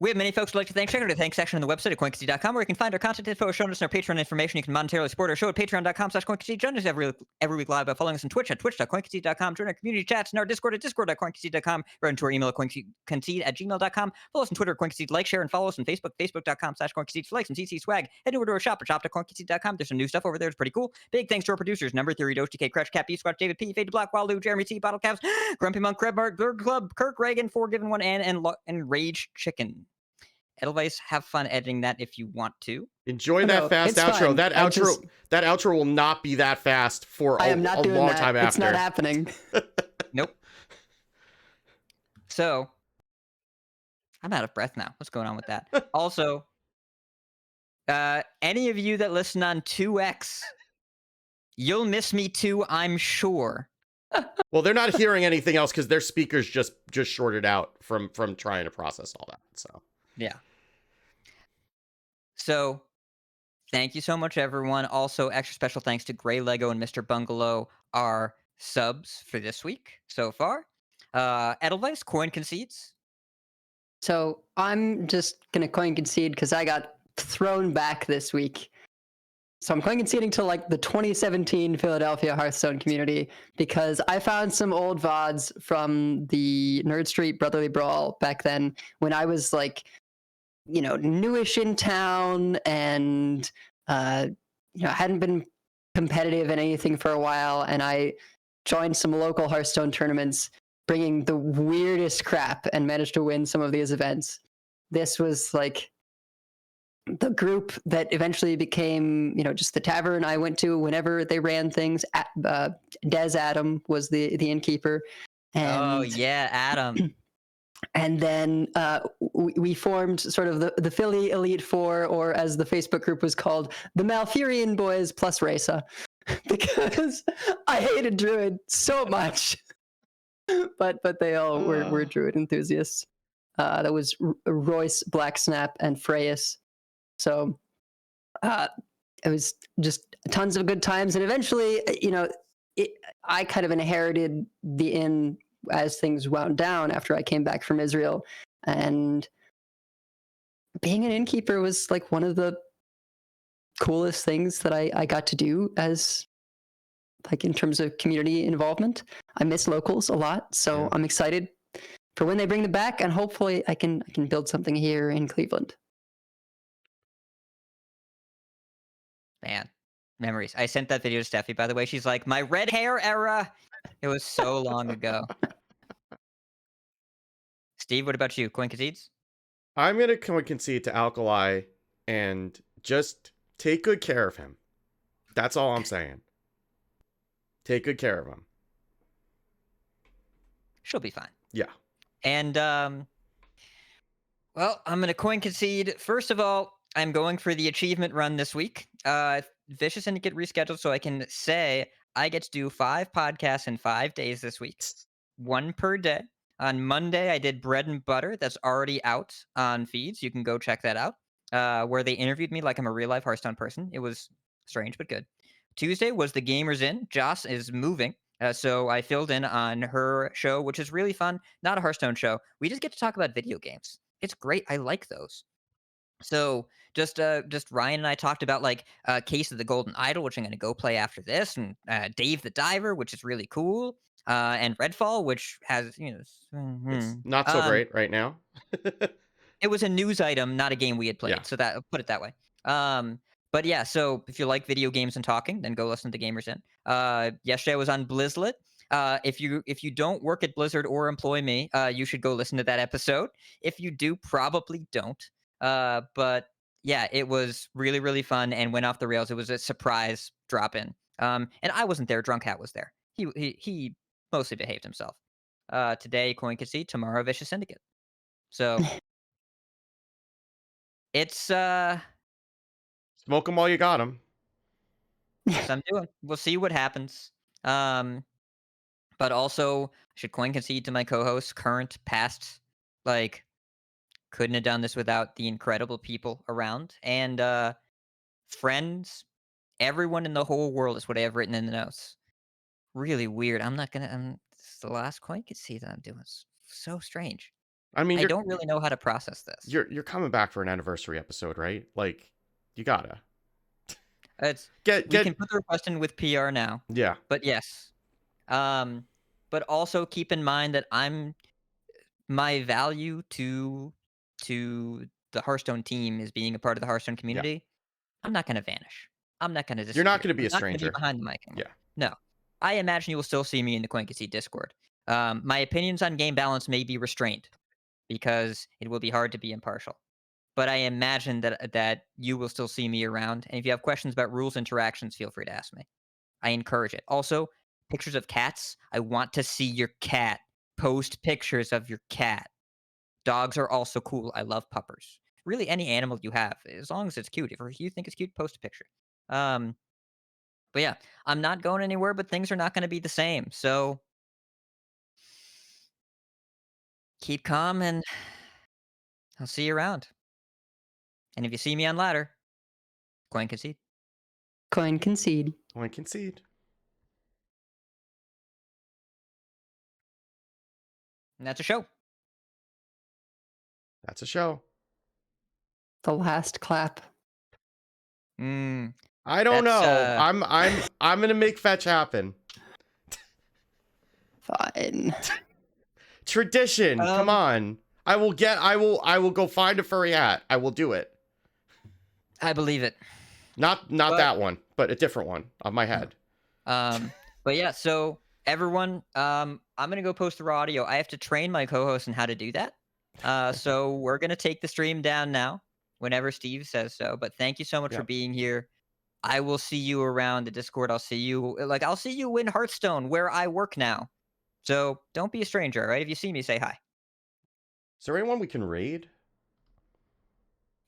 We have many folks who'd like to thank. Check out the thanks section on the website at coinkc.com, where you can find our content info, show notes, and our Patreon information. You can monetarily support our show at patreon.com/coinkc. Join us every week live by following us on Twitch at twitch.coinkc.com. Join our community chats and our Discord at discord.coinkc.com. Write into our email at coinkc@gmail.com. Follow us on Twitter at coinkc. Like, share, and follow us on Facebook, facebook.com/coinkc. For likes and CC swag, head over to our shop at shop.coinkc.com. There's some new stuff over there. It's pretty cool. Big thanks to our producers: Number Theory, Doge TK, Crutch, Cap, B-Squatch, David P, Fade to Black, Wild Lou, Jeremy T, Bottle Caps, Grumpy Monk, Krebmark, Bird Club, Kirk Reagan, Forgiven One, and Rage Chicken. Edelweiss, have fun editing that if you want to. Enjoy that fast outro. Fine. That outro will not be that fast for a long time after. It's not happening. Nope. So, I'm out of breath now. What's going on with that? Also, any of you that listen on 2X, you'll miss me too, I'm sure. Well, they're not hearing anything else because their speakers just shorted out from trying to process all that. So yeah. So, thank you so much, everyone. Also, extra special thanks to Grey Lego and Mr. Bungalow, our subs for this week so far. Edelweiss, coin concedes. So I'm just gonna coin concede because I got thrown back this week. So I'm coin conceding to like the 2017 Philadelphia Hearthstone community because I found some old VODs from the Nerd Street Brotherly Brawl back then when I was like, newish in town and hadn't been competitive in anything for a while, and I joined some local Hearthstone tournaments bringing the weirdest crap and managed to win some of these events. This was like the group that eventually became, just the tavern I went to whenever they ran things. Des Adam was the innkeeper. And, oh yeah, Adam. And then we formed sort of the Philly Elite Four, or as the Facebook group was called, the Malfurion Boys plus Raisa, because I hated Druid so much. but they all were Druid enthusiasts. That was Royce, Blacksnap, and Freyas. So it was just tons of good times. And eventually, I kind of inherited the inn as things wound down after I came back from Israel. And being an innkeeper was like one of the coolest things that I got to do as like in terms of community involvement. I miss locals a lot, so I'm excited for when they bring them back, and hopefully I can build something here in Cleveland. Man, memories. I sent that video to Steffi, by the way. She's like, my red hair era. It was so long ago. Steve, what about you? Coin concedes? I'm going to coin concede to Alkali and just take good care of him. That's all I'm saying. Take good care of him. She'll be fine. Yeah. And, well, I'm going to coin concede. First of all, I'm going for the achievement run this week. Vicious didn't get rescheduled, so I can say I get to do 5 podcasts in 5 days this week. 1 per day. On Monday, I did Bread and Butter. That's already out on feeds. You can go check that out, where they interviewed me like I'm a real-life Hearthstone person. It was strange, but good. Tuesday was The Gamers In. Joss is moving, so I filled in on her show, which is really fun. Not a Hearthstone show. We just get to talk about video games. It's great. I like those. So just Ryan and I talked about like Case of the Golden Idol, which I'm going to go play after this, and Dave the Diver, which is really cool, and Redfall, which has It's not so great right now. It was a news item, not a game we had played, Yeah. so that put it that way. But yeah, so if you like video games and talking, then go listen to Gamers In. Yesterday I was on Blizzlet. If you don't work at Blizzard or employ me, you should go listen to that episode. If you do, probably don't. But yeah, it was really, really fun and went off the rails. It was a surprise drop in. And I wasn't there. Drunk Hat was there. He mostly behaved himself. Today, Coin Conceit. Tomorrow, Vicious Syndicate. So it's Smoke them while you got them. yes, I'm doing. We'll see what happens. But also should Coin Concede to my co-hosts, current, past, like couldn't have done this without the incredible people around and friends. Everyone in the whole world is what I have written in the notes. Really weird. I'm not gonna. This is the last Coin Concede that I'm doing. It's so strange. I mean, I you're don't really know how to process this. you're coming back for an anniversary episode, right? Like, you gotta It's get we can put the request in with PR now. yeah. But yes. But also keep in mind that my value to the Hearthstone team is being a part of the Hearthstone community. I'm not gonna vanish. I'm not gonna disappear. You're not gonna be I'm a not gonna stranger. behind the mic anymore. Yeah. No. I imagine you will still see me in the Coin Conceit Discord. My opinions on game balance may be restrained because it will be hard to be impartial. But I imagine that you will still see me around. And if you have questions about rules interactions, feel free to ask me. I encourage it. Also, pictures of cats. I want to see your cat. Post pictures of your cat. Dogs are also cool. I love puppers. Really, any animal you have, as long as it's cute. If you think it's cute, post a picture. But yeah, I'm not going anywhere, but things are not going to be the same. So keep calm and I'll see you around. And if you see me on ladder, Coin Concede. Coin Concede. Coin Concede. And that's a show. That's a show. The last clap. I don't know. That's, I'm gonna make fetch happen. Fine. Tradition. Come on. I will go find a furry hat. I will do it. I believe it. Not that one, but a different one on my head. But yeah, so everyone, I'm gonna go post the raw audio. I have to train my co-host on how to do that. So we're gonna take the stream down now, whenever Steve says so. But thank you so much for being here. I will see you around the Discord. I'll see you in Hearthstone, where I work now. So don't be a stranger, all right? If you see me, say hi. Is there anyone we can raid?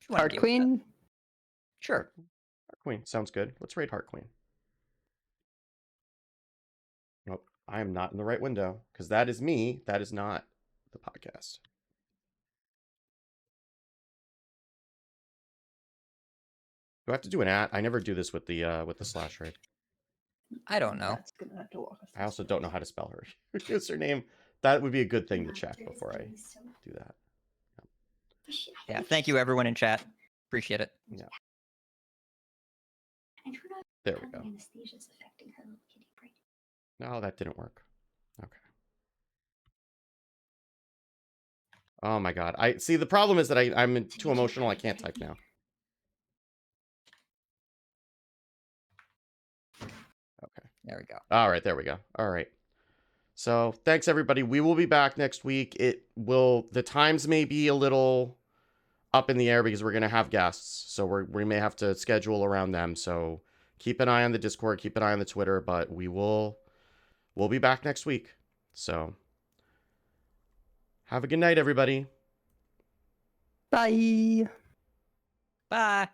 If you wanna Heart deal with that. Queen. Sure. Heart Queen. Sounds good. Let's raid Heart Queen. Nope. I am not in the right window because that is me. That is not the podcast. Do I have to do an @ I never do this with the slash raid. I don't know. That's gonna have to walk us I also don't know how to spell her username. That would be a good thing to check before I do that. Yeah, thank you everyone in chat. Appreciate it. Yeah. There we go. No, that didn't work. Okay. Oh my god. I see the problem is that I'm too emotional. I can't type now. Okay. There we go. All right, there we go. All right. So, thanks everybody. We will be back next week. The times may be a little up in the air because we're going to have guests. So, we may have to schedule around them. So, keep an eye on the Discord, keep an eye on the Twitter, but we'll be back next week. So, have a good night everybody. Bye. Bye.